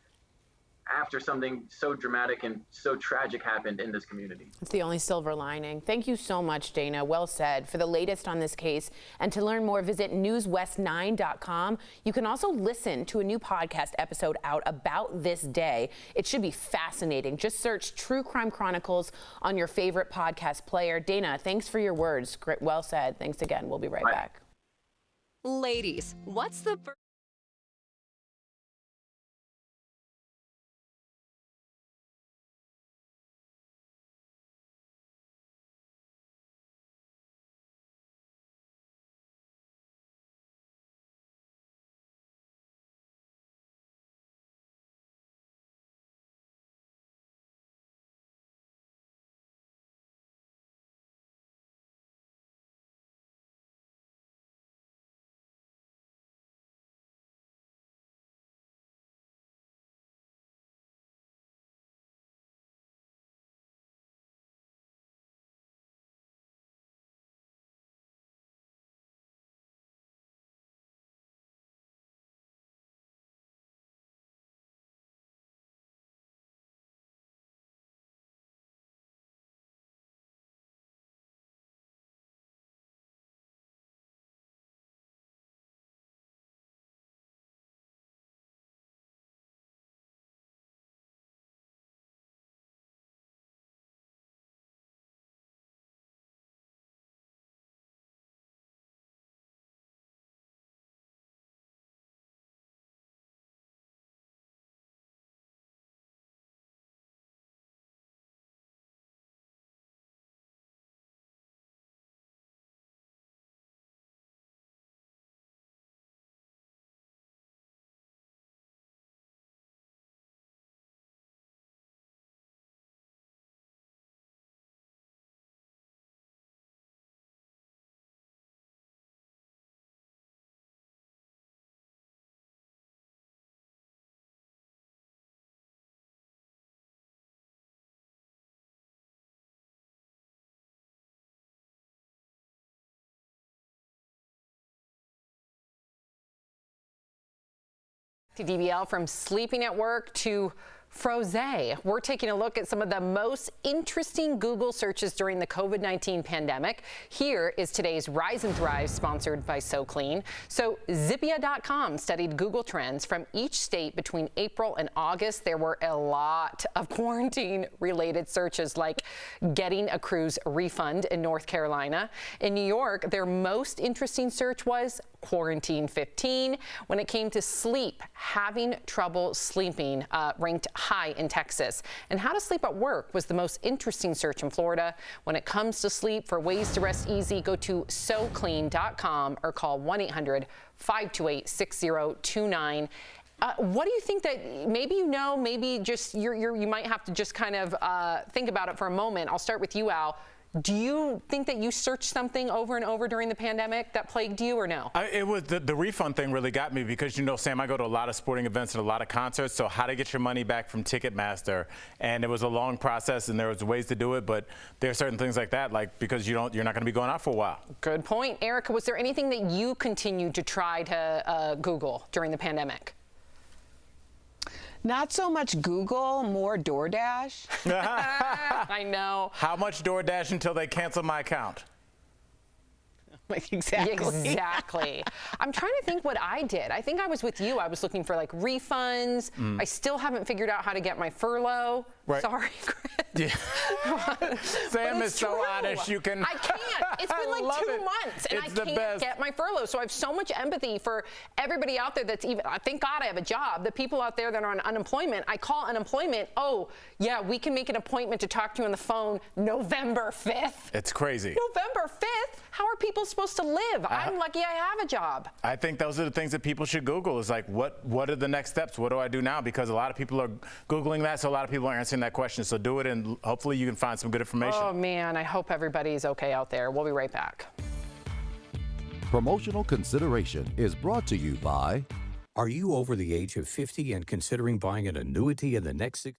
after something so dramatic and so tragic happened in this community. It's the only silver lining. Thank you so much, Dana. Well said. For the latest on this case and to learn more, visit newswest9.com. You can also listen to a new podcast episode out about this day. It should be fascinating. Just search True Crime Chronicles on your favorite podcast player. Dana, thanks for your words. Great. Well said. Thanks again. We'll be right back. Ladies, what's the DBL from sleeping at work to Frosé. We're taking a look at some of the most interesting Google searches during the COVID-19 pandemic. Here is today's Rise and Thrive, sponsored by SoClean. So Zippia.com studied Google trends from each state between April and August. There were a lot of quarantine-related searches, like getting a cruise refund in North Carolina. In New York, their most interesting search was quarantine 15. When it came to sleep, having trouble sleeping ranked high in Texas. And how to sleep at work was the most interesting search in Florida. When it comes to sleep, for ways to rest easy, go to SoClean.com or call 1-800-528-6029. What do you think that maybe maybe just you might have to just kind of think about it for a moment. I'll start with you, Al. Do you think that you searched something over and over during the pandemic that plagued you, or no? It was the refund thing really got me because, Sam, I go to a lot of sporting events and a lot of concerts. So how to get your money back from Ticketmaster, and it was a long process, and there was ways to do it, but there are certain things like that, because you're not going to be going out for a while. Good point, Erica. Was there anything that you continued to try to Google during the pandemic? Not so much Google, more DoorDash. I know. How much DoorDash until they cancel my account? Exactly. I'm trying to think what I did. I think I was with you. I was looking for refunds. I still haven't figured out how to get my furlough. Right. Sorry, Chris. Yeah. Sam is so honest. You can. I can't. It's been like 2 months, and It's I the can't best. get my furlough. So I have so much empathy for everybody out there that's even. Thank God I have a job. The people out there that are on unemployment, I call unemployment. Oh, yeah, we can make an appointment to talk to you on the phone November 5th. It's crazy. November 5th? How are people supposed to live? I'm lucky I have a job. I think those are the things that people should Google. Is like, what are the next steps? What do I do now? Because a lot of people are Googling that, so a lot of people are answering that question. So do it, and hopefully you can find some good information. Oh, man, I hope everybody's okay out there. We'll be right back. Promotional consideration is brought to you by... Are you over the age of 50 and considering buying an annuity in the next 6?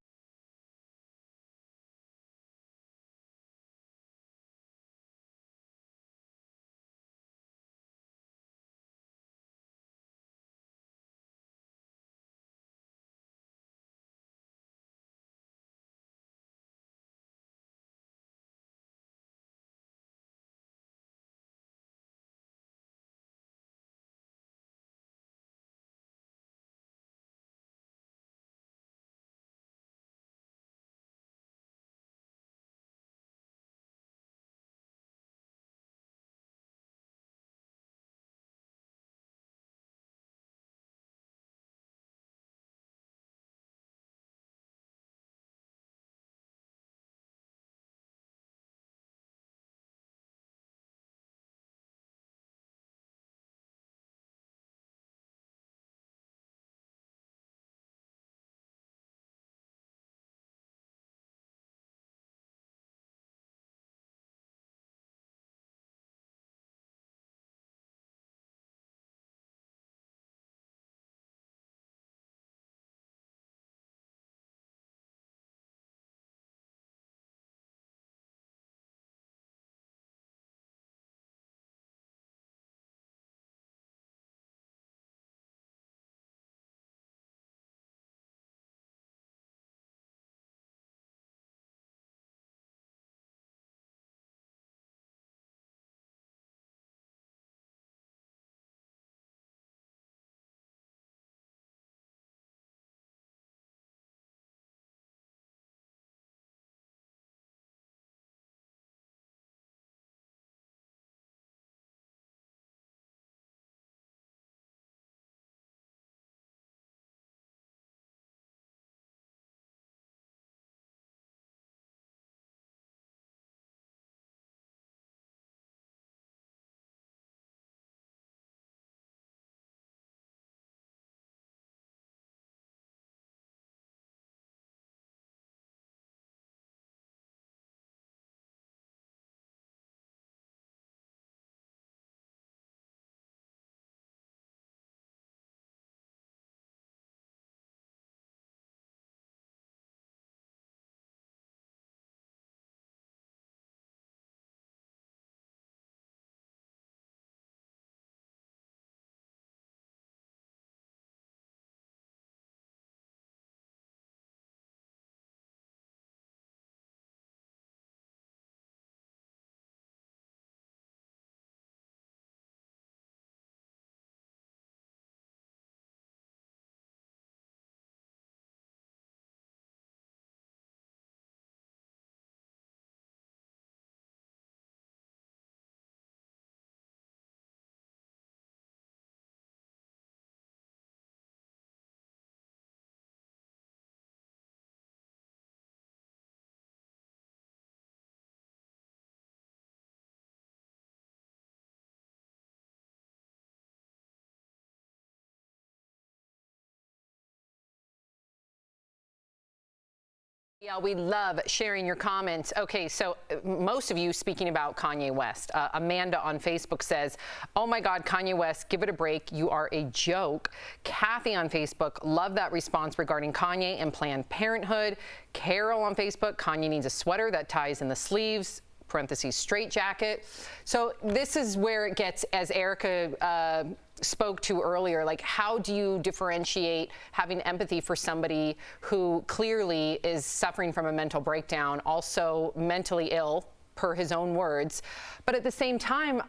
Yeah, we love sharing your comments. Okay, so most of you speaking about Kanye West. Amanda on Facebook says, oh my God, Kanye West, give it a break. You are a joke. Kathy on Facebook, love that response regarding Kanye and Planned Parenthood. Carol on Facebook, Kanye needs a sweater that ties in the sleeves, parentheses, straight jacket. So this is where it gets, as Erica spoke to earlier, like how do you differentiate having empathy for somebody who clearly is suffering from a mental breakdown, also mentally ill, per his own words. But at the same time,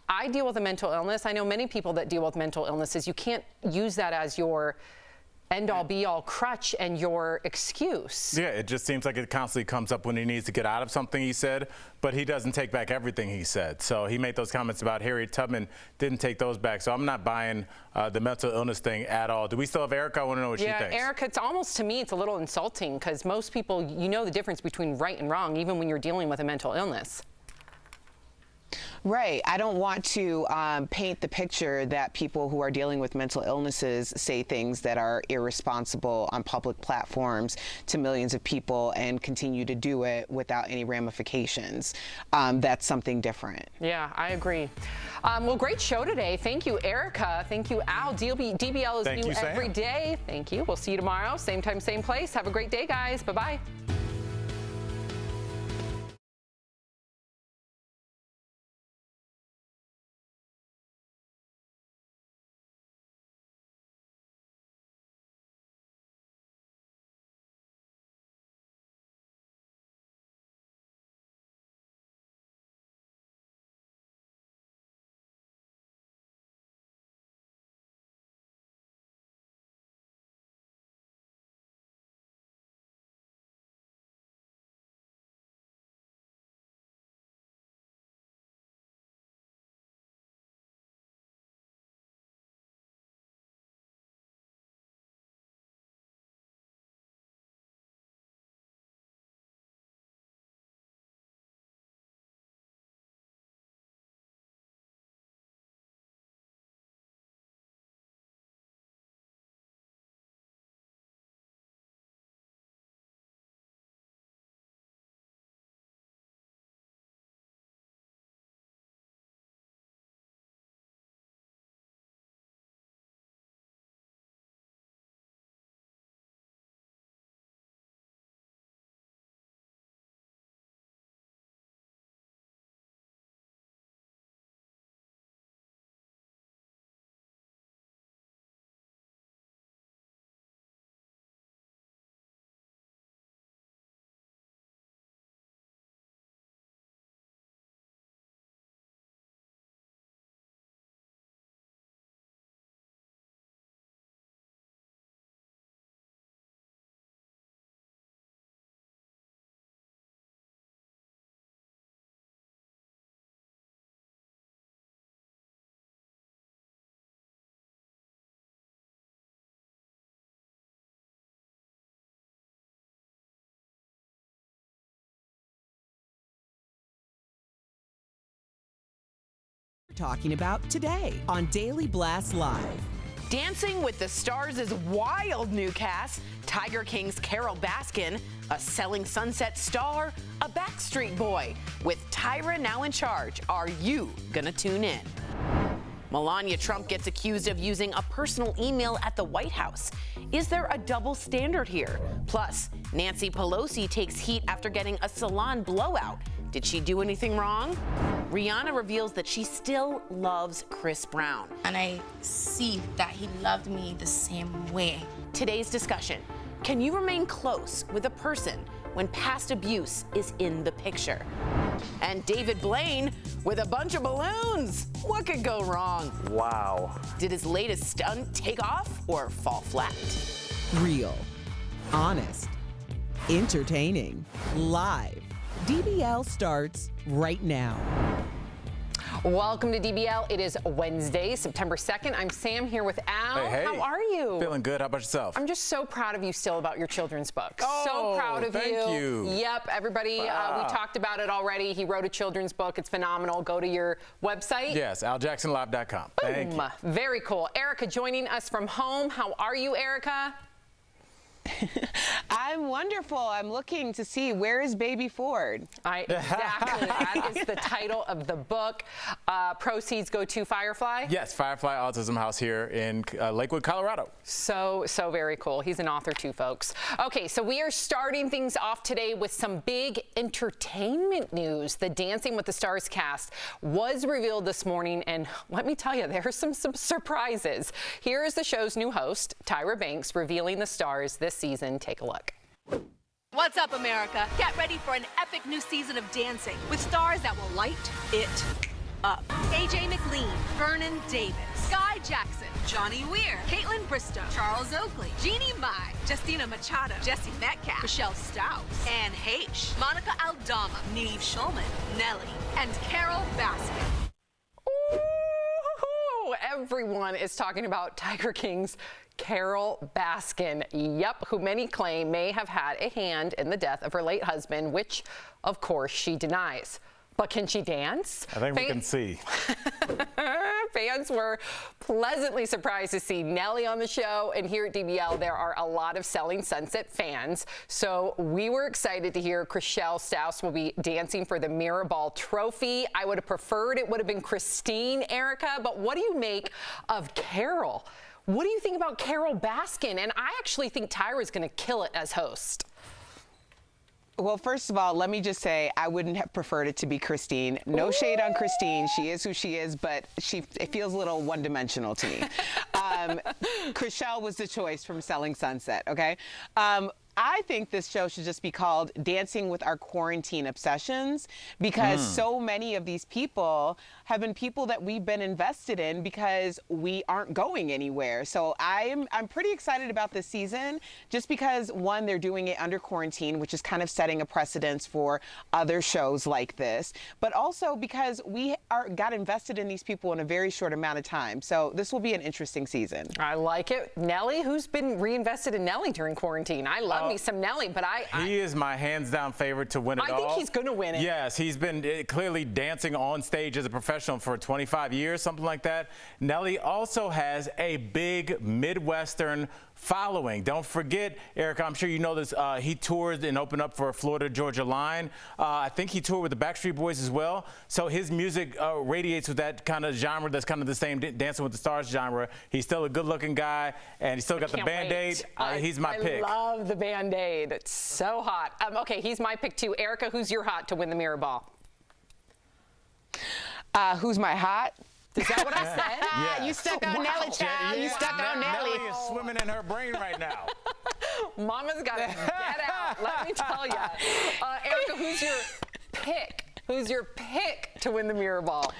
I deal with a mental illness. I know many people that deal with mental illnesses. You can't use that as your end-all be-all crutch and your excuse. Yeah, it just seems like it constantly comes up when he needs to get out of something he said, but he doesn't take back everything he said. So he made those comments about Harriet Tubman, didn't take those back. So I'm not buying the mental illness thing at all. Do we still have Erica? I want to know what she thinks. Yeah, Erica, it's almost, to me, it's a little insulting because most people, you know the difference between right and wrong, even when you're dealing with a mental illness. Right. I don't want to paint the picture that people who are dealing with mental illnesses say things that are irresponsible on public platforms to millions of people and continue to do it without any ramifications. That's something different. Yeah, I agree. Well, great show today. Thank you, Erica. Thank you, Al. DBL is new every day. Thank you. We'll see you tomorrow. Same time, same place. Have a great day, guys. Bye-bye. Talking about today on Daily Blast Live. Dancing with the Stars' wild new cast, Tiger King's Carol Baskin, a Selling Sunset star, a Backstreet Boy. With Tyra now in charge, are you gonna tune in? Melania Trump gets accused of using a personal email at the White House. Is there a double standard here? Plus, Nancy Pelosi takes heat after getting a salon blowout. Did she do anything wrong? Rihanna reveals that she still loves Chris Brown. And I see that he loved me the same way. Today's discussion: can you remain close with a person when past abuse is in the picture? And David Blaine with a bunch of balloons. What could go wrong? Wow. Did his latest stunt take off or fall flat? Real, honest, entertaining, live. DBL starts right now. Welcome to DBL. It is Wednesday, September 2nd. I'm Sam here with Al. Hey. How are you? Feeling good. How about yourself? I'm just so proud of you still about your children's book. Oh, so proud of thank you. Yep, everybody, we talked about it already. He wrote a children's book. It's phenomenal. Go to your website. Yes, aljacksonlive.com. Thank you. Very cool. Erica joining us from home. How are you, Erica? I'm wonderful. I'm looking to see, where is Baby Ford? Exactly. That is the title of the book. Proceeds go to Firefly? Yes, Firefly Autism House here in Lakewood, Colorado. So very cool. He's an author too, folks. Okay, so we are starting things off today with some big entertainment news. The Dancing with the Stars cast was revealed this morning, and let me tell you, there are some surprises. Here is the show's new host, Tyra Banks, revealing the stars this season. Take a look. What's up, America? Get ready for an epic new season of Dancing with stars that will light it up. AJ McLean, Vernon Davis, Sky Jackson, Johnny Weir, Caitlin Bristow, Charles Oakley, Jeannie Mai, Justina Machado, Jesse Metcalf, Michelle Strauss, Anne Heche, Monica Aldama, Neve Schulman, Nelly, and Carol Baskin. Ooh, everyone is talking about Tiger King's Carol Baskin, who many claim may have had a hand in the death of her late husband, which, of course, she denies. But can she dance? I think we can see. Fans were pleasantly surprised to see Nelly on the show, and here at DBL there are a lot of Selling Sunset fans. So we were excited to hear Chrishell Stause will be dancing for the Mirrorball Trophy. I would have preferred it would have been Christine, Erica, but what do you make of Carol? What do you think about Carol Baskin? And I actually think Tyra's going to kill it as host. Well, first of all, let me just say I wouldn't have preferred it to be Christine. No shade on Christine. She is who she is, but it feels a little one-dimensional to me. Chrishell was the choice from Selling Sunset, okay? I think this show should just be called Dancing with Our Quarantine Obsessions, because so many of these people have been people that we've been invested in because we aren't going anywhere. So I'm pretty excited about this season, just because, one, they're doing it under quarantine, which is kind of setting a precedence for other shows like this, but also because we got invested in these people in a very short amount of time. So this will be an interesting season. I like it. Nelly, who's been reinvested in Nelly during quarantine? I love me some Nelly, but he is my hands-down favorite to win it all. I think he's going to win it. Yes, he's been clearly dancing on stage as a professional for 25 years, something like that. Nelly also has a big Midwestern following. Don't forget, Erica, I'm sure you know this, he toured and opened up for Florida Georgia Line. I think he toured with the Backstreet Boys as well. So his music radiates with that kind of genre that's kind of the same Dancing with the Stars genre. He's still a good-looking guy, and he's still got the Band-Aid. He's my pick. I love the Band-Aid. It's so hot. Okay, he's my pick too. Erica, who's your hot to win the Mirrorball? Who's my hot? Is that what I said? Yeah. You stuck on Nelly, child. You stuck on Nelly. Nelly is swimming in her brain right now. Mama's got to get out. Let me tell you. Erica, who's your pick? Who's your pick to win the Mirrorball?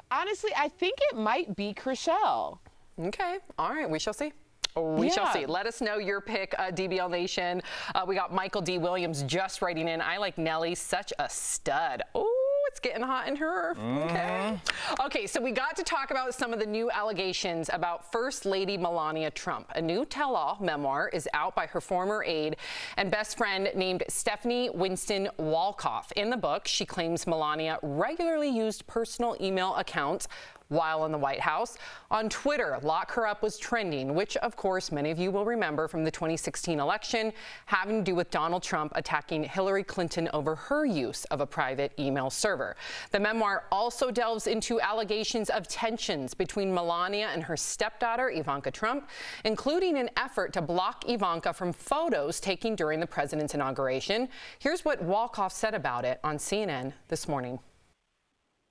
Honestly, I think it might be Chrishell. Okay. All right. We shall see. We shall see. Let us know your pick, DBL Nation. We got Michael D. Williams just writing in. I like Nelly, such a stud. Oh, it's getting hot in her. Okay, so we got to talk about some of the new allegations about First Lady Melania Trump. A new tell-all memoir is out by her former aide and best friend named Stephanie Winston Walkoff. In the book, she claims Melania regularly used personal email accounts while in the White House. On Twitter, Lock Her Up was trending, which of course many of you will remember from the 2016 election, having to do with Donald Trump attacking Hillary Clinton over her use of a private email server. The memoir also delves into allegations of tensions between Melania and her stepdaughter, Ivanka Trump, including an effort to block Ivanka from photos taken during the president's inauguration. Here's what Walkoff said about it on CNN this morning.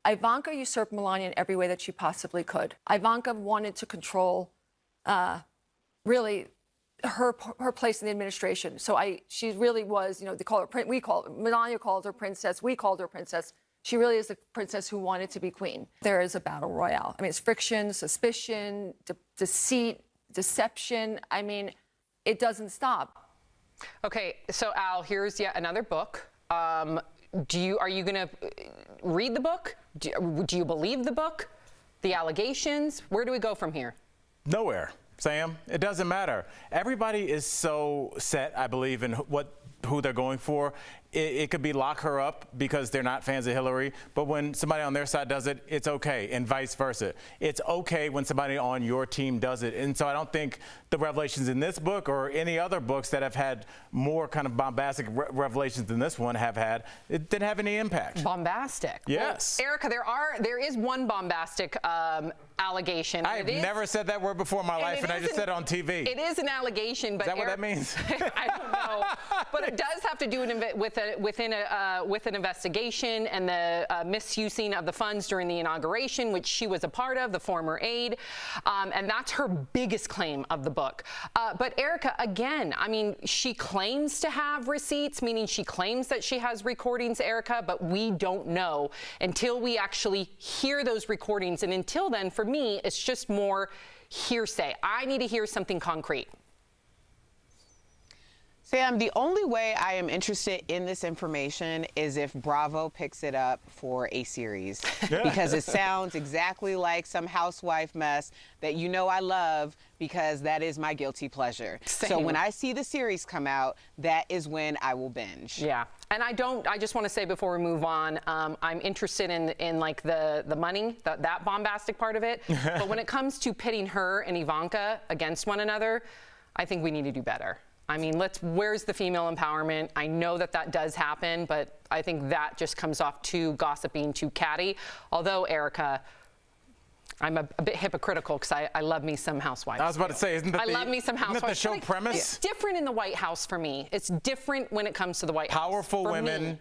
Ivanka usurped Melania in every way that she possibly could. Ivanka wanted to control, really, her place in the administration. So she really was, they call her, Melania called her princess, we called her princess. She really is the princess who wanted to be queen. There is a battle royale. I mean, it's friction, suspicion, deceit, deception. I mean, it doesn't stop. Okay, so Al, here's yet another book. Are you going to read the book? Do you believe the book? The allegations? Where do we go from here? Nowhere, Sam. It doesn't matter. Everybody is so set, I believe, in who they're going for. It could be Lock Her Up because they're not fans of Hillary, but when somebody on their side does it, it's okay, and vice versa. It's okay when somebody on your team does it. And so I don't think the revelations in this book or any other books that have had more kind of bombastic revelations than this one have had, it didn't have any impact. Bombastic? Yes. Well, Erica, there is one bombastic allegation. I've never said that word before in my life, and I just said it on TV. It is an allegation, but is that what that means? I don't know. But it does have to do with within an investigation and the misusing of the funds during the inauguration, which she was a part of, the former aide, and that's her biggest claim of the book. But Erica, again, I mean, she claims to have receipts, meaning she claims that she has recordings, Erica, but we don't know until we actually hear those recordings. And until then, for me, it's just more hearsay. I need to hear something concrete. Sam, the only way I am interested in this information is if Bravo picks it up for a series, because it sounds exactly like some housewife mess that you know I love, because that is my guilty pleasure. Same. So when I see the series come out, that is when I will binge. Yeah. And I just want to say before we move on, I'm interested in like the money, that bombastic part of it. But when it comes to pitting her and Ivanka against one another, I think we need to do better. I mean, where's the female empowerment? I know that does happen, but I think that just comes off too gossiping, too catty. Although, Erica, I'm a bit hypocritical because I love me some housewives. I was about to say, isn't that love me some housewives. Isn't that the show premise? It's different in the White House for me. It's different when it comes to the White House. Powerful women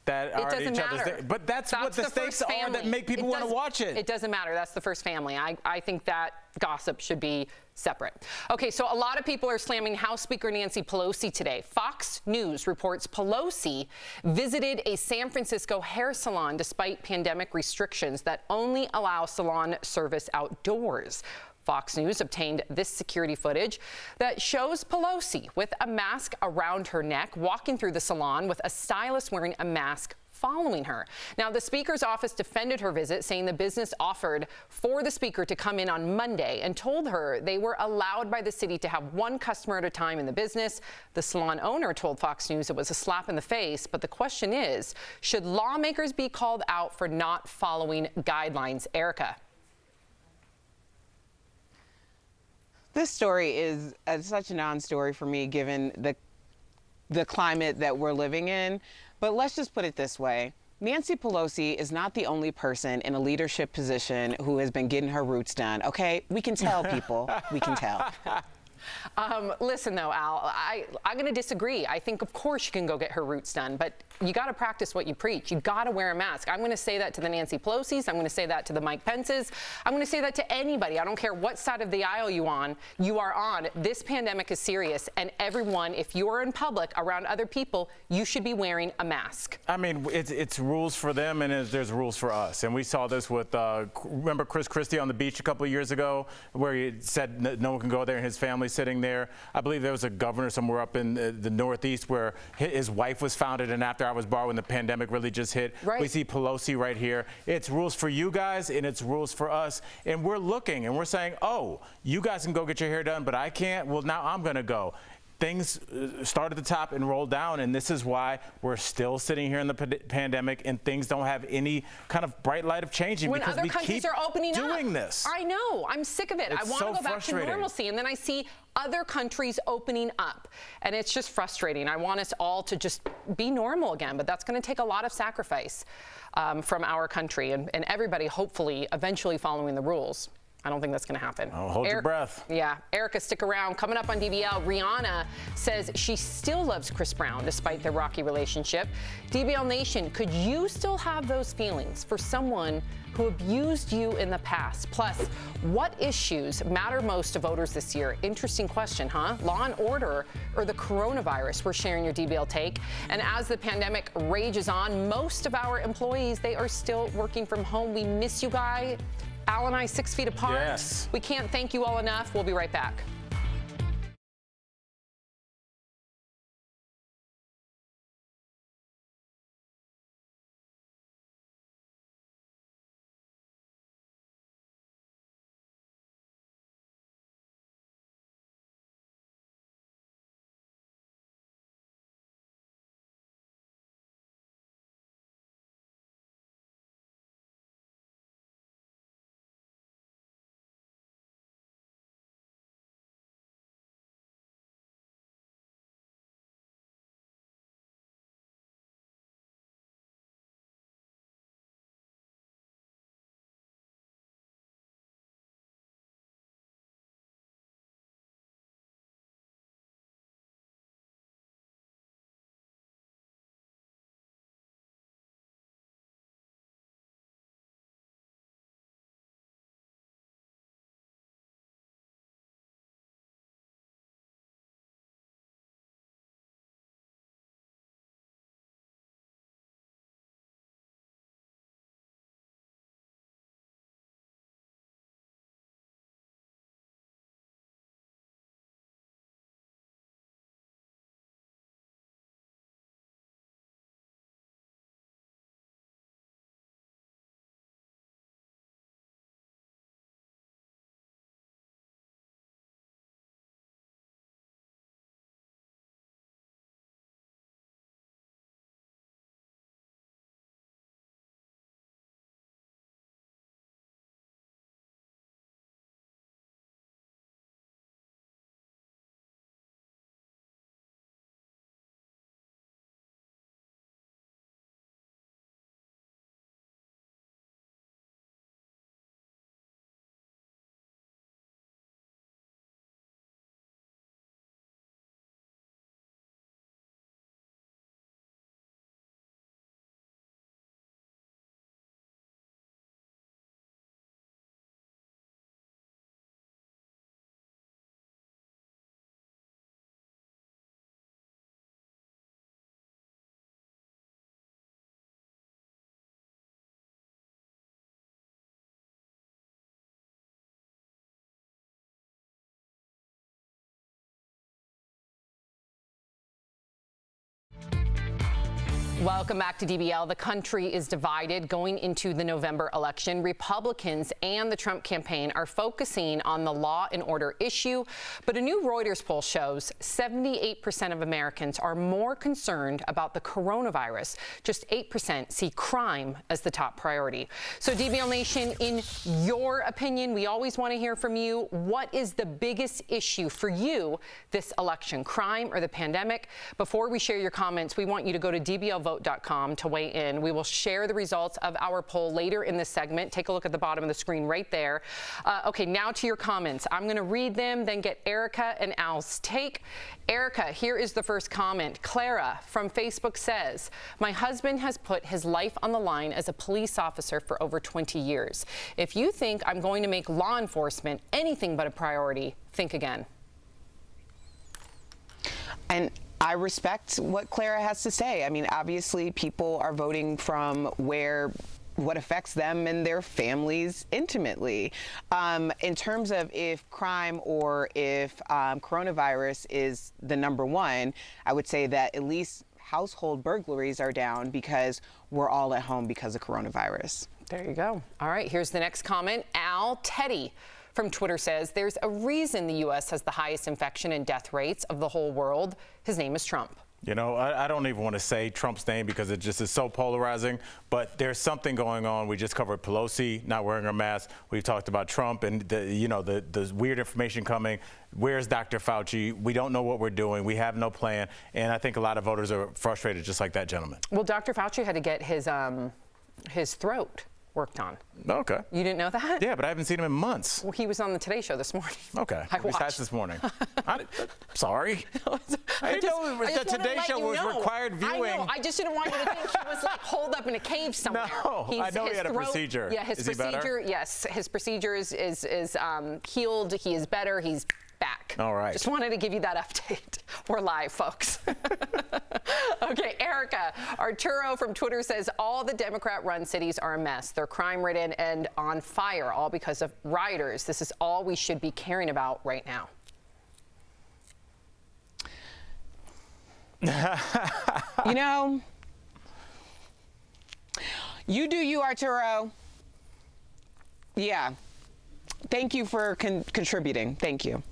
that are at each other's. But that's what the stakes are that make people want to watch it. It doesn't matter. That's the first family. I think that gossip should be separate. Okay, so a lot of people are slamming House Speaker Nancy Pelosi today. Fox News reports Pelosi visited a San Francisco hair salon despite pandemic restrictions that only allow salon service outdoors. Fox News obtained this security footage that shows Pelosi with a mask around her neck walking through the salon with a stylist wearing a mask following her. Now, the Speaker's office defended her visit, saying the business offered for the Speaker to come in on Monday and told her they were allowed by the city to have one customer at a time in the business. The salon owner told Fox News it was a slap in the face, but the question is, should lawmakers be called out for not following guidelines? Erica. This story is such a non-story for me, given the climate that we're living in. But let's just put it this way. Nancy Pelosi is not the only person in a leadership position who has been getting her roots done. Okay, we can tell, people. We can tell. Listen, though, Al, I'm going to disagree. I think, of course, you can go get her roots done, but you got to practice what you preach. You got to wear a mask. I'm going to say that to the Nancy Pelosi's. I'm going to say that to the Mike Pence's. I'm going to say that to anybody. I don't care what side of the aisle you are on. This pandemic is serious, and everyone, if you're in public around other people, you should be wearing a mask. I mean, it's rules for them, and there's rules for us. And we saw this with, remember Chris Christie on the beach a couple of years ago, where he said no one can go there, and his family sitting there. I believe there was a governor somewhere up in the Northeast where his wife was found in an after-hours bar when the pandemic really just hit. Right. We see Pelosi right here. It's rules for you guys and it's rules for us. And we're looking and we're saying, oh, you guys can go get your hair done, but I can't. Well, now I'm going to go. Things start at the top and roll down, and this is why we're still sitting here in the pandemic and things don't have any kind of bright light of changing, when because other we countries keep are opening doing up. this. I know. I'm sick of it. It's I want so to go back to frustrating. normalcy, and then I see other countries opening up, and it's just frustrating. I want us all to just be normal again, but that's going to take a lot of sacrifice from our country and everybody hopefully eventually following the rules. I don't think that's going to happen. Oh, hold your breath. Yeah. Erica, stick around. Coming up on DBL, Rihanna says she still loves Chris Brown despite their rocky relationship. DBL Nation, could you still have those feelings for someone who abused you in the past? Plus, what issues matter most to voters this year? Interesting question, huh? Law and order or the coronavirus? We're sharing your DBL take. And as the pandemic rages on, most of our employees, they are still working from home. We miss you guys. Al and I 6 feet apart. Yes. We can't thank you all enough. We'll be right back. Welcome back to DBL. The country is divided going into the November election. Republicans and the Trump campaign are focusing on the law and order issue, but a new Reuters poll shows 78% of Americans are more concerned about the coronavirus. Just 8% see crime as the top priority. So DBL Nation, in your opinion, we always want to hear from you. What is the biggest issue for you this election, crime or the pandemic? Before we share your comments, we want you to go to DBLvote.com to weigh in. We will share the results of our poll later in this segment. Take a look at the bottom of the screen right there. Okay, now to your comments. I'm going to read them, then get Erica and Al's take. Erica, here is the first comment. Clara from Facebook says, my husband has put his life on the line as a police officer for over 20 years. If you think I'm going to make law enforcement anything but a priority, think again. And I respect what Clara has to say. I mean, obviously, people are voting from what affects them and their families intimately. In terms of if crime or if coronavirus is the number one, I would say that at least household burglaries are down because we're all at home because of coronavirus. There you go. All right, here's the next comment. Teddy from Twitter says, there's a reason the U.S. has the highest infection and death rates of the whole world. His name is Trump. You know, I don't even want to say Trump's name because it just is so polarizing, but there's something going on. We just covered Pelosi not wearing her mask. We've talked about Trump and the weird information coming. Where's Dr. Fauci? We don't know what we're doing. We have no plan. And I think a lot of voters are frustrated just like that gentleman. Well, Dr. Fauci had to get his throat worked on. Okay. You didn't know that? Yeah, but I haven't seen him in months. Well, he was on the Today Show this morning. Okay. Besides this morning. Sorry. I didn't know the Today Show was required viewing. I know. I just didn't want you to think he was like holed up in a cave somewhere. No, I know he had a procedure. Yeah, his procedure. Yes, his procedure is healed. He is better. He's back. All right. Just wanted to give you that update. We're live, folks. Okay, Erica, Arturo from Twitter says all the Democrat-run cities are a mess. They're crime-ridden and on fire, all because of rioters. This is all we should be caring about right now. You know, you do you, Arturo. Yeah. Thank you for contributing. Thank you.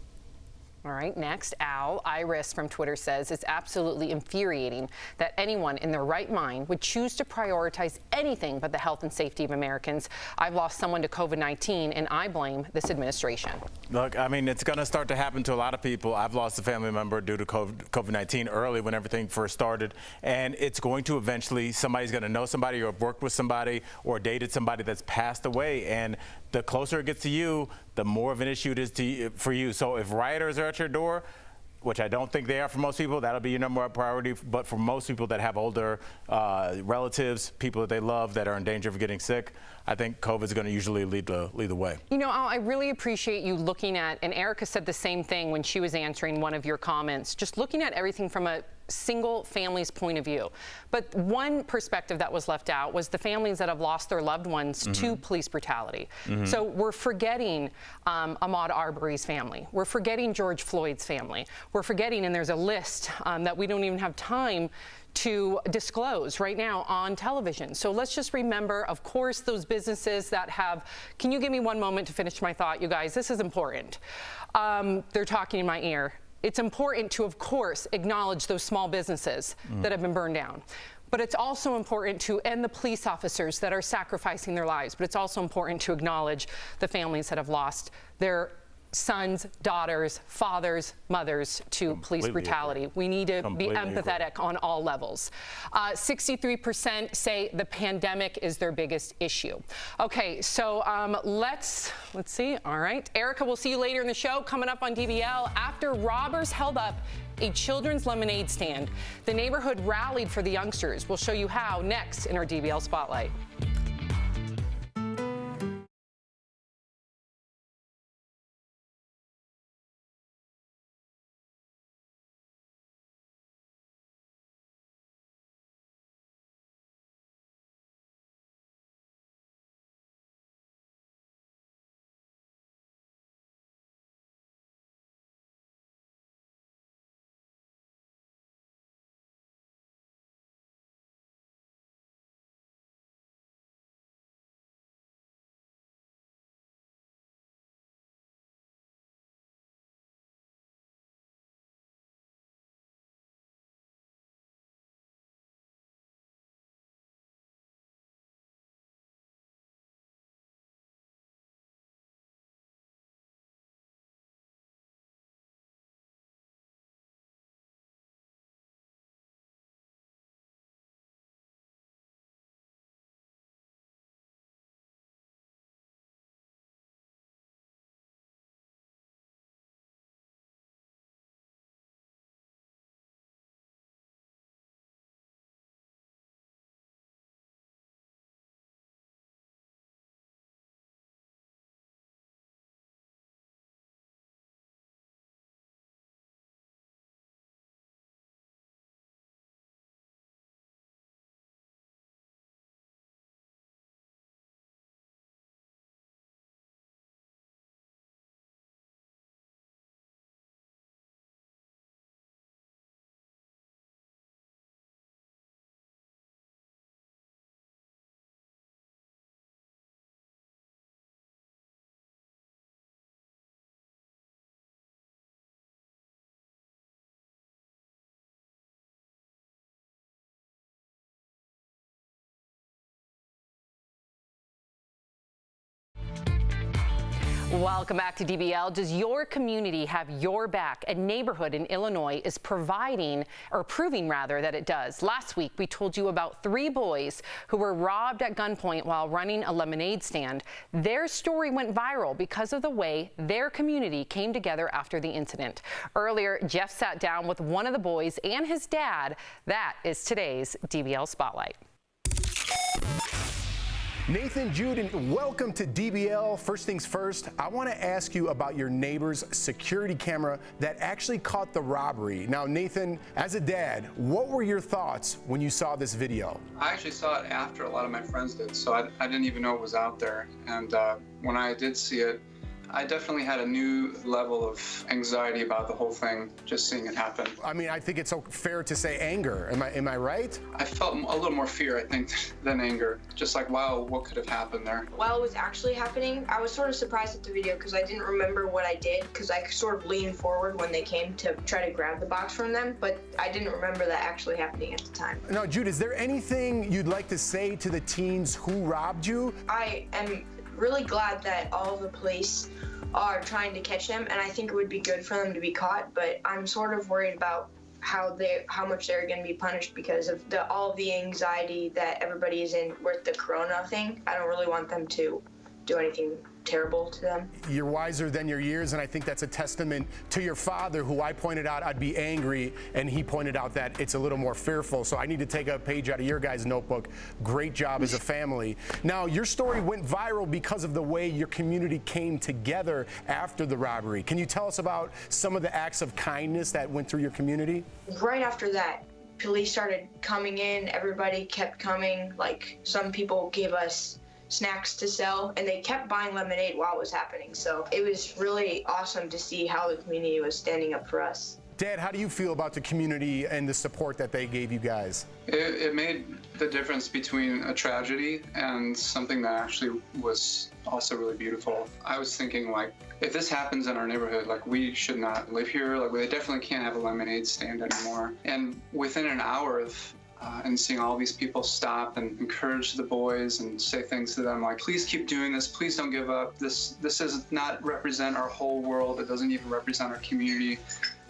All right, next, Iris from Twitter says, it's absolutely infuriating that anyone in their right mind would choose to prioritize anything but the health and safety of Americans. I've lost someone to COVID-19, and I blame this administration. Look, I mean, it's going to start to happen to a lot of people. I've lost a family member due to COVID-19 early when everything first started, and it's going to eventually, somebody's going to know somebody or have worked with somebody or dated somebody that's passed away, and the closer it gets to you, the more of an issue it is for you. So if rioters are at your door, which I don't think they are for most people, that'll be your number one priority. But for most people that have older relatives, people that they love that are in danger of getting sick, I think COVID is going to usually lead the way. You know, Al, I really appreciate you looking at, and Erica said the same thing when she was answering one of your comments, just looking at everything from a single family's point of view. But one perspective that was left out was the families that have lost their loved ones to police brutality. So we're forgetting Ahmaud Arbery's family. We're forgetting George Floyd's family. We're forgetting, and there's a list that we don't even have time to disclose right now on television. So let's just remember, of course, those businesses that have, can you give me one moment to finish my thought, you guys? This is important. They're talking in my ear. It's important to, of course, acknowledge those small businesses that have been burned down. But it's also important to end the police officers that are sacrificing their lives. But it's also important to acknowledge the families that have lost their sons, daughters, fathers, mothers to police brutality. We need to be empathetic on all levels. 63% say the pandemic is their biggest issue. Okay, so let's see. All right, Erica, we'll see you later in the show. Coming up on DBL, after robbers held up a children's lemonade stand, the neighborhood rallied for the youngsters. We'll show you how next in our DBL Spotlight. Welcome back to DBL. Does your community have your back? A neighborhood in Illinois is proving that it does. Last week, we told you about 3 boys who were robbed at gunpoint while running a lemonade stand. Their story went viral because of the way their community came together after the incident. Earlier, Jeff sat down with one of the boys and his dad. That is today's DBL Spotlight. Nathan, Jude, and welcome to DBL. First things first, I want to ask you about your neighbor's security camera that actually caught the robbery. Now, Nathan, as a dad, what were your thoughts when you saw this video? I actually saw it after a lot of my friends did, so I didn't even know it was out there. And when I did see it, I definitely had a new level of anxiety about the whole thing, just seeing it happen. I mean, I think it's so fair to say anger. Am I right? I felt a little more fear, I think, than anger. Just like, wow, what could have happened there? While it was actually happening, I was sort of surprised at the video because I didn't remember what I did because I sort of leaned forward when they came to try to grab the box from them, but I didn't remember that actually happening at the time. Now, Jude, is there anything you'd like to say to the teens who robbed you? I am really glad that all of the police are trying to catch them, and I think it would be good for them to be caught, but I'm sort of worried about how much they're going to be punished because of all of the anxiety that everybody is in with the corona thing. I don't really want them to do anything terrible to them. You're wiser than your years, and I think that's a testament to your father, who I pointed out I'd be angry, and he pointed out that it's a little more fearful. So I need to take a page out of your guys' notebook. Great job as a family. Now, your story went viral because of the way your community came together after the robbery. Can you tell us about some of the acts of kindness that went through your community? Right after that, police started coming in. Everybody kept coming. Like, some people gave us snacks to sell, and they kept buying lemonade while it was happening. So it was really awesome to see how the community was standing up for us. Dad, how do you feel about the community and the support that they gave you guys? It made the difference between a tragedy and something that actually was also really beautiful. I was thinking, like, if this happens in our neighborhood, like, we should not live here. Like, we definitely can't have a lemonade stand anymore. And within an hour of and seeing all these people stop and encourage the boys and say things to them like, please keep doing this, please don't give up. This does not represent our whole world. It doesn't even represent our community.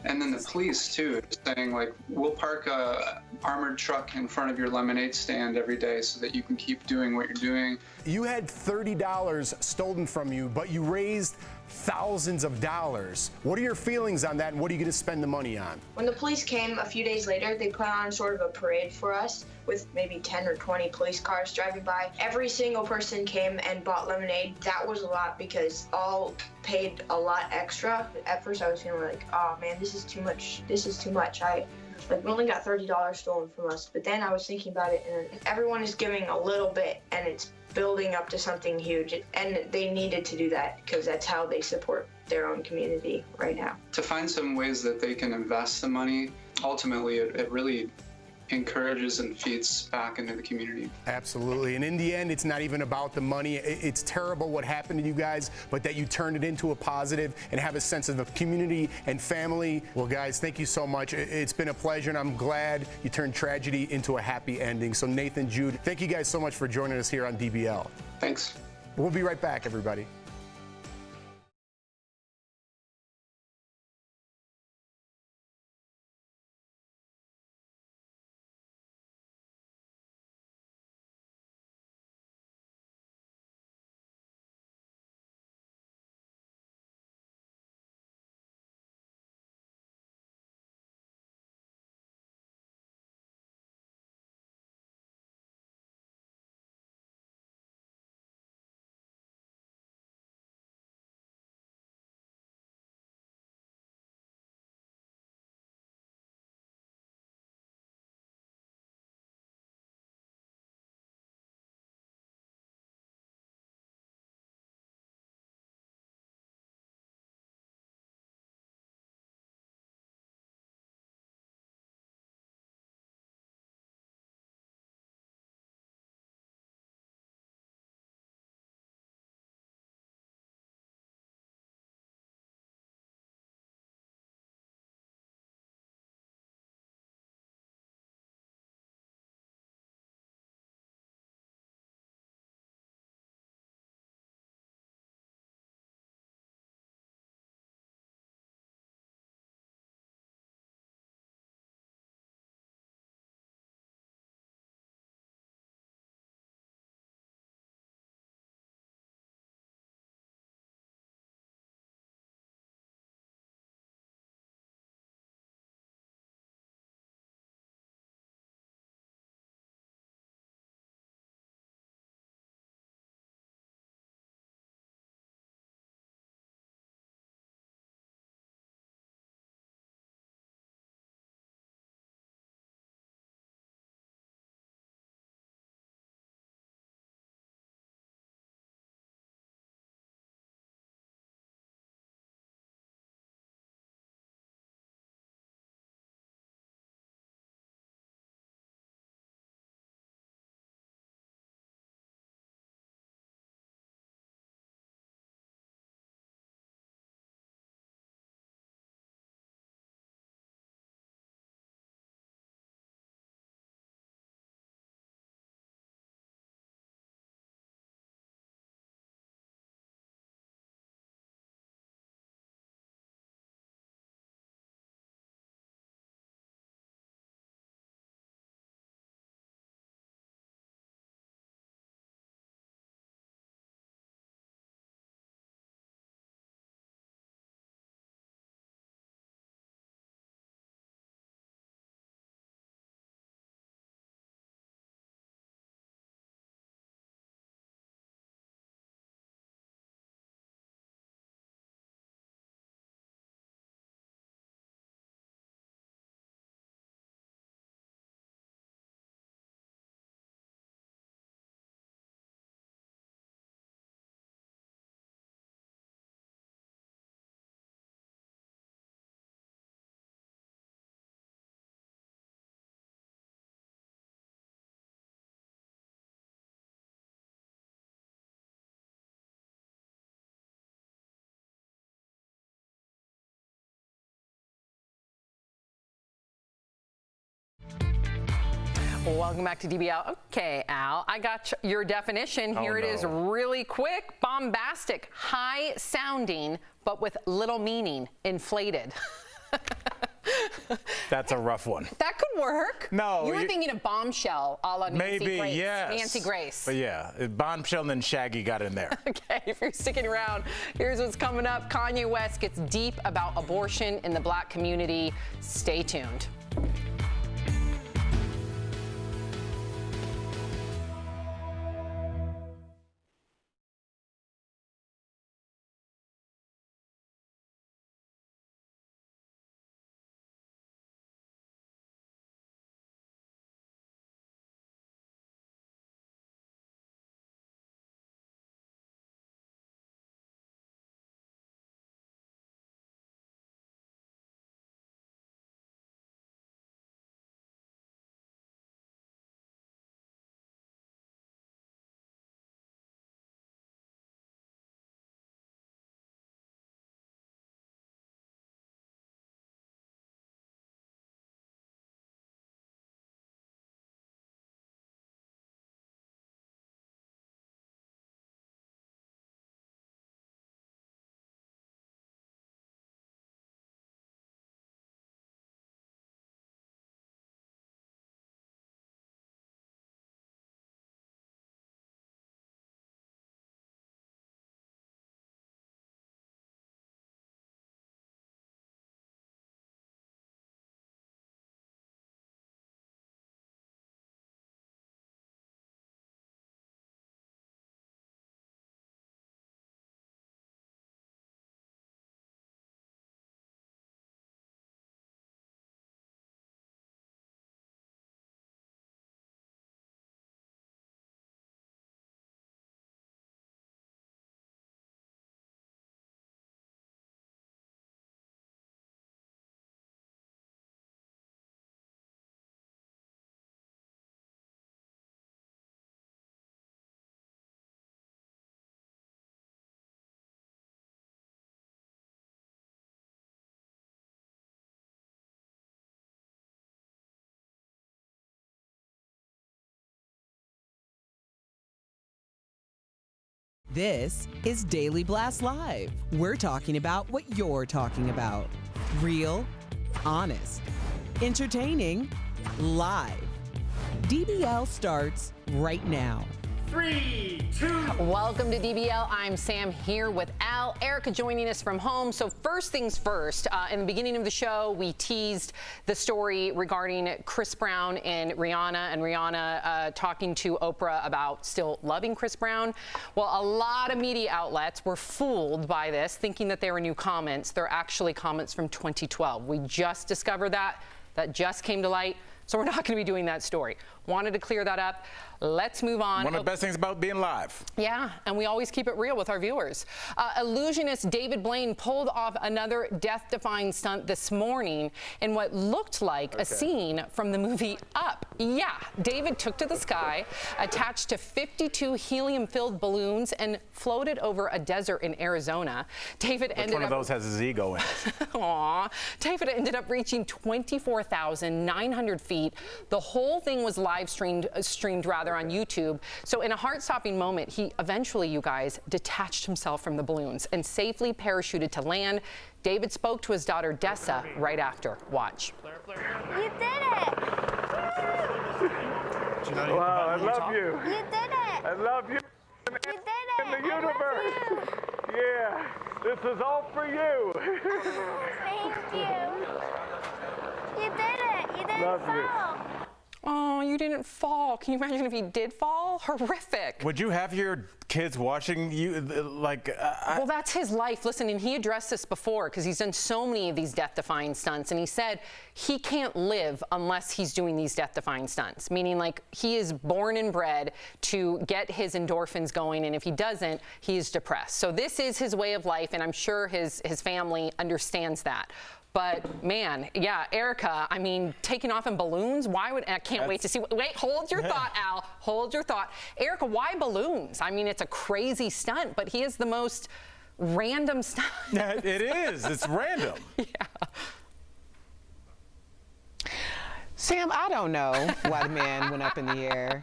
And then the police too, saying like, we'll park a armored truck in front of your lemonade stand every day so that you can keep doing what you're doing. You had $30 stolen from you, but you raised thousands of dollars. What are your feelings on that, and what are you going to spend the money on? When the police came a few days later, they put on sort of a parade for us with maybe 10 or 20 police cars driving by. Every single person came and bought lemonade. That was a lot because all paid a lot extra. At first I was feeling like, oh man, this is too much. This is too much. We only got $30 stolen from us. But then I was thinking about it, and everyone is giving a little bit, and it's building up to something huge. And they needed to do that because that's how they support their own community right now. To find some ways that they can invest the money, ultimately it really encourages and feeds back into the community. Absolutely. And in the end, it's not even about the money. It's terrible what happened to you guys, but that you turned it into a positive and have a sense of the community and family. Well, guys, thank you so much. It's been a pleasure, and I'm glad you turned tragedy into a happy ending. So Nathan, Jude, thank you guys so much for joining us here on DBL. Thanks. We'll be right back, everybody. Welcome back to DBL. Okay, Al, I got your definition. Here it is, really quick. Bombastic, high sounding, but with little meaning, inflated. That's a rough one. That could work. No. You were thinking of Bombshell a la Nancy Maybe, Grace. yes. Nancy Grace. But yeah, Bombshell and then Shaggy got in there. Okay, if you're sticking around, here's what's coming up. Kanye West gets deep about abortion in the Black community. Stay tuned. This is Daily Blast Live. We're talking about what you're talking about. Real, honest, entertaining, live. DBL starts right now. 3, 2. Welcome to DBL. I'm Sam here with Al. Erica joining us from home. So first things first, in the beginning of the show, we teased the story regarding Chris Brown and Rihanna talking to Oprah about still loving Chris Brown. Well, a lot of media outlets were fooled by this, thinking that they were new comments. They're actually comments from 2012. We just discovered that. That just came to light. So we're not going to be doing that story. Wanted to clear that up. Let's move on. One of the best things about being live. Yeah, and we always keep it real with our viewers. Illusionist David Blaine pulled off another death-defying stunt this morning in what looked like a scene from the movie Up. Yeah, David took to the sky, attached to 52 helium-filled balloons, and floated over a desert in Arizona. David ended one of those has his ego in it. Aw. David ended up reaching 24,900 feet. The whole thing was streamed on YouTube. So in a heart-stopping moment, he eventually, you guys, detached himself from the balloons and safely parachuted to land. David spoke to his daughter Dessa right after. Watch. You did it! Wow, I love you. You did it! I love you. You did it! In the universe. Yeah, this is all for you. Thank you. You did it! You didn't fall. Oh, you didn't fall. Can you imagine if he did fall? Horrific. Would you have your kids watching you Well, that's his life. Listen, and he addressed this before because he's done so many of these death-defying stunts, and he said he can't live unless he's doing these death-defying stunts, meaning like he is born and bred to get his endorphins going, and if he doesn't, he is depressed. So this is his way of life, and I'm sure his family understands that. But man, yeah, Erica, I mean, taking off in balloons, why would, I can't wait to see, wait, hold your thought, Al, hold your thought. Erica, why balloons? I mean, it's a crazy stunt, but he is the most random stunt. It is, it's random. Yeah. Sam, I don't know why the man went up in the air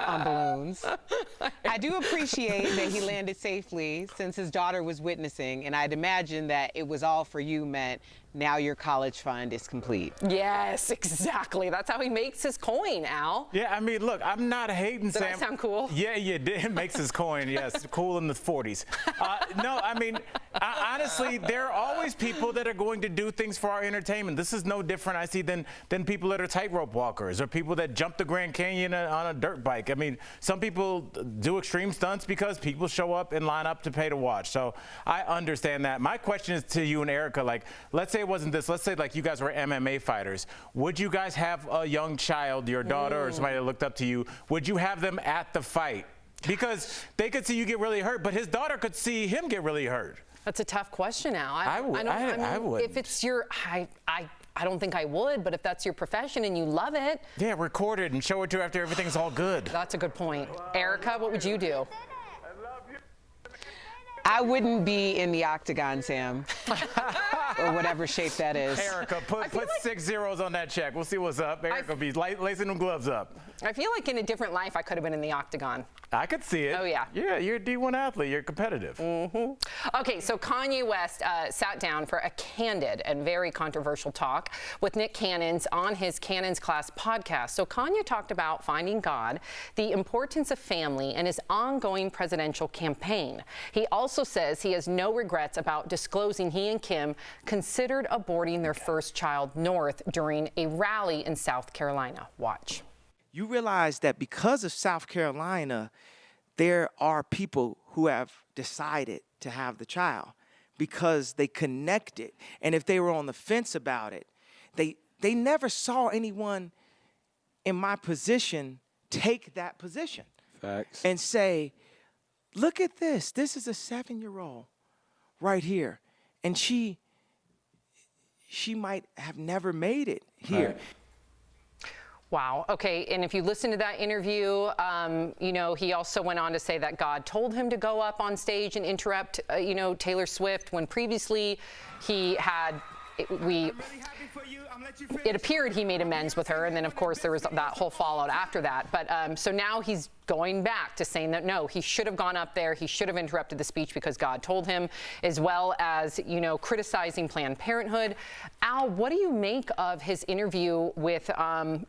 on balloons. I do appreciate that he landed safely since his daughter was witnessing, and I'd imagine that it was all for you meant now your college fund is complete. Yes, exactly. That's how he makes his coin, Al. Yeah, I mean, look, I'm not hating Sam. Did I sound cool? Yeah, you did. It makes his coin, yes. Cool in the 40s. No, I mean, honestly, there are always people that are going to do things for our entertainment. This is no different, I see, than people that are tightrope walkers or people that jump the Grand Canyon on a dirt bike. I mean, some people do extreme stunts because people show up and line up to pay to watch. So I understand that. My question is to you and Erica, like, let's say it wasn't this. Let's say like you guys were MMA fighters. Would you guys have a young child, your daughter or somebody that looked up to you, would you have them at the fight? Because they could see you get really hurt, but his daughter could see him get really hurt. That's a tough question, Al. I would. If it's your, I don't think I would, but if that's your profession and you love it. Yeah, record it and show it to her after everything's all good. That's a good point. Erica, what would you do? I wouldn't be in the octagon, Sam, or whatever shape that is. Erica, put 6 zeros on that check. We'll see what's up. Erica will be lacing them gloves up. I feel like in a different life, I could have been in the octagon. I could see it. Oh, yeah. Yeah, you're a D1 athlete. You're competitive. Mm-hmm. Okay, so Kanye West sat down for a candid and very controversial talk with Nick Cannons on his Cannons Class podcast. So Kanye talked about finding God, the importance of family, and his ongoing presidential campaign. He also says he has no regrets about disclosing he and Kim considered aborting their first child North during a rally in South Carolina. Watch. You realize that because of South Carolina, there are people who have decided to have the child because they connected. And if they were on the fence about it, they never saw anyone in my position take that position. Facts. And say, look at this. This is a 7-year-old right here. And she might have never made it here. Right. Wow. Okay. And if you listen to that interview, you know, he also went on to say that God told him to go up on stage and interrupt, you know, Taylor Swift when previously he had, it appeared he made amends with her. And then, of course, there was that whole fallout after that. But so now he's going back to saying that, no, he should have gone up there. He should have interrupted the speech because God told him, as well as, you know, criticizing Planned Parenthood. Al, what do you make of his interview with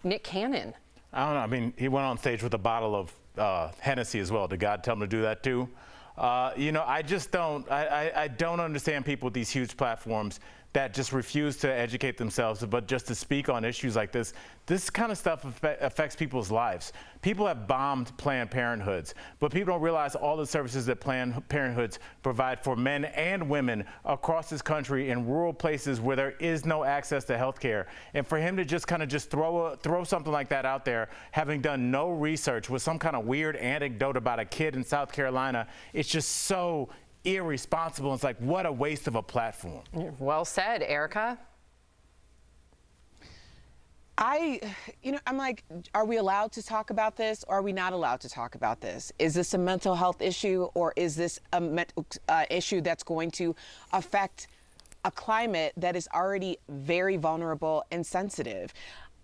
Nick Cannon? I don't know. I mean, he went on stage with a bottle of Hennessy as well. Did God tell him to do that too? You know, I just don't. I don't understand people with these huge platforms that just refuse to educate themselves, but just to speak on issues like this. This kind of stuff affects people's lives. People have bombed Planned Parenthoods, but people don't realize all the services that Planned Parenthoods provide for men and women across this country in rural places where there is no access to health care. And for him to just kind of throw something like that out there, having done no research with some kind of weird anecdote about a kid in South Carolina, it's just so irresponsible. It's like, what a waste of a platform. Well said, Erica. I'm like, are we allowed to talk about this or are we not allowed to talk about this? Is this a mental health issue or is this a issue that's going to affect a climate that is already very vulnerable and sensitive?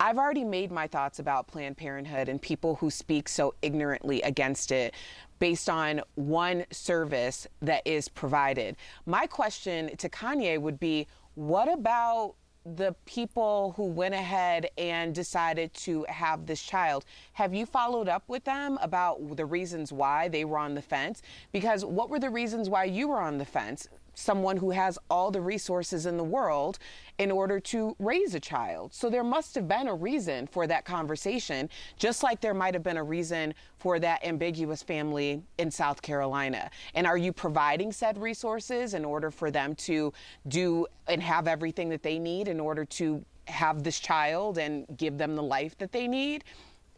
I've already made my thoughts about Planned Parenthood and people who speak so ignorantly against it based on one service that is provided. My question to Kanye would be, what about the people who went ahead and decided to have this child? Have you followed up with them about the reasons why they were on the fence? Because what were the reasons why you were on the fence? Someone who has all the resources in the world in order to raise a child. So there must have been a reason for that conversation, just like there might have been a reason for that ambiguous family in South Carolina. And are you providing said resources in order for them to do and have everything that they need in order to have this child and give them the life that they need?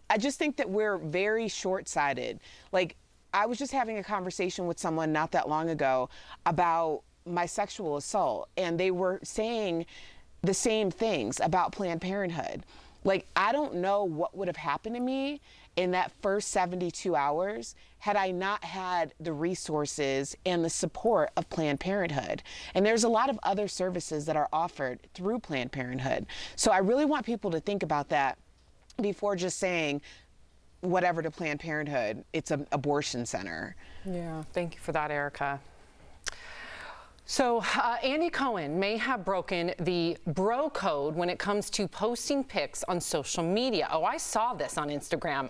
I just think that we're very short-sighted. Like, I was just having a conversation with someone not that long ago about my sexual assault, and they were saying the same things about Planned Parenthood. Like, I don't know what would have happened to me in that first 72 hours had I not had the resources and the support of Planned Parenthood. And there's a lot of other services that are offered through Planned Parenthood. So I really want people to think about that before just saying whatever to Planned Parenthood. It's an abortion center. Yeah, thank you for that, Erica. So Andy Cohen may have broken the bro code when it comes to posting pics on social media. Oh, I saw this on Instagram.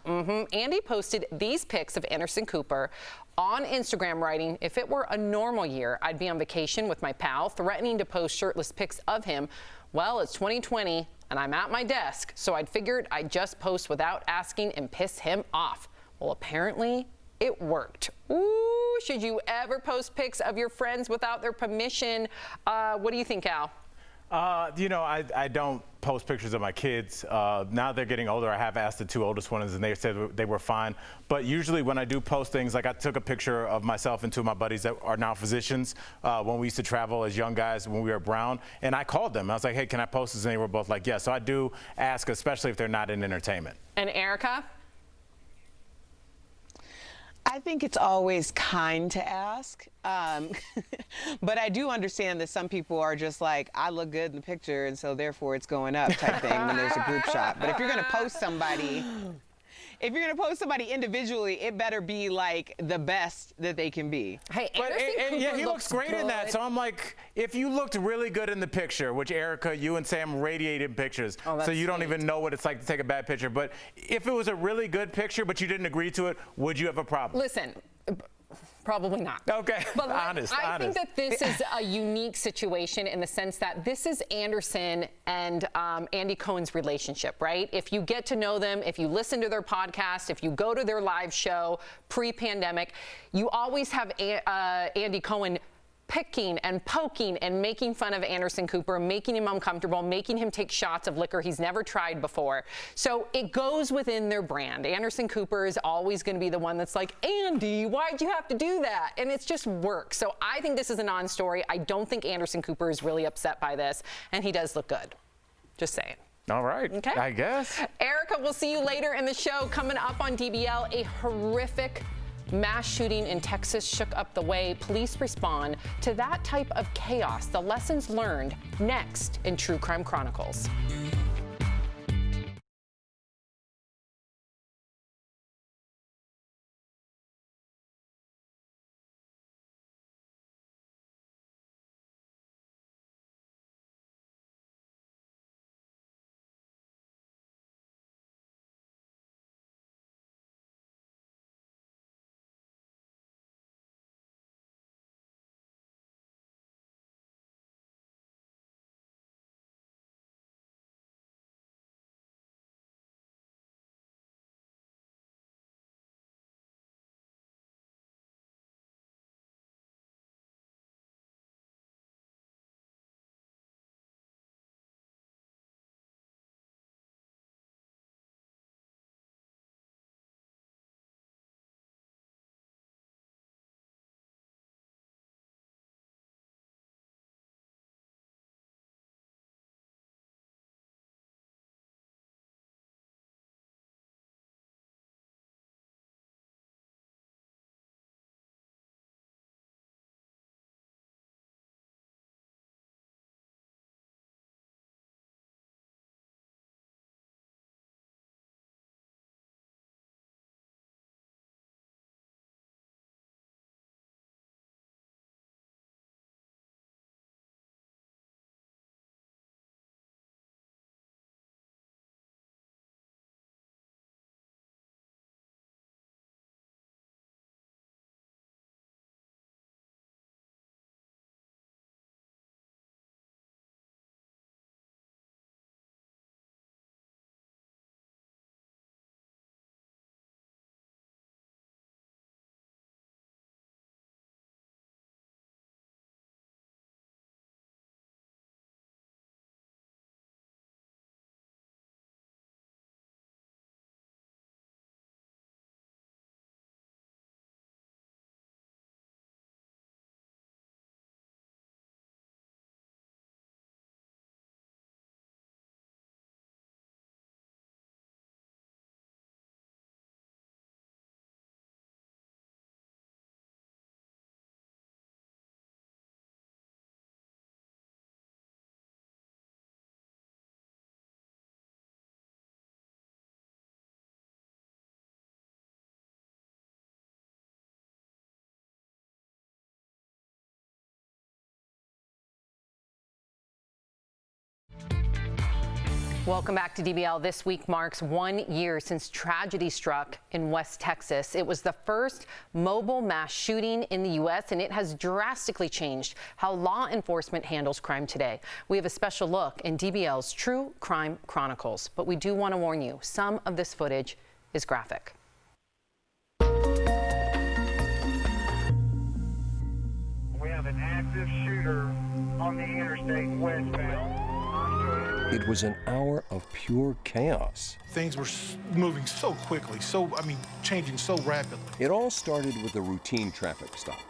Andy posted these pics of Anderson Cooper on Instagram, writing, "If it were a normal year, I'd be on vacation with my pal," threatening to post shirtless pics of him. Well, it's 2020 and I'm at my desk, so I'd figured I'd just post without asking and piss him off. Well, apparently it worked. Ooh, should you ever post pics of your friends without their permission? What do you think, Al? You know, I don't post pictures of my kids. Now they're getting older. I have asked the two oldest ones, and they said they were fine. But usually when I do post things, like I took a picture of myself and two of my buddies that are now physicians when we used to travel as young guys when we were at Brown, and I called them. I was like, hey, can I post this? And they were both like, yes. So I do ask, especially if they're not in entertainment. And Erica? I think it's always kind to ask, but I do understand that some people are just like, I look good in the picture, and so therefore it's going up type thing when there's a group shot. But if you're going to post somebody, individually, it better be like the best that they can be. Hey, yeah, he looks great in that. So I'm like, if you looked really good in the picture, which Erica, you and Sam radiated pictures, so you don't even know what it's like to take a bad picture. But if it was a really good picture, but you didn't agree to it, would you have a problem? Listen. Probably not. Okay, but honest. I think that this is a unique situation in the sense that this is Anderson and Andy Cohen's relationship, right? If you get to know them, if you listen to their podcast, if you go to their live show pre-pandemic, you always have Andy Cohen picking and poking and making fun of Anderson Cooper, making him uncomfortable, making him take shots of liquor he's never tried before. So it goes within their brand. Anderson Cooper is always going to be the one that's like, Andy, why'd you have to do that? And it's just work. So I think this is a non-story. I don't think Anderson Cooper is really upset by this, and he does look good. Just saying. All right, okay. I guess. Erica, we'll see you later in the show. Coming up on DBL, a horrific mass shooting in Texas shook up the way police respond to that type of chaos. The lessons learned next in True Crime Chronicles. Welcome back to DBL. This week marks 1 year since tragedy struck in West Texas. It was the first mobile mass shooting in the U.S., and it has drastically changed how law enforcement handles crime today. We have a special look in DBL's True Crime Chronicles, but we do want to warn you, some of this footage is graphic. We have an active shooter on the interstate westbound. It was an hour of pure chaos. Things were moving so quickly, changing so rapidly. It all started with a routine traffic stop.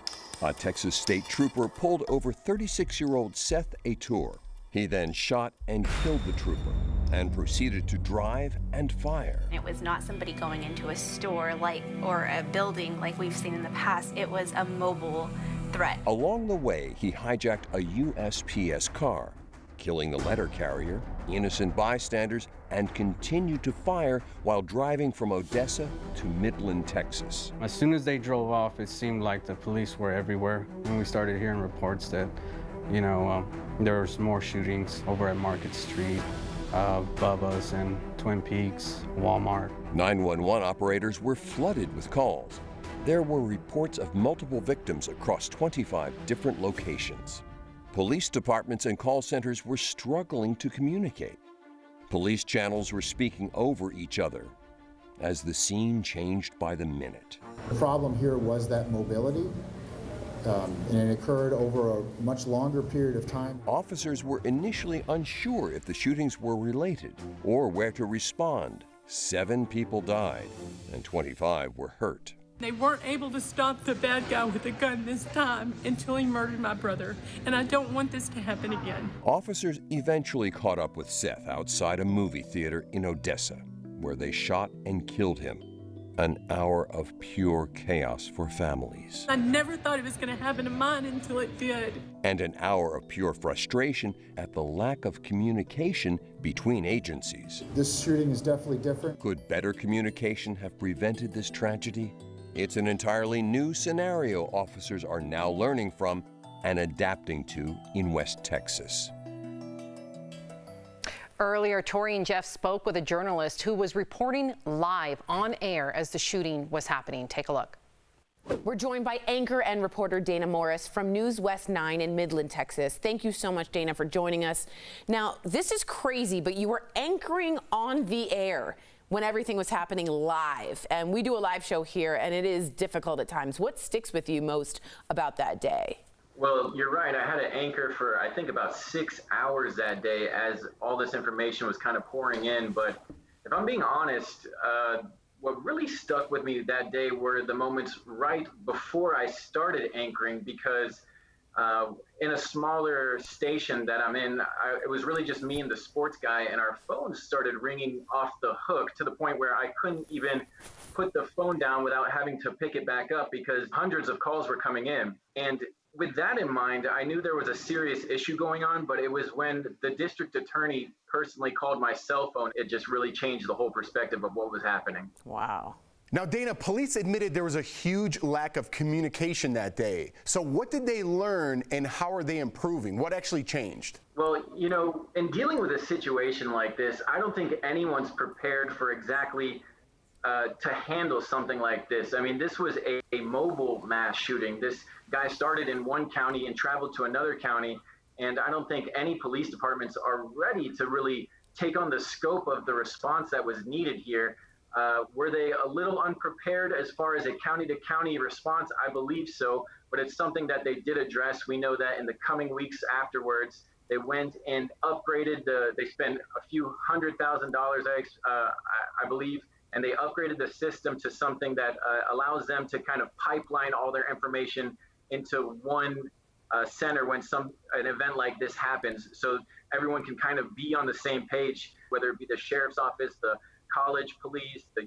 A Texas state trooper pulled over 36-year-old Seth Atour. He then shot and killed the trooper and proceeded to drive and fire. It was not somebody going into a store or a building like we've seen in the past. It was a mobile threat. Along the way, he hijacked a USPS car, killing the letter carrier, innocent bystanders, and continued to fire while driving from Odessa to Midland, Texas. As soon as they drove off, it seemed like the police were everywhere, and we started hearing reports that, there was more shootings over at Market Street, Bubba's and Twin Peaks, Walmart. 911 operators were flooded with calls. There were reports of multiple victims across 25 different locations. Police departments and call centers were struggling to communicate. Police channels were speaking over each other as the scene changed by the minute. The problem here was that mobility, and it occurred over a much longer period of time. Officers were initially unsure if the shootings were related or where to respond. 7 people died and 25 were hurt. They weren't able to stop the bad guy with a gun this time until he murdered my brother, and I don't want this to happen again. Officers eventually caught up with Seth outside a movie theater in Odessa, where they shot and killed him. An hour of pure chaos for families. I never thought it was going to happen to mine until it did. And an hour of pure frustration at the lack of communication between agencies. This shooting is definitely different. Could better communication have prevented this tragedy? It's an entirely new scenario officers are now learning from and adapting to in West Texas. Earlier, Tori and Jeff spoke with a journalist who was reporting live on air as the shooting was happening. Take a look. We're joined by anchor and reporter Dana Morris from News West 9 in Midland, Texas. Thank you so much, Dana, for joining us. Now, this is crazy, but you were anchoring on the air when everything was happening live. And we do a live show here, and it is difficult at times. What sticks with you most about that day? Well, you're right. I had to anchor for, I think, about 6 hours that day as all this information was kind of pouring in. But if I'm being honest, what really stuck with me that day were the moments right before I started anchoring, because in a smaller station that I'm in, it was really just me and the sports guy, and our phones started ringing off the hook to the point where I couldn't even put the phone down without having to pick it back up because hundreds of calls were coming in. And with that in mind, I knew there was a serious issue going on, but it was when the district attorney personally called my cell phone, it just really changed the whole perspective of what was happening. Wow. Now, Dana, police admitted there was a huge lack of communication that day. So what did they learn and how are they improving? What actually changed? Well, in dealing with a situation like this, I don't think anyone's prepared for exactly to handle something like this. I mean, this was a mobile mass shooting. This guy started in one county and traveled to another county, and I don't think any police departments are ready to really take on the scope of the response that was needed here. Were they a little unprepared as far as a county-to-county response? I believe so, but it's something that they did address. We know that in the coming weeks afterwards, they went and upgraded they spent a few $100,000, I believe, and they upgraded the system to something that allows them to kind of pipeline all their information into one center when an event like this happens, so everyone can kind of be on the same page, whether it be the sheriff's office, the college police, the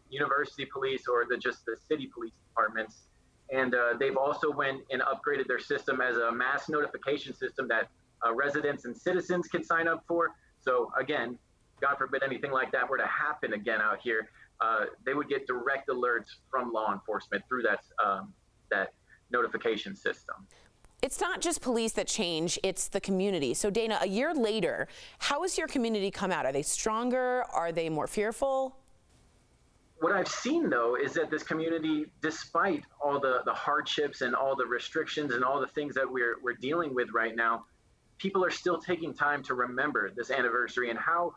university police, or just the city police departments. And they've also went and upgraded their system as a mass notification system that residents and citizens can sign up for. So again, God forbid anything like that were to happen again out here, they would get direct alerts from law enforcement through that notification system. It's not just police that change, it's the community. So Dana, a year later, how has your community come out? Are they stronger? Are they more fearful? What I've seen, though, is that this community, despite all the hardships and all the restrictions and all the things that we're dealing with right now, people are still taking time to remember this anniversary and how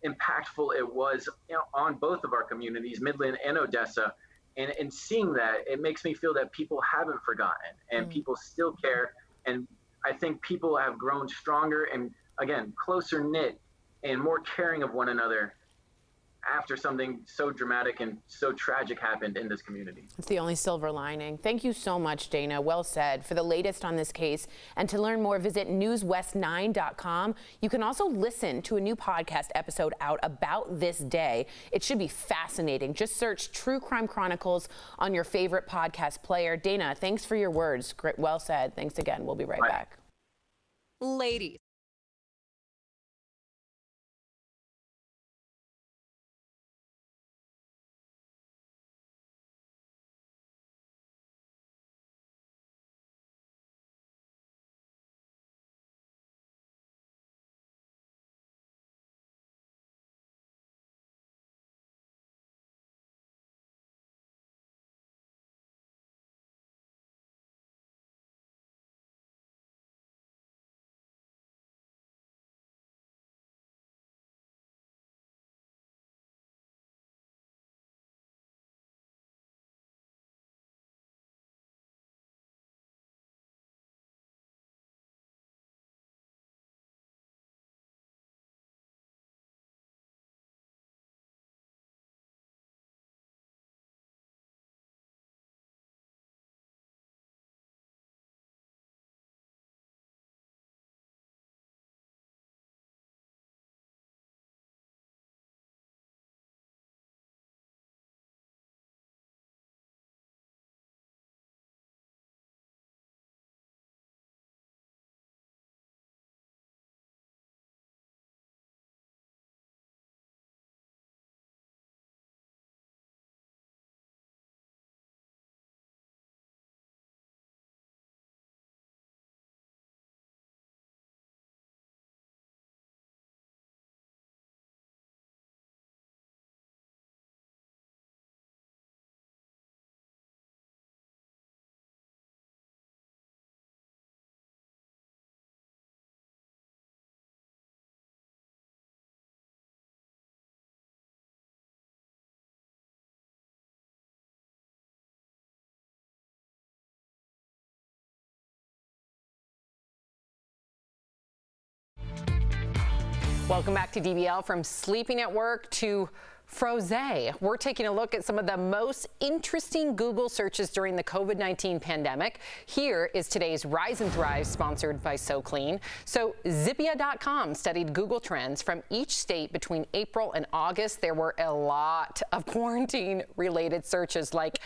impactful it was, on both of our communities, Midland and Odessa. And seeing that, it makes me feel that people haven't forgotten and people still care. And I think people have grown stronger and, again, closer knit and more caring of one another after something so dramatic and so tragic happened in this community. It's the only silver lining. Thank you so much, Dana. Well said. For the latest on this case and to learn more, visit newswest9.com. You can also listen to a new podcast episode out about this day. It should be fascinating. Just search True Crime Chronicles on your favorite podcast player. Dana, thanks for your words. Great. Well said. Thanks again. We'll be right back. Ladies. Welcome back to DBL. From sleeping at work to Frosé. We're taking a look at some of the most interesting Google searches during the COVID-19 pandemic. Here is today's Rise and Thrive, sponsored by SoClean. So Zippia.com studied Google trends from each state between April and August. There were a lot of quarantine-related searches, like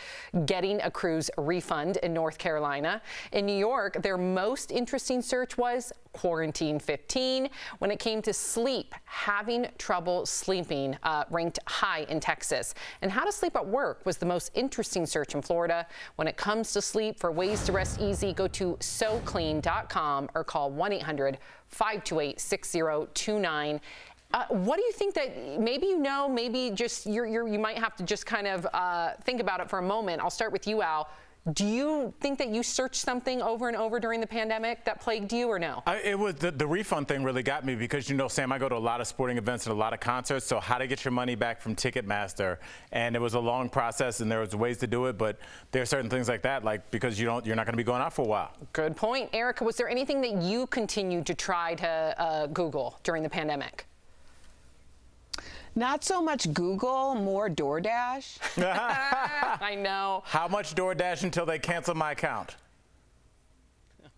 getting a cruise refund in North Carolina. In New York, their most interesting search was quarantine 15. When it came to sleep, having trouble sleeping ranked high in Texas. And how to sleep at work was the most interesting search in Florida. When it comes to sleep, for ways to rest easy, go to SoClean.com or call 1-800-528-6029. What do you think that maybe just you might have to just kind of think about it for a moment. I'll start with you, Al. Do you think that you searched something over and over during the pandemic that plagued you, or no? It was the refund thing really got me because, Sam, I go to a lot of sporting events and a lot of concerts. So how to get your money back from Ticketmaster, and it was a long process, and there was ways to do it, but there are certain things like that, because you're not going to be going out for a while. Good point, Erica. Was there anything that you continued to try to Google during the pandemic? Not so much Google, more DoorDash. I know. How much DoorDash until they cancel my account?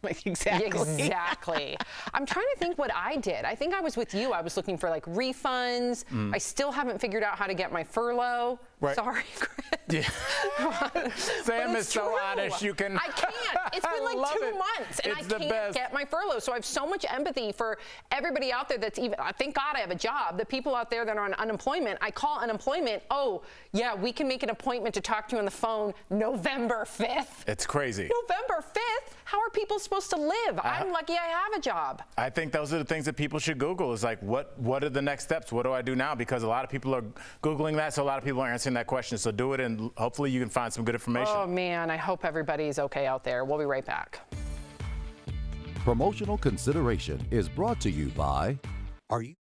Exactly. I'm trying to think what I did. I think I was with you. I was looking for like refunds. I still haven't figured out how to get my furlough. Right. Sorry, Chris. Yeah. Sam is so honest. You can. I can't. It's been like 2 months, and I can't get my furlough. So I have so much empathy for everybody out there that's even. Thank God I have a job. The people out there that are on unemployment, I call unemployment. Oh, yeah, we can make an appointment to talk to you on the phone November 5th. It's crazy. November 5th? How are people supposed to live? I'm lucky I have a job. I think those are the things that people should Google. Is like, what are the next steps? What do I do now? Because a lot of people are Googling that, so a lot of people are answering that question. So do it, and hopefully you can find some good information. Oh, man, I hope everybody's okay out there. We'll be right back. Promotional consideration is brought to you by Are You?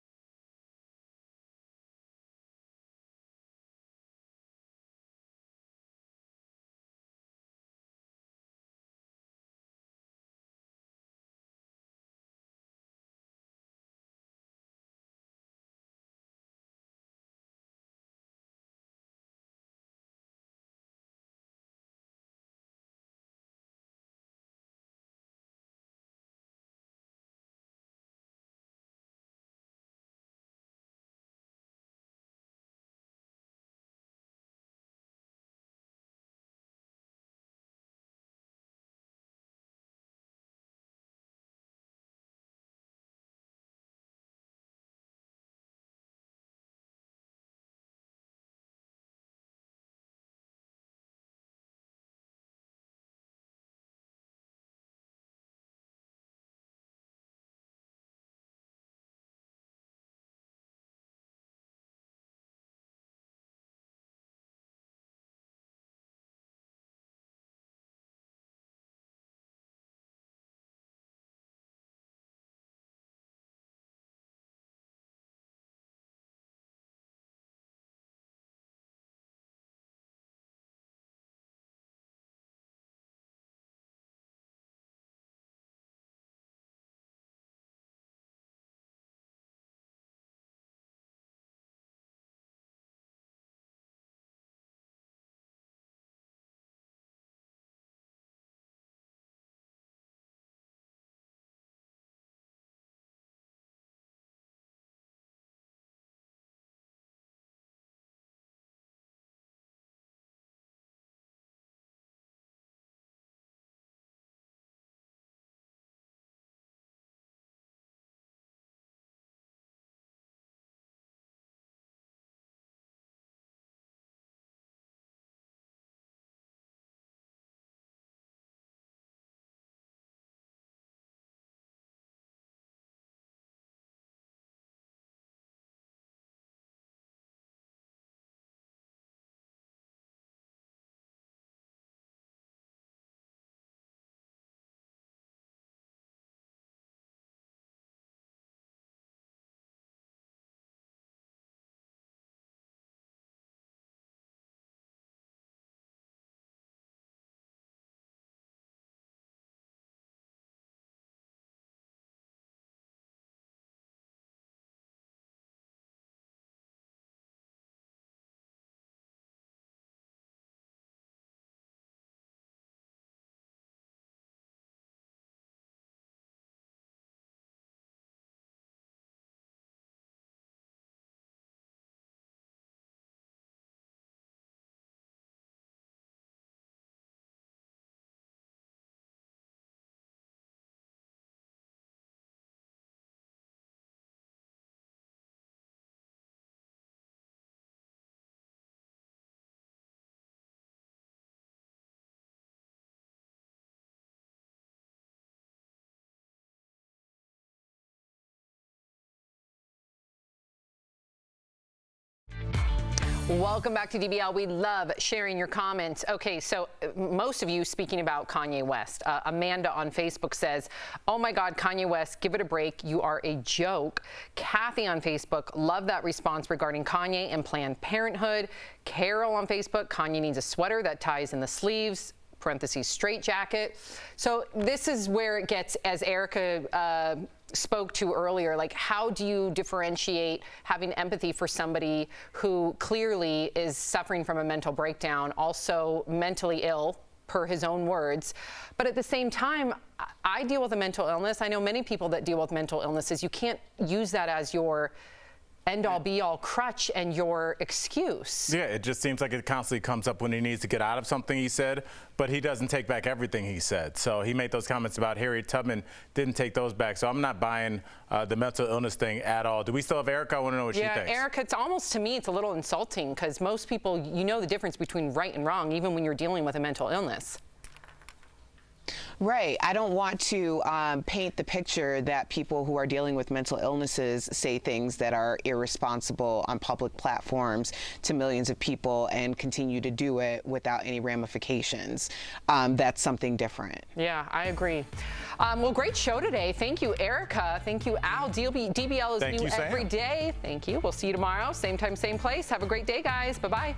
Welcome back to DBL. We love sharing your comments. Okay, so most of you speaking about Kanye West. Amanda on Facebook says, oh my God, Kanye West, give it a break. You are a joke. Kathy on Facebook, love that response regarding Kanye and Planned Parenthood. Carol on Facebook, Kanye needs a sweater that ties in the sleeves, parentheses, straight jacket. So this is where it gets, as Erica spoke to earlier, like how do you differentiate having empathy for somebody who clearly is suffering from a mental breakdown, also mentally ill, per his own words. But at the same time, I deal with a mental illness. I know many people that deal with mental illnesses. You can't use that as your end-all be-all crutch and your excuse. Yeah, it just seems like it constantly comes up when he needs to get out of something he said, but he doesn't take back everything he said. So he made those comments about Harriet Tubman, didn't take those back. So I'm not buying the mental illness thing at all. Do we still have Erica? I want to know what she thinks. Yeah, Erica, it's almost, to me, it's a little insulting because most people, you know the difference between right and wrong, even when you're dealing with a mental illness. Right. I don't want to paint the picture that people who are dealing with mental illnesses say things that are irresponsible on public platforms to millions of people and continue to do it without any ramifications. That's something different. Yeah, I agree. Well, great show today. Thank you, Erica. Thank you, Al. DBL is new every day. Thank you. We'll see you tomorrow. Same time, same place. Have a great day, guys. Bye-bye.